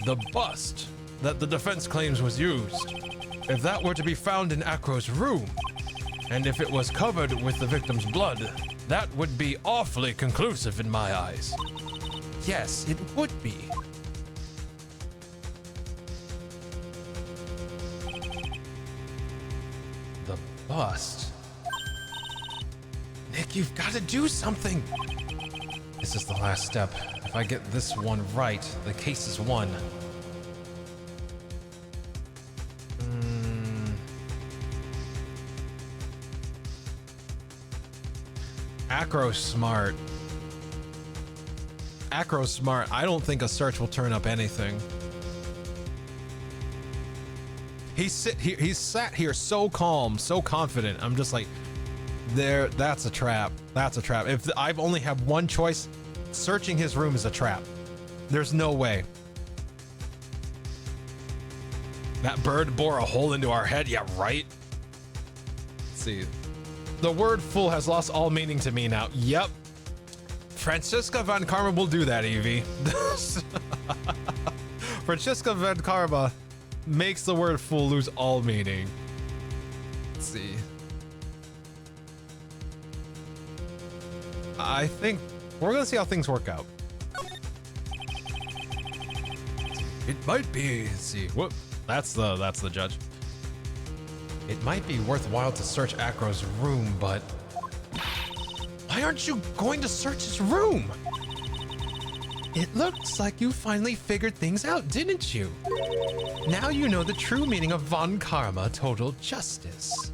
The bust that the defense claims was used. If that were to be found in Acro's room, and if it was covered with the victim's blood, that would be awfully conclusive in my eyes. Yes, it would be. The bust. Nick, you've got to do something. This is the last step. If I get this one right, the case is won. Acro's smart. Acro's smart. I don't think a search will turn up anything. He's sat here so calm, so confident. I'm just like, that's a trap. That's a trap. If I've only have one choice, searching his room is a trap. There's no way. That bird bore a hole into our head. Yeah, right. Let's see. The word fool has lost all meaning to me now. Yep. Francisca Van Karma will do that, Evie. Francisca Van Karma makes the word fool lose all meaning. Let's see. I think we're gonna see how things work out. It might be. Let's see. Whoop. That's the judge. It might be worthwhile to search Acro's room, but why aren't you going to search his room? It looks like you finally figured things out, didn't you? Now you know the true meaning of Von Karma total justice.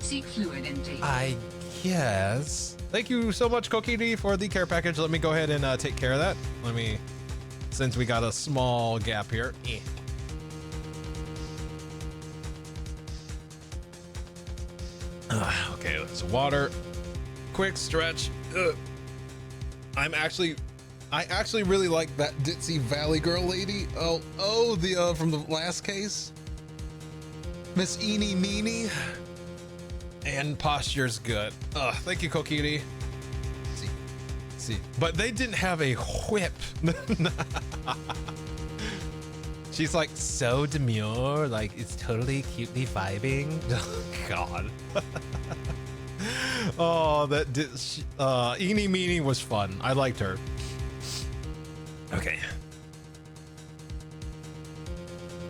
Seek fluid intake. I guess. Thank you so much, Kokiri, for the care package. Let me go ahead and take care of that. Since we got a small gap here. Okay, let's water. Quick stretch. I actually really like that ditzy Valley Girl lady. The from the last case. Miss Eenie Meenie. And posture's good. Thank you, Kokiri. See. But they didn't have a whip. She's like so demure, like it's totally cutely vibing. Oh, God. Oh, that did. Eeny Meeny was fun. I liked her. Okay.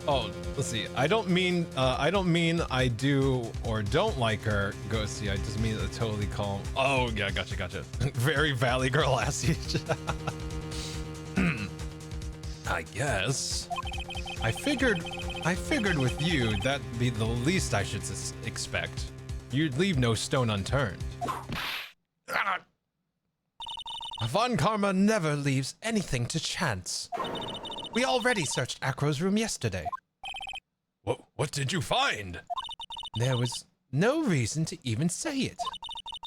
Oh, let's see. I don't mean I do or don't like her, Ghosty. I just mean a totally calm. Oh yeah, gotcha. Very Valley Girl assy. I guess. I figured with you that'd be the least I should expect. You'd leave no stone unturned. Von Karma never leaves anything to chance. We already searched Acro's room yesterday. What did you find? There was no reason to even say it.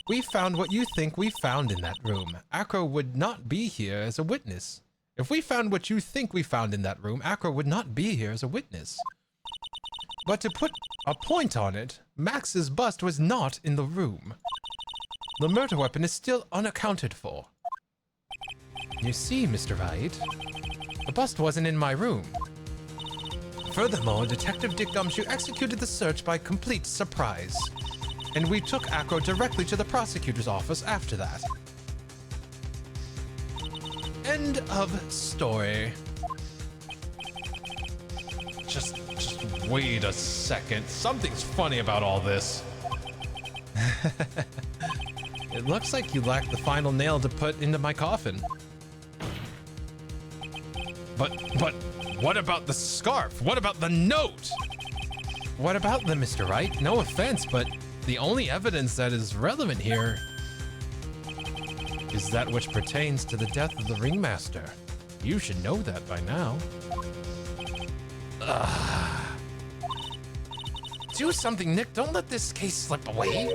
We found what you think we found in that room. Acro would not be here as a witness. If we found what you think we found in that room, Acro would not be here as a witness. But to put a point on it, Max's bust was not in the room. The murder weapon is still unaccounted for. You see, Mr. Wright, the bust wasn't in my room. Furthermore, Detective Dick Gumshoe executed the search by complete surprise, and we took Acro directly to the prosecutor's office after that. End of story. Just wait a second. Something's funny about all this. It looks like you lack the final nail to put into my coffin. But what about the scarf? What about the note? What about them, Mr. Wright? No offense, but the only evidence that is relevant here is that which pertains to the death of the ringmaster. You should know that by now. Do something, Nick. Don't let this case slip away.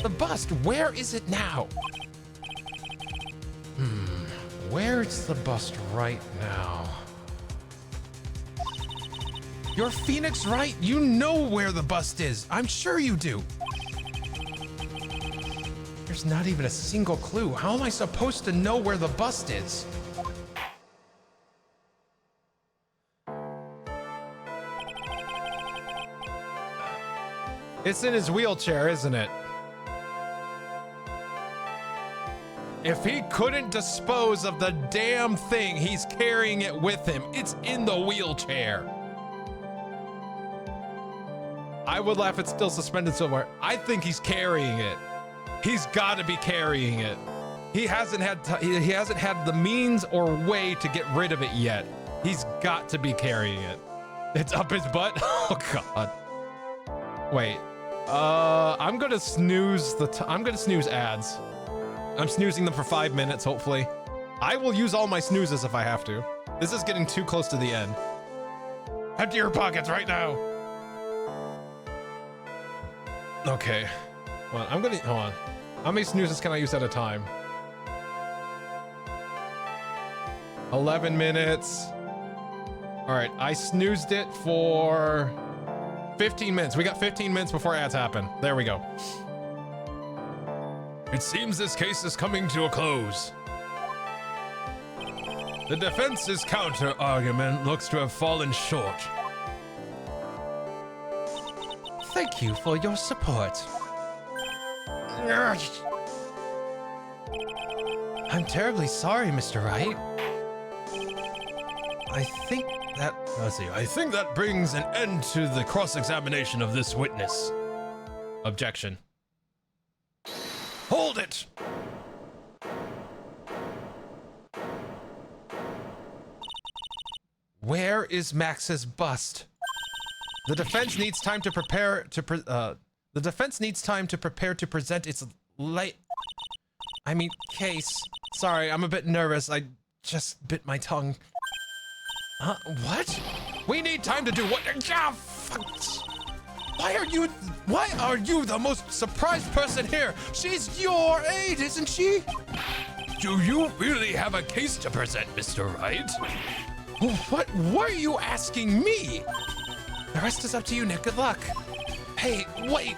The bust, where is it now? Where's the bust right now? You're Phoenix, right? You know where the bust is. I'm sure you do. There's not even a single clue. How am I supposed to know where the bust is? It's in his wheelchair, isn't it? If he couldn't dispose of the damn thing, he's carrying it with him. It's in the wheelchair. I would laugh, it's still suspended somewhere. I think he's carrying it. He's got to be carrying it. He hasn't had the means or way to get rid of it yet. He's got to be carrying it. It's up his butt. Oh God. Wait. I'm gonna snooze I'm gonna snooze ads. I'm snoozing them for 5 minutes, hopefully. I will use all my snoozes if I have to. This is getting too close to the end. Empty your pockets right now. Okay. Hold on, hold on. How many snoozes can I use at a time? 11 minutes. All right, I snoozed it for 15 minutes. We got 15 minutes before ads happen. There we go. It seems this case is coming to a close. The defense's counter-argument looks to have fallen short. Thank you for your support. I'm terribly sorry, Mr. Wright. I think that brings an end to the cross-examination of this witness. Objection. Hold it! Where is Max's bust? The defense needs time to prepare to present its case. Sorry, I'm a bit nervous. I just bit my tongue. What? We need time to do what? Why are you the most surprised person here? She's your aide, isn't she? Do you really have a case to present, Mr. Wright? What are you asking me? The rest is up to you, Nick. Good luck. Hey, wait.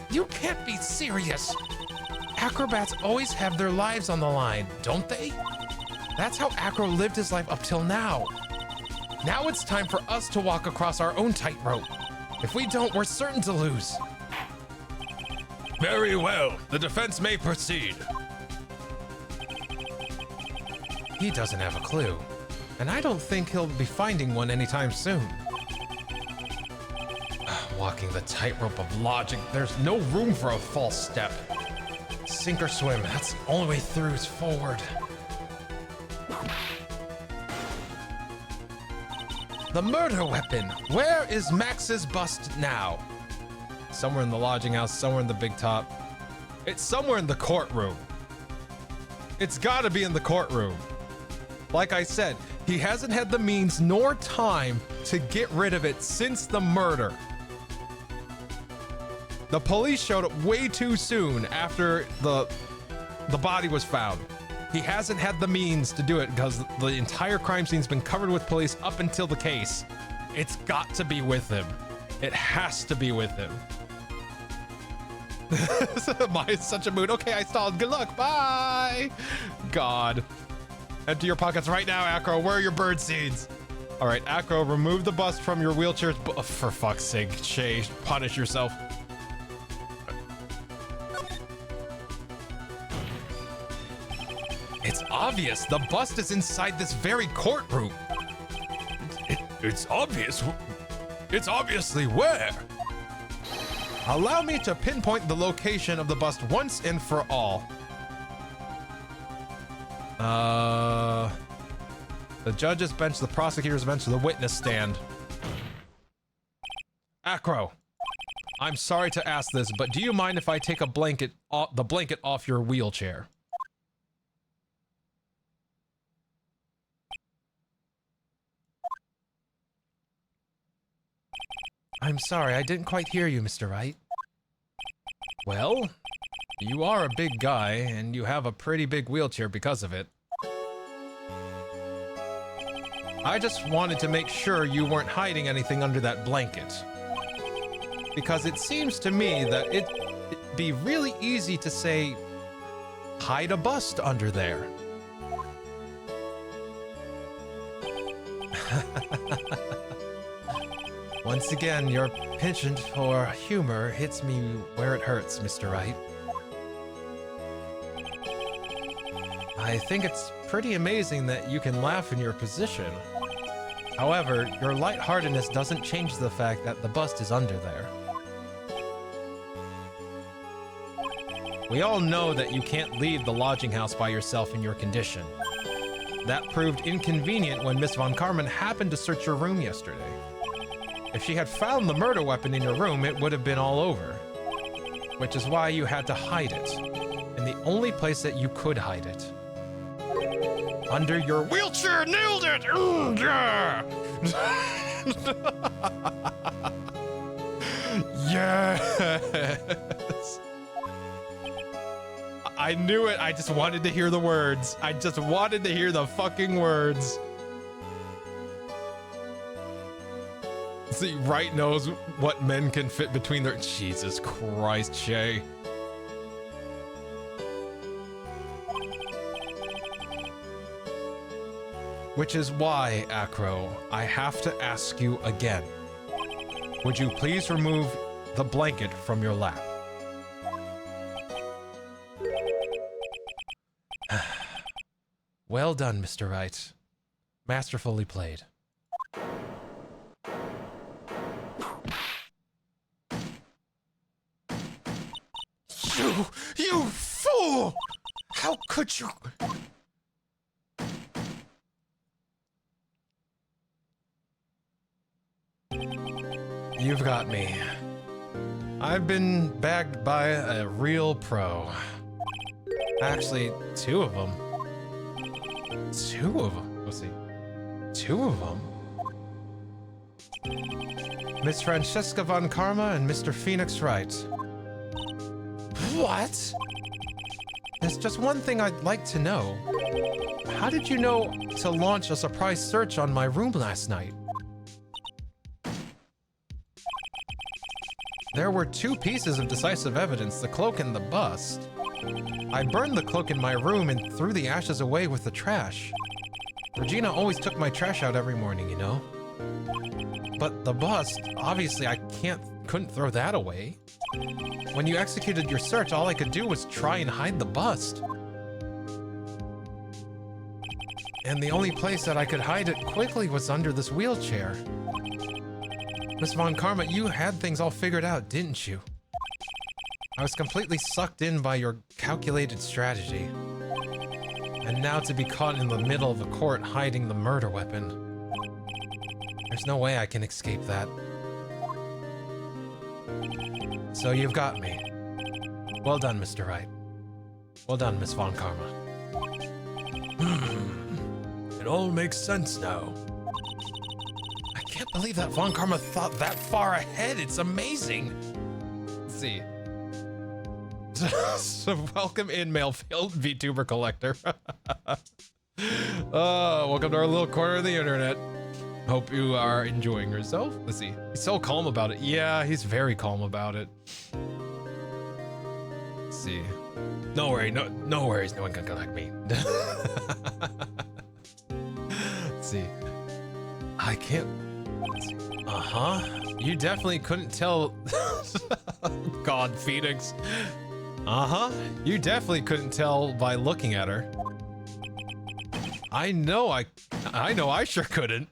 You can't be serious. Acrobats always have their lives on the line, don't they? That's how Acro lived his life up till now. Now it's time for us to walk across our own tightrope. If we don't, we're certain to lose. Very well. The defense may proceed. He doesn't have a clue, and I don't think he'll be finding one anytime soon. Walking the tightrope of logic, there's no room for a false step. Sink or swim, that's the only way through is forward. The murder weapon! Where is Max's bust now? Somewhere in the lodging house, somewhere in the big top. It's somewhere in the courtroom. It's gotta be in the courtroom. Like I said, he hasn't had the means nor time to get rid of it since the murder. The police showed up way too soon after the body was found. He hasn't had the means to do it because the entire crime scene's been covered with police up until the case. It's got to be with him. It has to be with him. My, it's such a mood. Okay, I stalled. Good luck. Bye. God. Empty your pockets right now, Acro. Where are your bird seeds? All right, Acro, remove the bust from your wheelchair. For fuck's sake, Shay, punish yourself. It's obvious. The bust is inside this very courtroom. It's obvious. It's obviously where? Allow me to pinpoint the location of the bust once and for all. The judge's bench, the prosecutor's bench, the witness stand. Acro, I'm sorry to ask this, but do you mind if I take the blanket off your wheelchair? I'm sorry, I didn't quite hear you, Mr. Wright. Well, you are a big guy, and you have a pretty big wheelchair because of it. I just wanted to make sure you weren't hiding anything under that blanket. Because it seems to me that it'd be really easy to say, hide a bust under there. Once again, your penchant for humor hits me where it hurts, Mr. Wright. I think it's pretty amazing that you can laugh in your position. However, your lightheartedness doesn't change the fact that the bust is under there. We all know that you can't leave the lodging house by yourself in your condition. That proved inconvenient when Miss Von Karman happened to search your room yesterday. If she had found the murder weapon in your room, it would have been all over. Which is why you had to hide it. In the only place that you could hide it. Under your wheelchair. Nailed it! Yeah! Yes! I knew it. I just wanted to hear the words. I just wanted to hear the fucking words. See, Wright knows what men can fit between their... Jesus Christ, Shay. Which is why, Acro, I have to ask you again. Would you please remove the blanket from your lap? Well done, Mr. Wright. Masterfully played. You fool! How could you... You've got me. I've been bagged by a real pro. Actually, two of them. Two of them? Let's see. Two of them? Miss Francesca Von Karma and Mr. Phoenix Wright. What? There's just one thing I'd like to know. How did you know to launch a surprise search on my room last night? There were two pieces of decisive evidence, the cloak and the bust. I burned the cloak in my room and threw the ashes away with the trash. Regina always took my trash out every morning, you know? But the bust, obviously I couldn't throw that away. When you executed your search, all I could do was try and hide the bust. And the only place that I could hide it quickly was under this wheelchair. Miss Von Karma, you had things all figured out, didn't you? I was completely sucked in by your calculated strategy. And now to be caught in the middle of a court hiding the murder weapon. There's no way I can escape that. So you've got me. Well done, Mr. Wright. Well done, Miss Von Karma. It all makes sense now. I can't believe that Von Karma thought that far ahead. It's amazing. Let's see. So welcome in, mail-filled VTuber collector. Welcome to our little corner of the internet. Hope you are enjoying yourself. Let's see. He's so calm about it. Yeah, he's very calm about it. Let's see. No worries, no one can collect me. Let's see. I can't. You definitely couldn't tell. God, Phoenix. You definitely couldn't tell by looking at her. I know I sure couldn't.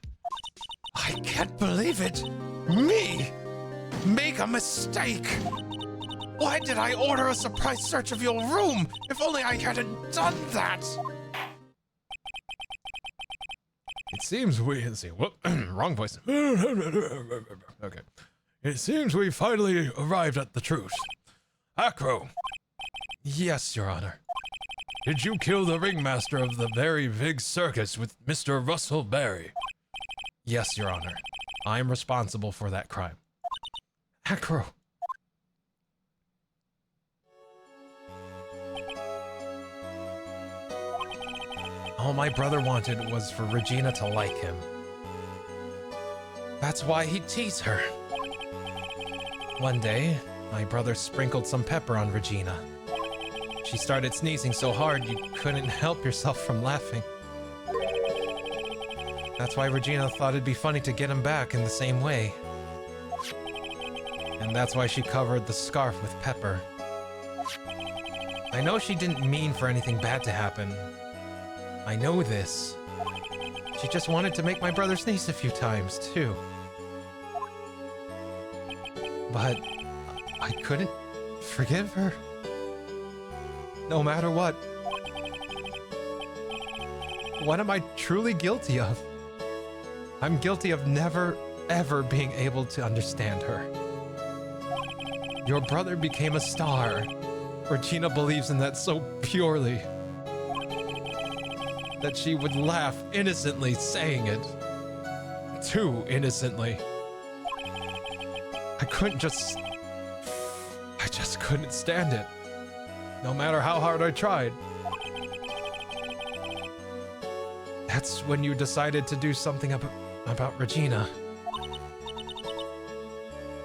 I can't believe it. Me! Make a mistake! Why did I order a surprise search of your room? If only I hadn't done that! It seems we... Let's see. Whoop. Wrong voice. Okay. It seems we finally arrived at the truth. Acro. Yes, Your Honor. Did you kill the ringmaster of the Very Big Circus with Mr. Russell Berry? Yes, Your Honor. I am responsible for that crime. Acro. All my brother wanted was for Regina to like him. That's why he'd tease her. One day, my brother sprinkled some pepper on Regina. She started sneezing so hard you couldn't help yourself from laughing. That's why Regina thought it'd be funny to get him back in the same way. And that's why she covered the scarf with pepper. I know she didn't mean for anything bad to happen. I know this. She just wanted to make my brother sneeze a few times, too. But I couldn't forgive her. No matter what. What am I truly guilty of? I'm guilty of never, ever being able to understand her. Your brother became a star. Regina believes in that so purely that she would laugh innocently saying it. Too innocently. I just couldn't stand it. No matter how hard I tried. That's when you decided to do something about Regina.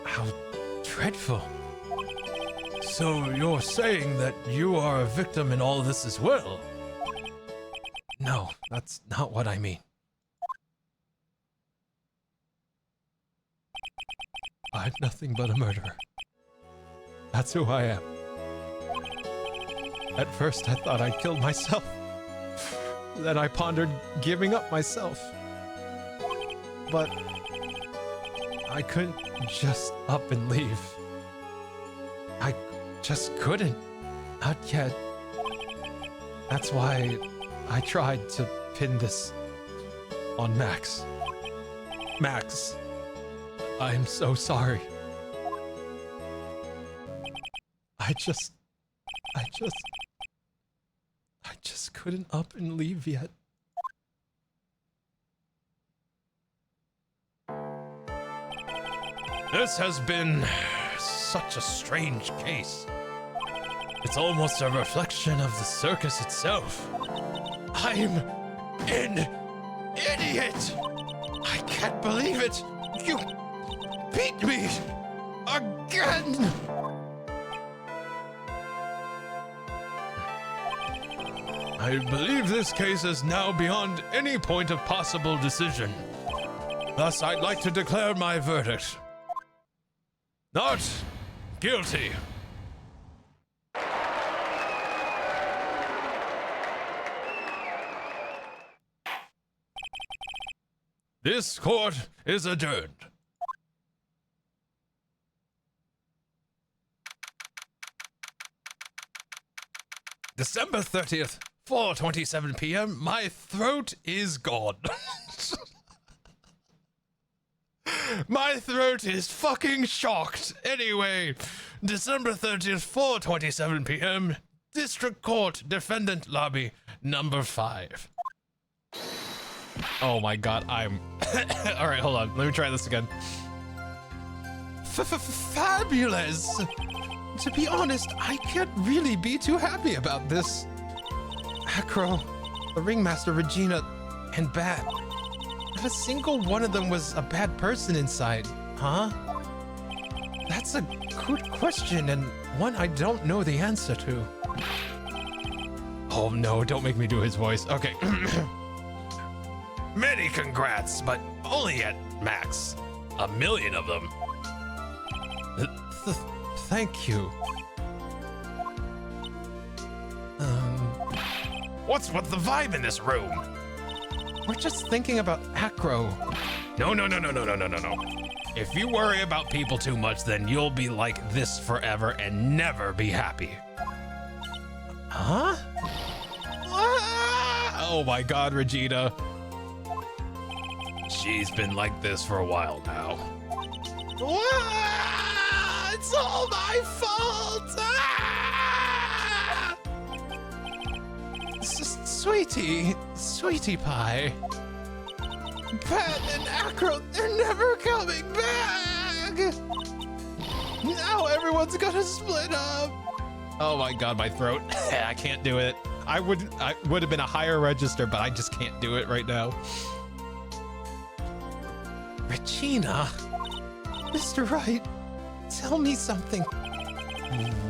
How dreadful. So you're saying that you are a victim in all this as well? No, that's not what I mean. I'm nothing but a murderer. That's who I am. At first I thought I'd killed myself. Then I pondered giving up myself. But I couldn't just up and leave. I just couldn't. Not yet. That's why I tried to pin this on Max. Max, I'm so sorry. I just couldn't up and leave yet. This has been such a strange case. It's almost a reflection of the circus itself. I'm an idiot! I can't believe it! You beat me! Again! I believe this case is now beyond any point of possible decision. Thus, I'd like to declare my verdict. Not guilty. This court is adjourned. December 30th, 4:27 p.m. My throat is gone. My throat is fucking shocked. Anyway, December 30th, 4:27 p.m. District Court, Defendant Lobby, number 5. Oh my god, I'm... Alright, hold on. Let me try this again. Fabulous! To be honest, I can't really be too happy about this. Acro, the Ringmaster, Regina, and Bat. Not a single one of them was a bad person inside, huh? That's a good question, and one I don't know the answer to. Oh no, don't make me do his voice. Okay. Many congrats, but only at max 1 million of them. Thank you. What's with the vibe in this room? We're just thinking about Acro. No. If you worry about people too much, then you'll be like this forever and never be happy. Huh? Oh my god, Regina. She's been like this for a while now. It's all my fault! Sweetie pie. Pat and Acro, they're never coming back! Now everyone's gonna split up! Oh my god, my throat. I can't do it. I would have been a higher register, but I just can't do it right now. Regina? Mr. Wright, tell me something.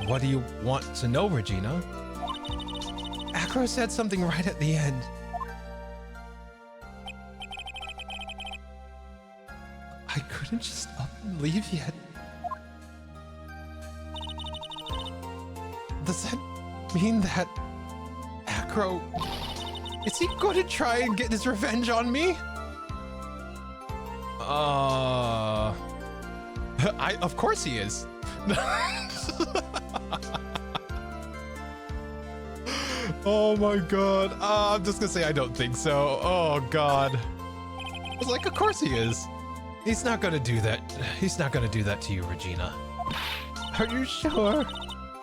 What do you want to know, Regina? Acro said something right at the end. I couldn't just up and leave yet. Does that mean that Acro... Is he going to try and get his revenge on me? Of course he is. Oh my god. I'm just gonna say I don't think so. Oh god. I was like, of course he is. He's not gonna do that. He's not gonna do that to you, Regina. Are you sure?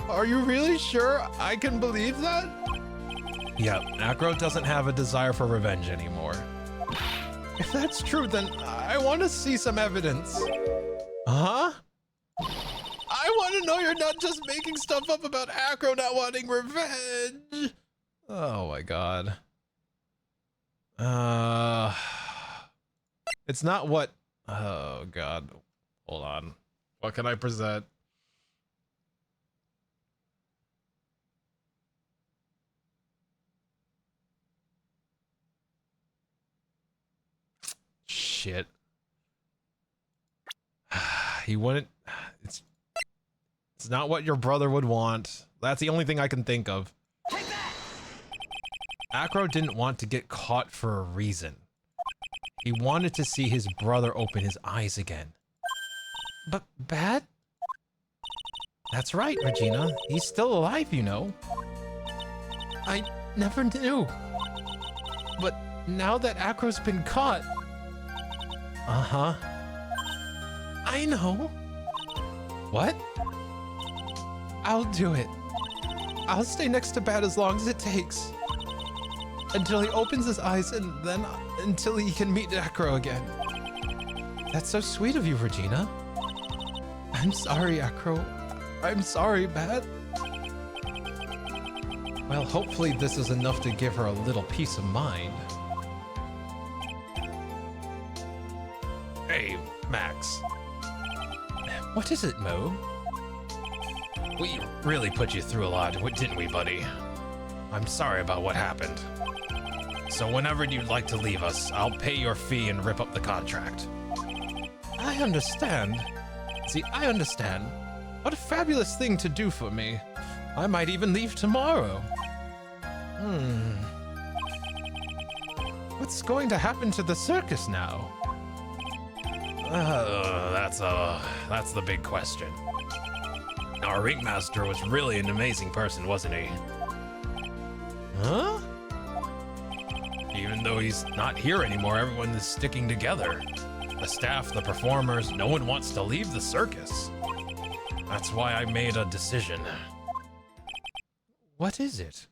Are you really sure I can believe that? Yeah, Acro doesn't have a desire for revenge anymore. If that's true, then I want to see some evidence. Huh? I want to know you're not just making stuff up about Acro not wanting revenge. Oh my god. It's not what... Oh god. Hold on. What can I present? Shit. He wouldn't... It's not what your brother would want. That's the only thing I can think of. Acro didn't want to get caught for a reason. He wanted to see his brother open his eyes again. But Bat? That's right, Regina. He's still alive, you know. I never knew. But now that Acro's been caught... Uh-huh. I know. What? I'll do it. I'll stay next to Bat as long as it takes. Until he opens his eyes and then until he can meet Acro again. That's so sweet of you, Regina. I'm sorry, Acro. I'm sorry, Bat. Well, hopefully this is enough to give her a little peace of mind. Hey, Max. What is it, Mo? We really put you through a lot, didn't we, buddy? I'm sorry about what happened. So whenever you'd like to leave us, I'll pay your fee and rip up the contract. I understand. See, I understand. What a fabulous thing to do for me. I might even leave tomorrow. What's going to happen to the circus now? That's the big question. Our ringmaster was really an amazing person, wasn't he? Huh? Even though he's not here anymore, everyone is sticking together. The staff, the performers, no one wants to leave the circus. That's why I made a decision. What is it?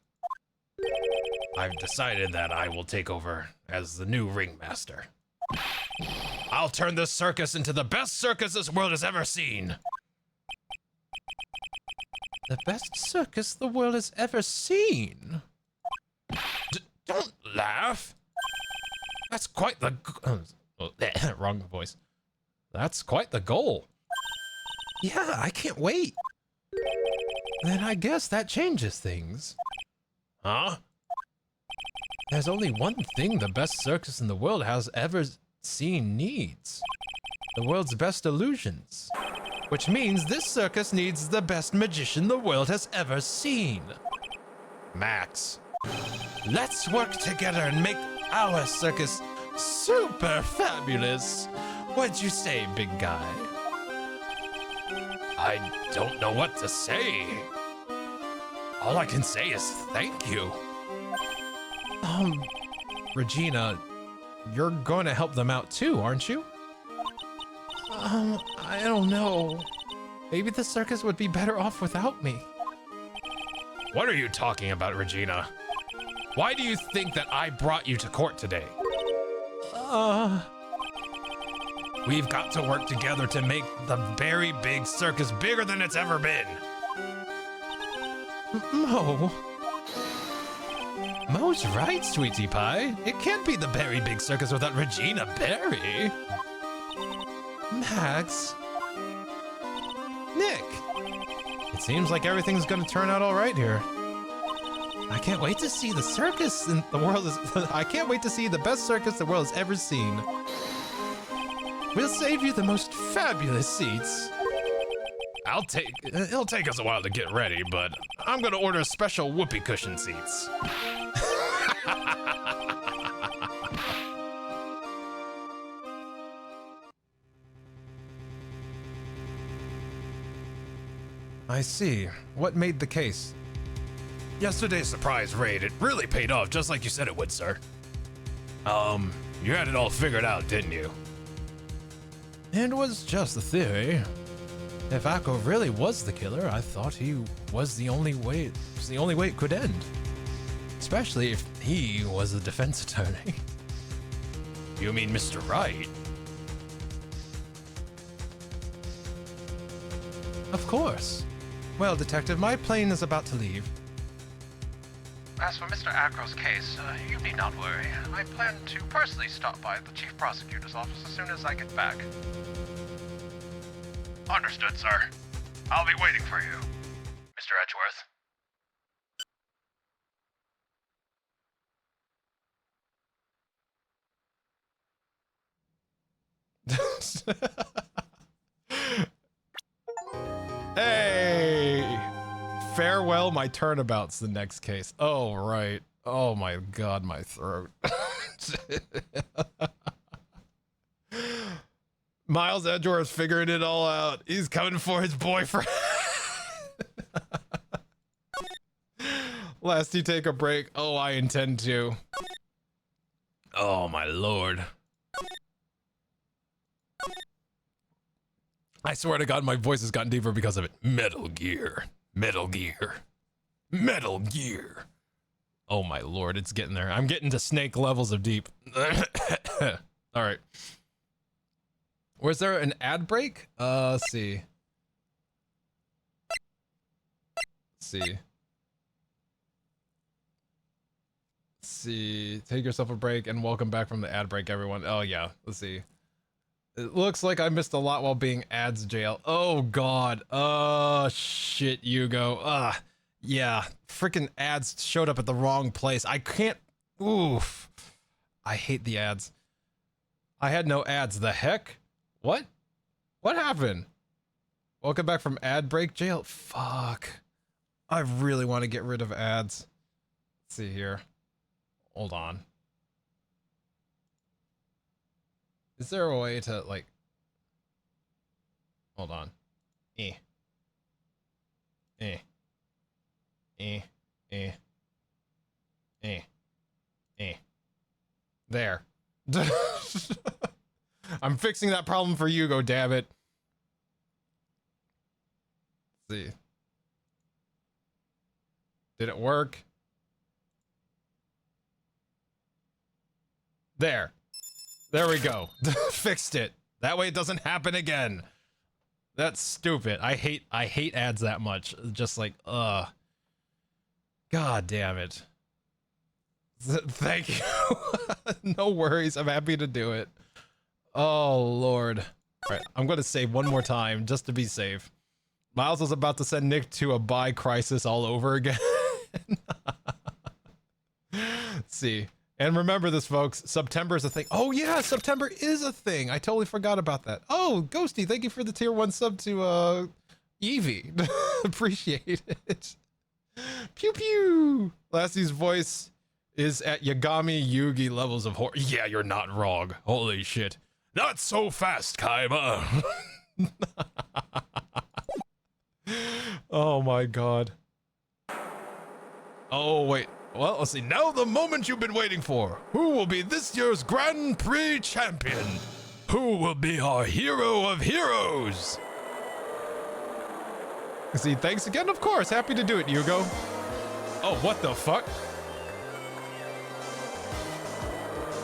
I've decided that I will take over as the new ringmaster. I'll turn this circus into the best circus this world has ever seen. The best circus the world has ever seen? Don't laugh. That's quite the... wrong voice. That's quite the goal. Yeah, I can't wait. Then I guess that changes things. Huh? There's only one thing the best circus in the world has ever seen needs. The world's best illusions. Which means this circus needs the best magician the world has ever seen. Max. Let's work together and make our circus super fabulous. What'd you say, big guy? I don't know what to say. All I can say is thank you. Regina, you're going to help them out too, aren't you? I don't know. Maybe the circus would be better off without me. What are you talking about, Regina? Why do you think that I brought you to court today? We've got to work together to make the very big circus bigger than it's ever been. Mo. Mo's right, Sweetie Pie. It can't be the Berry Big Circus without Regina Berry. Max. Nick. It seems like everything's gonna turn out all right here. I can't wait to see the circus in the world is. I can't wait to see the best circus the world has ever seen. We'll save you the most fabulous seats. It'll take us a while to get ready, but I'm gonna order special whoopee cushion seats. I see. What made the case? Yesterday's surprise raid, it really paid off just like you said it would, sir. You had it all figured out, didn't you? It was just a theory. If Akko really was the killer, I thought he was the only way. It was the only way it could end. Especially if he was the defense attorney. You mean Mr. Wright? Of course. Well, Detective, my plane is about to leave. As for Mr. Akro's case, you need not worry. I plan to personally stop by the Chief Prosecutor's office as soon as I get back. Understood, sir. I'll be waiting for you, Mr. Edgeworth. Hey! Farewell, my turnabout's the next case. Oh, right. Oh my god, my throat. Miles Edgeworth figuring it all out. He's coming for his boyfriend. Lest he take a break. Oh, I intend to. Oh my lord. I swear to God, my voice has gotten deeper because of it. Metal Gear. Metal Gear. Metal Gear. Oh my lord, it's getting there. I'm getting to snake levels of deep. All right. Was there an ad break? Let's see. Let's see. Take yourself a break and welcome back from the ad break, everyone. Oh yeah, let's see. It looks like I missed a lot while being ads jail. Oh god. Oh shit, Hugo. Yeah, freaking ads showed up at the wrong place. I can't. Oof. I hate the ads. I had no ads. The heck? What? What happened? Welcome back from ad break jail. Fuck. I really want to get rid of ads. Let's see here. Hold on. Is there a way to, like... Hold on. Eh. Eh. Eh. Eh. Eh. Eh. There. I'm fixing that problem for Hugo, damn it. Let's see. Did it work? There. There we go. Fixed it. That way it doesn't happen again. That's stupid. I hate ads that much. Just like, God damn it. Thank you. No worries. I'm happy to do it. Oh, Lord. All right, I'm going to save one more time just to be safe. Miles was about to send Nick to a buy crisis all over again. Let's see. And remember this, folks. September is a thing. Oh, yeah. September is a thing. I totally forgot about that. Oh, Ghosty, thank you for the tier 1 sub to Eevee. Appreciate it. Pew, pew. Lassie's voice is at Yagami Yugi levels of horror. Yeah, you're not wrong. Holy shit. Not so fast, Kaima. Oh my god. Oh, wait. Well, let's see. Now the moment you've been waiting for. Who will be this year's Grand Prix champion? Who will be our hero of heroes? See, thanks again, of course. Happy to do it, Hugo. Oh, what the fuck?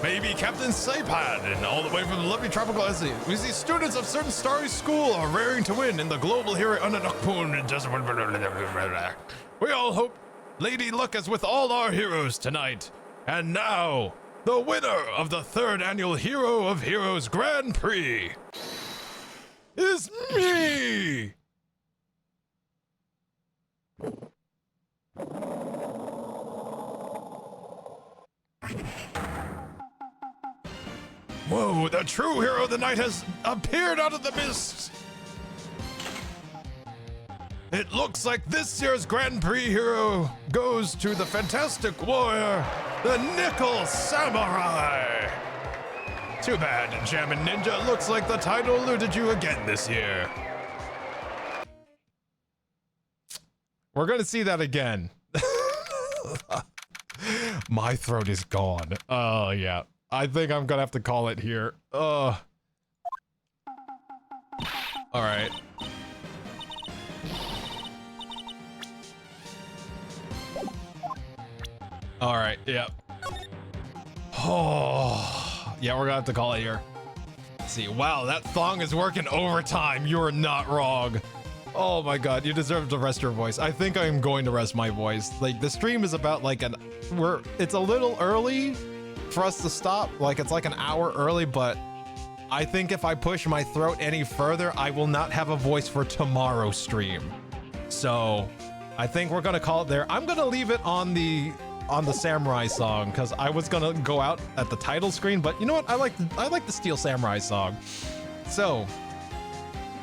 Baby Captain Saipan, and all the way from the lovely tropical Essie. We see students of certain starry school are raring to win in the global hero Unanokpun and just we all hope Lady Luck is with all our heroes tonight. And now, the winner of the 3rd annual Hero of Heroes Grand Prix is me! Whoa, the true hero of the night has appeared out of the mist! It looks like this year's Grand Prix hero goes to the fantastic warrior, the Nickel Samurai! Too bad, Shaman Ninja. Looks like the title eluded you again this year. We're gonna see that again. My throat is gone. Oh, yeah. I think I'm gonna have to call it here. All right. All right, yep. Oh, yeah, we're gonna have to call it here. Let's see, wow, that thong is working overtime. You're not wrong. Oh my god, you deserve to rest your voice. I think I'm going to rest my voice. Like, the stream is about like it's a little early for us to stop. Like, it's like an hour early, but I think if I push my throat any further, I will not have a voice for tomorrow's stream. So I think we're gonna call it there. I'm gonna leave it on the Samurai song because I was gonna go out at the title screen, but you know what? I like the Steel Samurai song. So,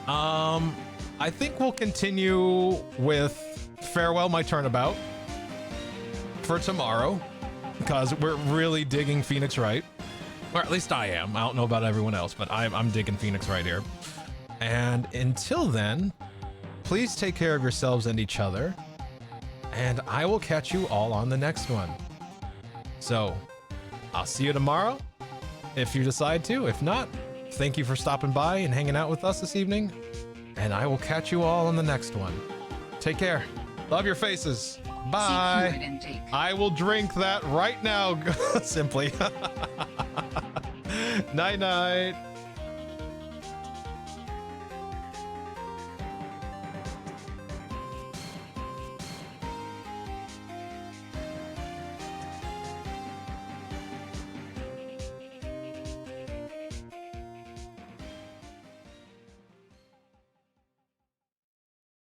I think we'll continue with Farewell My Turnabout for tomorrow because we're really digging Phoenix Wright, or at least I am. I don't know about everyone else, but I'm digging Phoenix Wright here. And until then, please take care of yourselves and each other. And I will catch you all on the next one. So, I'll see you tomorrow, if you decide to. If not, thank you for stopping by and hanging out with us this evening. And I will catch you all on the next one. Take care. Love your faces. Bye. I will drink that right now, simply. Night-night.